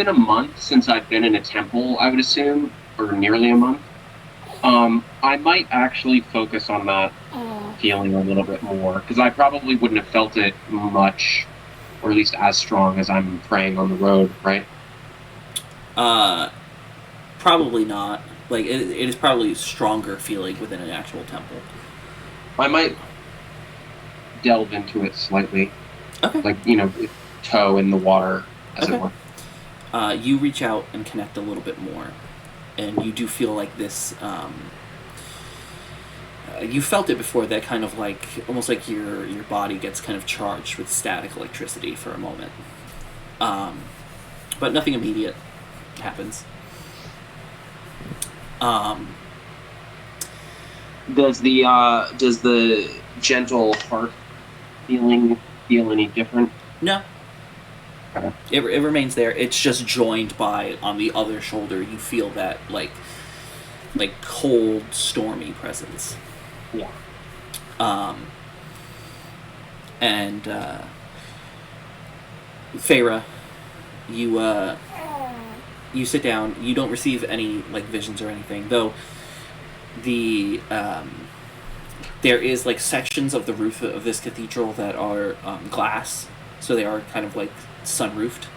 a month since I've been in a temple, I would assume, or nearly a month, I might actually focus on that feeling a little bit more, because I probably wouldn't have felt it much, or at least as strong as I'm praying on the road, right? Probably not. It is probably a stronger feeling within an actual temple. I might delve into it slightly. Okay. Toe in the water, as Okay. it were. You reach out and connect a little bit more, and you do feel like this. You felt it before, that kind of almost like your body gets kind of charged with static electricity for a moment. But nothing immediate happens. Does the gentle heart feeling feel any different? No. Okay. It remains there. It's just joined by, on the other shoulder, you feel that cold, stormy presence. Yeah. And Faeyra, you sit down. You don't receive any visions or anything, though. The there is sections of the roof of this cathedral that are glass, so they are kind of sunroofed,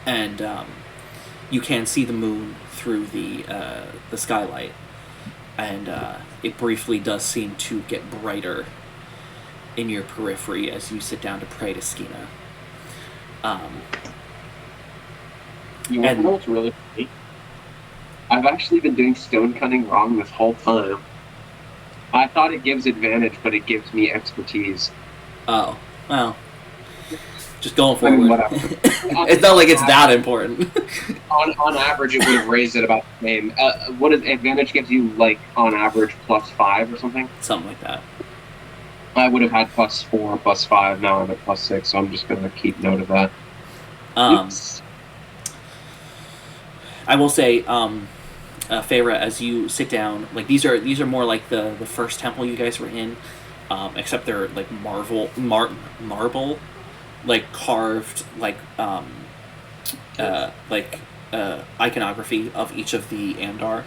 and you can see the moon through the skylight. and it briefly does seem to get brighter in your periphery as you sit down to pray to Skina. You want to know what's really funny? I've actually been doing stone cutting wrong this whole time. I thought it gives advantage, but it gives me expertise. Oh, well, just going I forward. mean, whatever. It's not like it's that important. On average, it would have raised it about the same. What does advantage gives you, like, on average, +5 or something? Something like that. I would have had +4, +5. Now I'm at +6, so I'm just going to keep note of that. I will say, Faeyra, as you sit down, like these are more like the first temple you guys were in, except they're like marble, like carved iconography of each of the Arddor,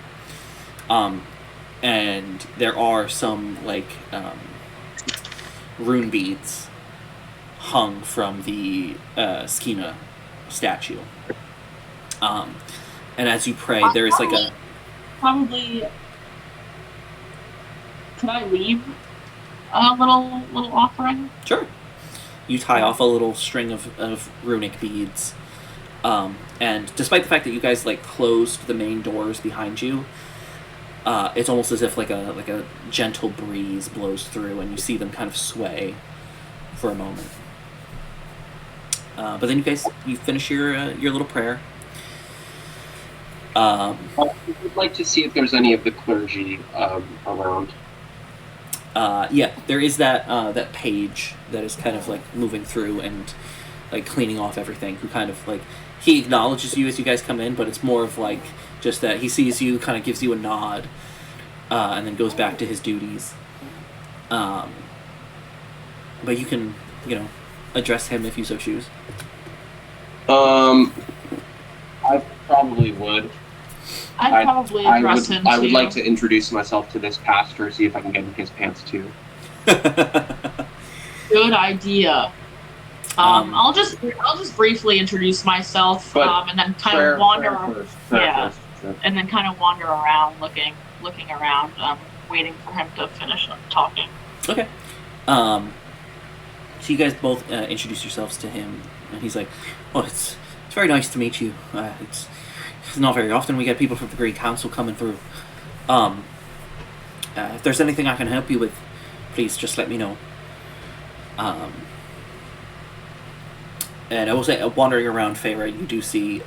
and there are some like rune beads hung from the Skina statue. And as you pray, there is like a... Probably... Could I leave a little offering? Sure. You tie off a little string of runic beads. And despite the fact that you guys like closed the main doors behind you, it's almost as if like a gentle breeze blows through and you see them kind of sway for a moment. But then you finish your little prayer. I would like to see if there's any of the clergy around. Yeah, there is that page that is kind of like moving through and like cleaning off everything. Who kind of like he acknowledges you as you guys come in, but it's more of like just that he sees you, kind of gives you a nod, and then goes back to his duties. But you can address him if you so choose. I probably would. I'd probably address him too. I would like to introduce myself to this pastor, see if I can get in his pants too. Good idea. I'll just briefly introduce myself, and then kind of wander. And then kind of wander around, looking around, waiting for him to finish talking. Okay. So you guys both introduce yourselves to him, and he's like, "Oh, it's very nice to meet you. It's not very often we get people from the Great Council coming through. If there's anything I can help you with, please just let me know." And I will say, wandering around Faeyra, you do see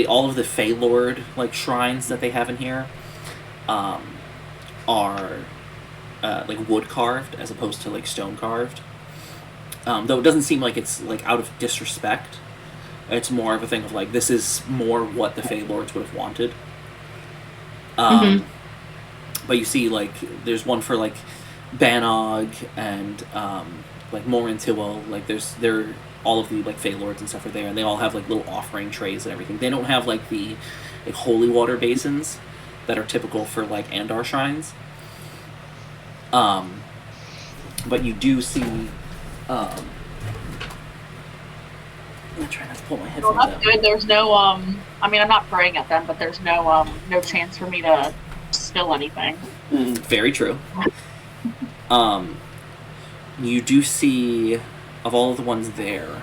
all of the Feylord like shrines that they have in here are like wood carved as opposed to like stone carved. Though it doesn't seem like it's like out of disrespect. It's more of a thing of like this is more what the Feylords would have wanted. But you see like there's one for like Banog and like Morintiwell, like they're all of the like Feylords and stuff are there, and they all have like little offering trays and everything. They don't have like the like holy water basins that are typical for like Arddor shrines. But you do see I'm trying not to pull my headphones Well, that's out. good. There's no I mean, I'm not praying at them, but there's no chance for me to spill anything. Very true. You do see, of all of the ones there,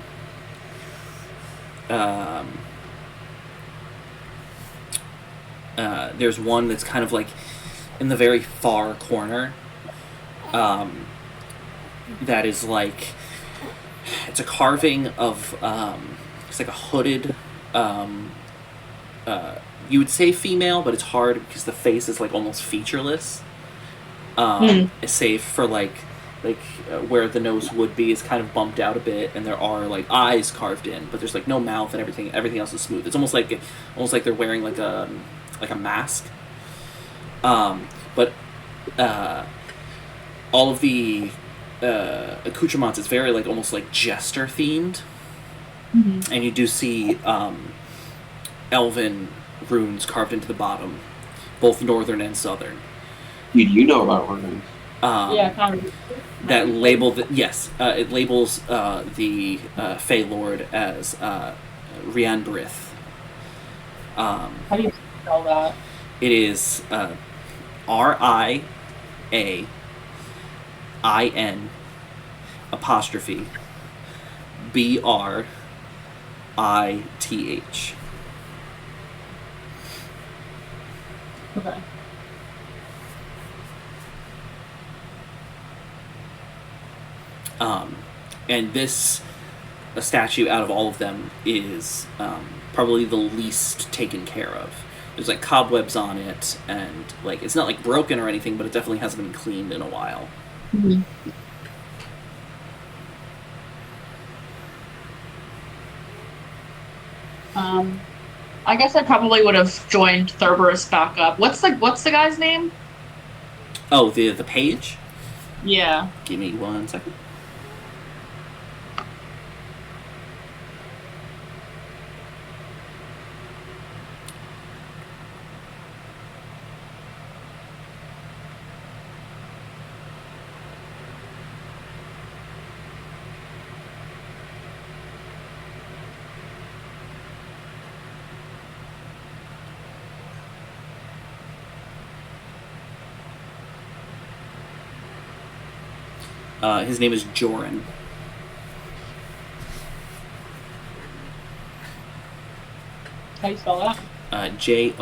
there's one that's kind of like in the very far corner. That is like, it's a carving of, it's like a hooded, you would say female, but it's hard because the face is like almost featureless. Save for like where the nose would be is kind of bumped out a bit, and there are like eyes carved in, but there's like no mouth and everything else is smooth. It's almost like they're wearing like a mask. But all of the accoutrements is very like almost like jester themed, and you do see elven runes carved into the bottom, both northern and southern. You know about runes? Yeah, kind of. That label it labels the Feylord as Rianbrith. How do you spell that? It is RIAIN apostrophe BRITH. Okay. And this a statue out of all of them is probably the least taken care of. There's like cobwebs on it, and like it's not like broken or anything, but it definitely hasn't been cleaned in a while. Mm-hmm. I guess I probably would have joined Thurbrhys back up. What's the guy's name? Oh, the page? Yeah. Give me 1 second. His name is Jorin. How do you spell that? Jorin.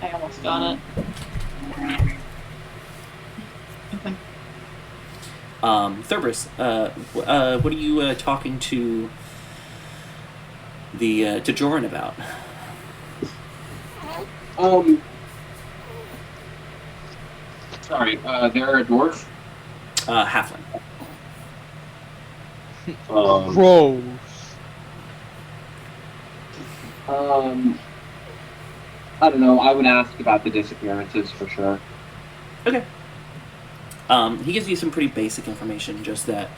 I almost got it. Okay. Thurbrhys, what are you talking to to Jorin about? Sorry, they're a dwarf? Halfling. Gross. I don't know, I would ask about the disappearances for sure. Okay. He gives you some pretty basic information, just that,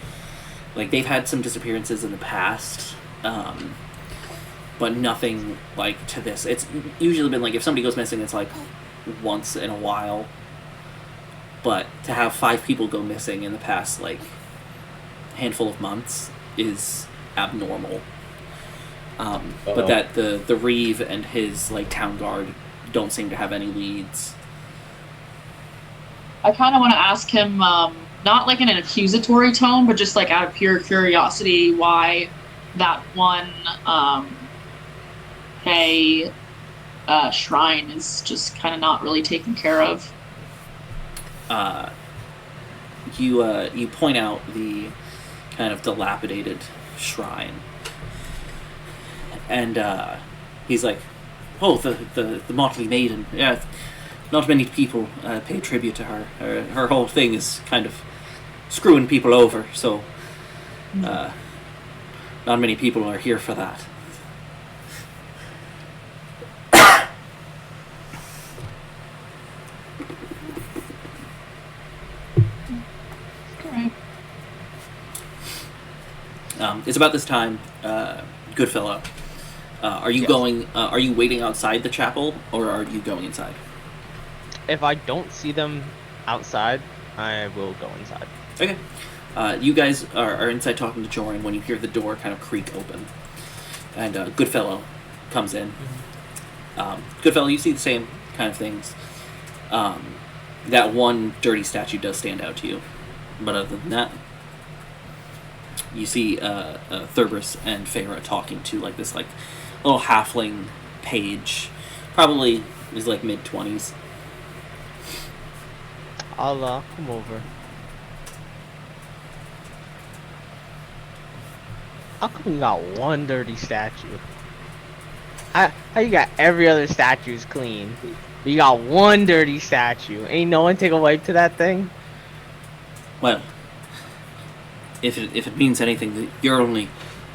like, they've had some disappearances in the past, but nothing, like, to this. It's usually been, like, if somebody goes missing, it's, like, once in a while. But to have 5 people go missing in the past, like, handful of months is abnormal. But that the Reeve and his, like, town guard don't seem to have any leads. I kind of want to ask him, not like in an accusatory tone, but just like out of pure curiosity, why that one shrine is just kind of not really taken care of. You point out the kind of dilapidated shrine, and he's like, "Oh, the motley maiden. Yeah, not many people pay tribute to her. Her whole thing is kind of screwing people over. So, not many people are here for that." It's about this time, Goodfellow. Are you going? Are you waiting outside the chapel, or are you going inside? If I don't see them outside, I will go inside. Okay. You guys are inside talking to Jorin when you hear the door kind of creak open, and Goodfellow comes in. Goodfellow, you see the same kind of things. That one dirty statue does stand out to you, but other than that, you see Thurbrhys and Faeyra talking to like this like little halfling page, probably is like mid-20s. I'll come over. How come you got one dirty statue? How you got every other statue's clean? But you got one dirty statue. Ain't no one take a wipe to that thing? Well, if it means anything, you're only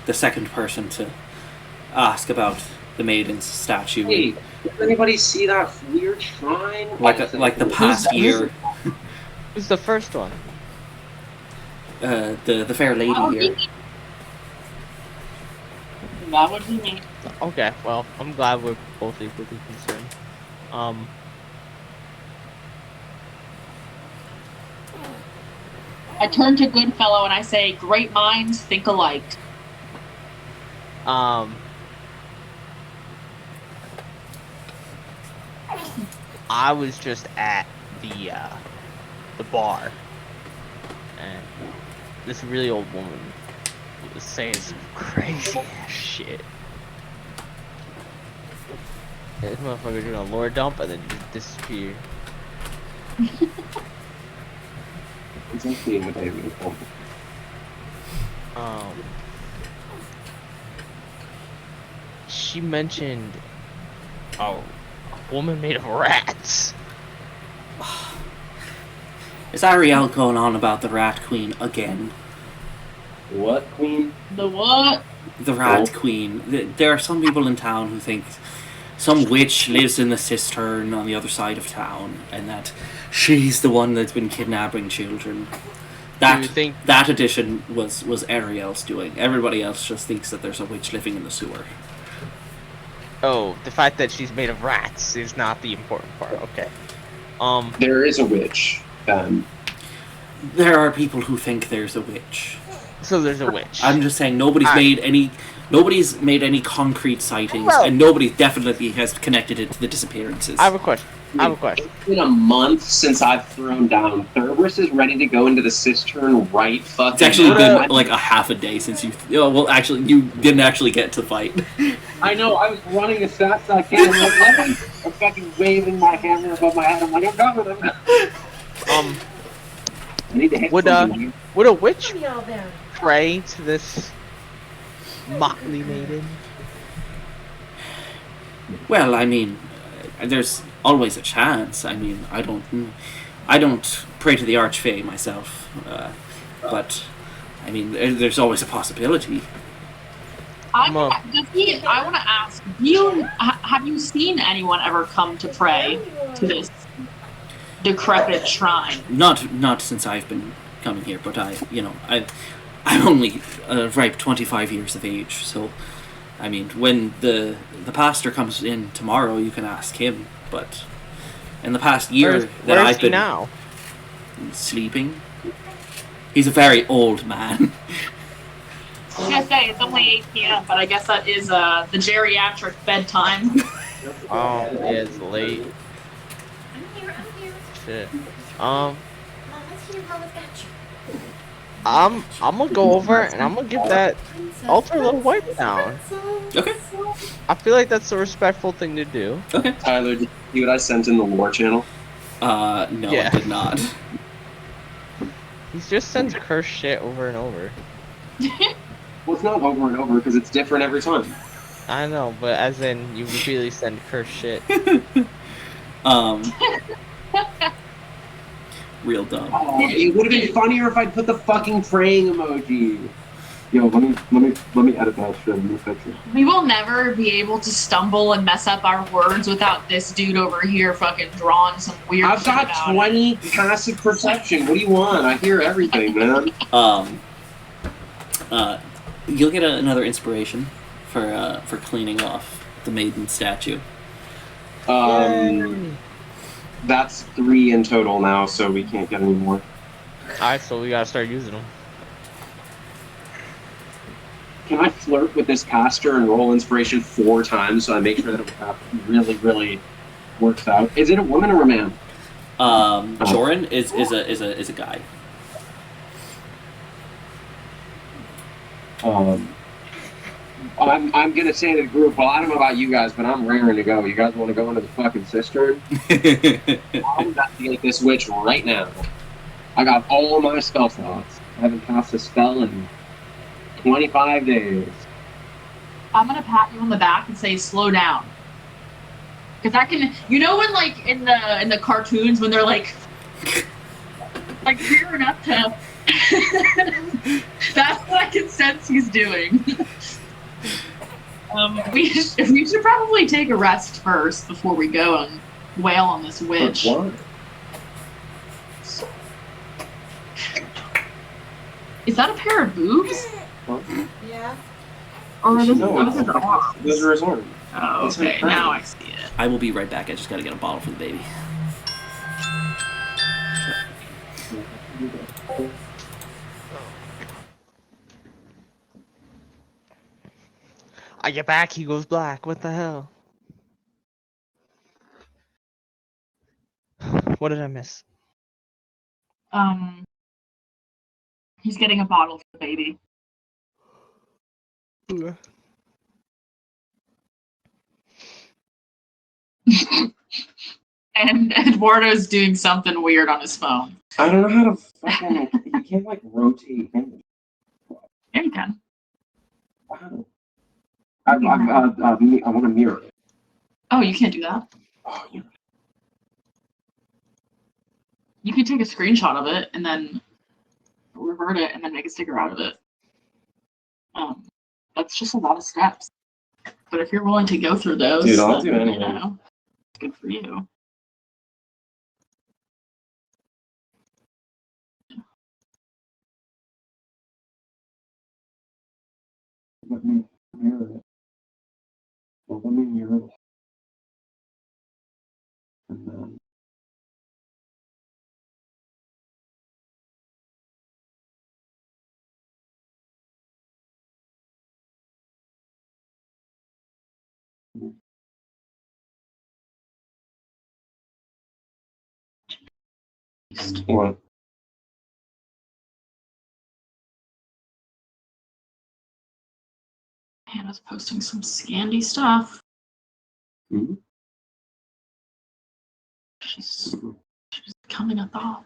the second person to ask about the maiden's statue. Hey, did anybody see that weird shrine? Like the past year. Who's the first one? The fair lady here. That would be me. Okay, well, I'm glad we're both equally concerned. I turn to Goodfellow and I say, "Great minds think alike." I was just at the bar, and this really old woman was saying some crazy ass shit. This motherfucker doing a lore dump and then just disappear. It's actually in the day before. She mentioned, oh, a woman made of rats. Is Ariel going on about the Rat Queen again? What, Queen? The what? The Rat Queen. There are some people in town who think some witch lives in the cistern on the other side of town, and that she's the one that's been kidnapping children. Do you think That addition was Ariel's doing. Everybody else just thinks that there's a witch living in the sewer. Oh, the fact that she's made of rats is not the important part. Okay. There is a witch. There are people who think there's a witch. So there's a witch. I'm just saying nobody's made any concrete sightings, Well, and nobody definitely has connected it to the disappearances. I have a question. It's been a month since I've thrown down. Thurbrhys is ready to go into the cistern right fucking It's actually now. been like a half a day since you. Oh, well, actually, you didn't actually get to fight. I know, I was running as fast as I can. I'm fucking waving my hammer above my head. I'm like, I'm coming. I need to hit something. Would a witch pray to this motley maiden? Well, I mean, there's always a chance. I mean, I don't pray to the Archfey myself, but I mean, there's always a possibility. I want to ask, have you seen anyone ever come to pray to this decrepit shrine? Not since I've been coming here, but I'm only ripe 25 years of age, so I mean, when the pastor comes in tomorrow, you can ask him. But in the past year that I've been now? Sleeping, he's a very old man. I was gonna say it's only 8 p.m., but I guess that is the geriatric bedtime. Oh, yeah, it's late. I'm here. Shit. Mom, let's hear how it got you. I'm gonna go over and I'm gonna give that altar a little wipe down. Okay. I feel like that's a respectful thing to do. Okay. Tyler, did you see what I sent in the lore channel? No, Yeah. I did not. He just sends cursed shit over and over. Well, it's not over and over because it's different every time. I know, but as in, you really send cursed shit. Real dumb. Oh, it would have been funnier if I'd put the fucking praying emoji. Yo, let me edit that shit. Let me fix it. We will never be able to stumble and mess up our words without this dude over here fucking drawing some weird I've shit got about 20 passive perception. What do you want? I hear everything, man. You'll get another inspiration for cleaning off the maiden statue. That's 3 in total now, so we can't get any more. Alright, so we gotta start using them. Can I flirt with this caster and roll inspiration 4 times so I make sure that it really, really works out? Is it a woman or a man? Joran is a guy. I'm gonna say to the group, well, I don't know about you guys, but I'm raring to go. You guys want to go into the fucking cistern? I'm about to get this witch right now. I got all my spell slots. I haven't cast a spell in 25 days. I'm gonna pat you on the back and say slow down. Cause I can, you know, when like in the cartoons when they're like rearing up to, that's what I can sense he's doing. We should probably take a rest first before we go and wail on this witch. What? Is that a pair of boobs? Yeah. Or are those No, his arms? those are his arms. Oh, It's okay, her now I arms. see it. I will be right back. I just gotta get a bottle for the baby. I get back, he goes black. What the hell? What did I miss? He's getting a bottle for the baby. Okay. And Eduardo's doing something weird on his phone. I don't know how to fucking. You can't like rotate him. Yeah, you can. Wow. I want to mirror it. Oh, you can't do that. Oh, yeah. You can take a screenshot of it and then revert it and then make a sticker out of it. That's just a lot of steps. But if you're willing to go through those, Dude, I'll then, do anything. You know, it's good for you. Let me mirror it. Well, let me mirror it. And then. What? Hannah's posting some scandy stuff. Mm-hmm. She's becoming a thought.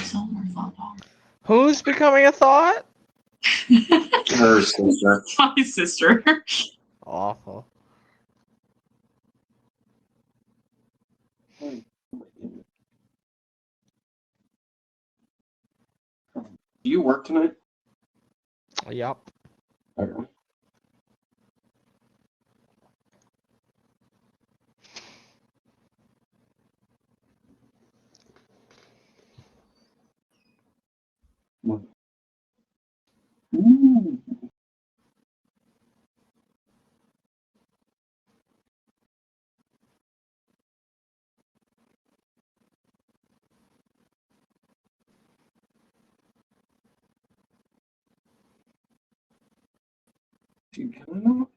So more thought. Who's becoming a thought? Her sister. My sister. Awful. Do you work tonight? Yup. Okay. Ooh. Dude, can I not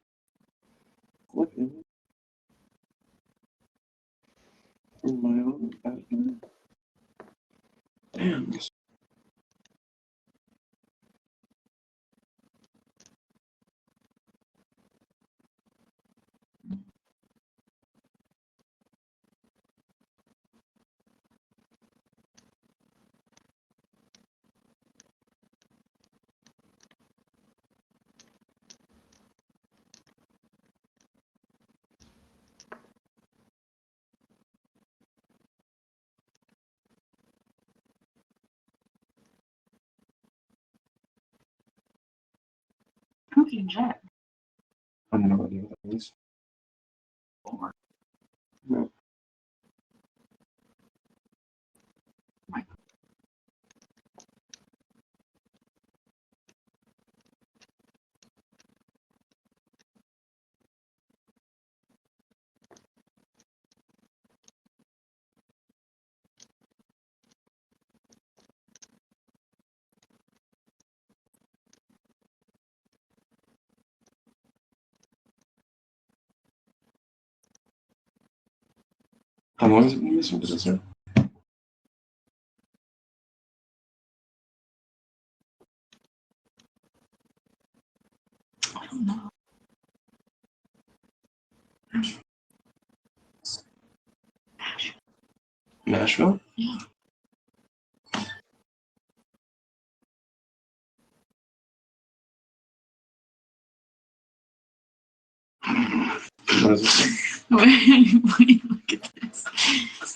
click in from my own bathroom? Damn. Cooking jet. I have no idea what that is. No. How long has it been missing? Does it say? I don't know. Nashville? Yeah. What does it say? Wait, look at this.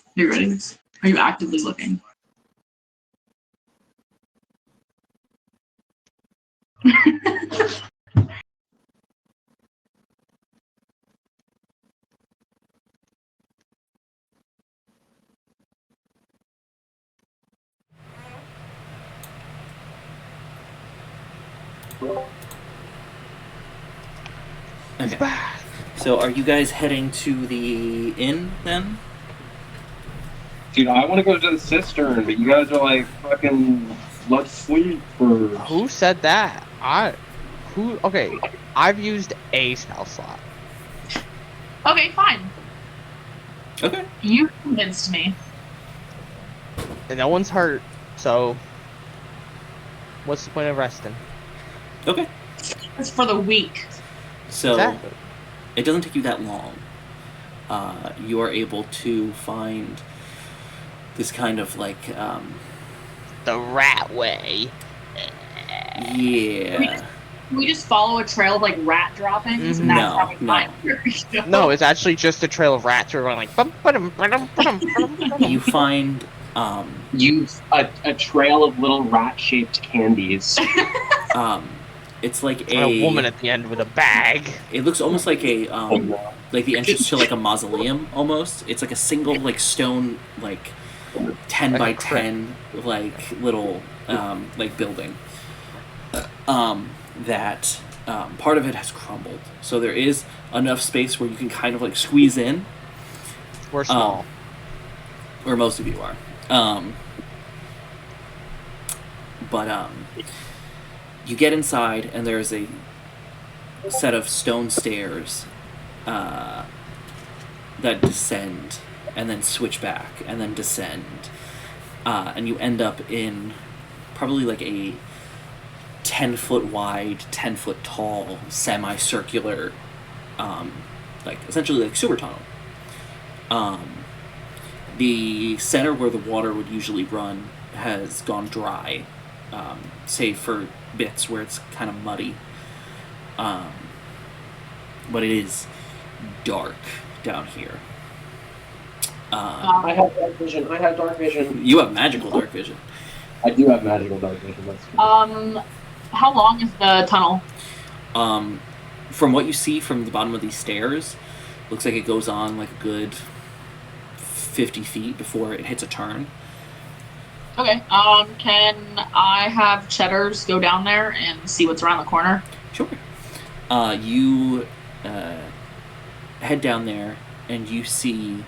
Are you ready? Are you actively looking? Okay. So are you guys heading to the inn then? Dude, I want to go to the cistern, but you guys are like, fucking, let's sleep first. Who said that? Okay, I've used a spell slot. Okay, fine. Okay. You convinced me. And no one's hurt, so what's the point of resting? Okay. It's for the week. So Exactly. it doesn't take you that long. You are able to find this kind of like, The rat way. yeah. We just follow a trail of like rat droppings, and that's No, how we no. find where we go. No, it's actually just a trail of rats. We're going like bum, ba-dum, ba-dum, ba-dum, ba-dum, ba-dum. You find, Use a trail of little rat-shaped candies. it's like And a woman at the end with a bag. It looks almost like a, like the entrance to like a mausoleum almost. It's like a single like stone, like 10 Like by a crypt. 10 like little like building. That part of it has crumbled, so there is enough space where you can kind of like squeeze in, We're small. where most of you are. But you get inside, and there's a set of stone stairs that descend and then switch back and then descend, and you end up in probably like a 10-foot wide, 10-foot tall, semicircular, like essentially like sewer tunnel. The center where the water would usually run has gone dry, save for bits where it's kind of muddy. But it is dark down here. I have dark vision. I have dark vision. You have magical dark vision. I do have magical dark vision. That's true. How long is the tunnel? From what you see from the bottom of these stairs, looks like it goes on like a good 50 feet before it hits a turn. Okay. Can I have Cheddars go down there and see what's around the corner? Sure. You head down there and you see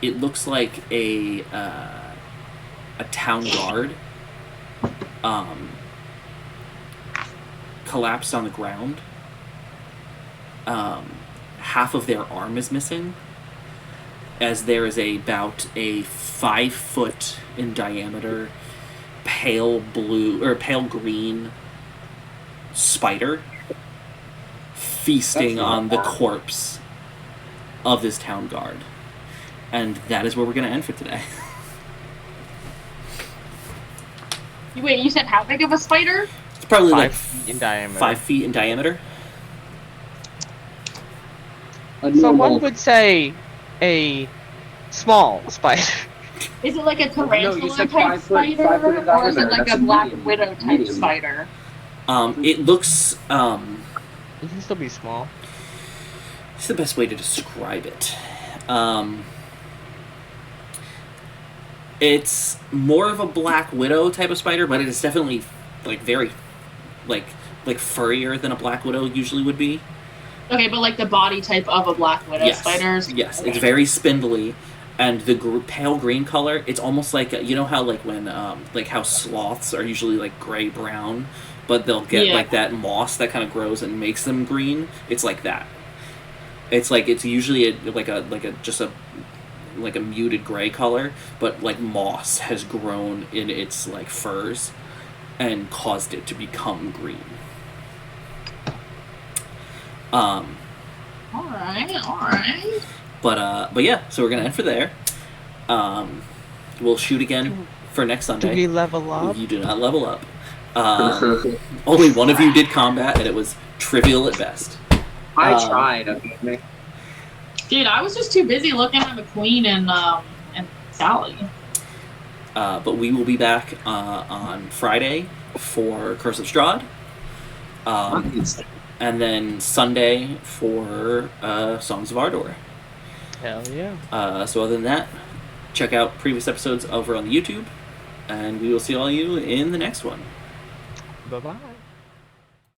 it looks like a town guard collapsed on the ground. Half of their arm is missing, as there is about a 5-foot in diameter pale blue or pale green spider feasting on the corpse of this town guard. And that is where we're going to end for today. Wait, you said how big of a spider? It's probably 5 like feet in diameter. 5 feet in diameter. Someone would say a small spider. Is it like a tarantula you said type 5 foot- spider, 5 foot in or is it diameter. like That's a a black medium. widow type Medium. spider? It looks It can still be small. it's the best way to describe it. It's more of a black widow type of spider, but it is definitely like very like furrier than a black widow usually would be. Okay, but like the body type of a black widow spider's. Yes, Okay. it's very spindly, and the pale green color. It's almost like you know how like when like how sloths are usually like gray brown, but they'll get like that moss that kind of grows and makes them green. It's like that. It's like it's usually like a muted gray color, but like moss has grown in its like furs and caused it to become green. All right. But yeah, so we're gonna end for there. We'll shoot again for next Do Sunday. we level up? You do not level up. Only one of you did combat, and it was trivial at best. I tried. Okay. Dude, I was just too busy looking at the Queen and Sally. But we will be back on Friday for Curse of Strahd. And then Sunday for Songs of Arddor. Hell yeah. So other than that, check out previous episodes over on the YouTube, and we will see all you in the next one. Bye-bye.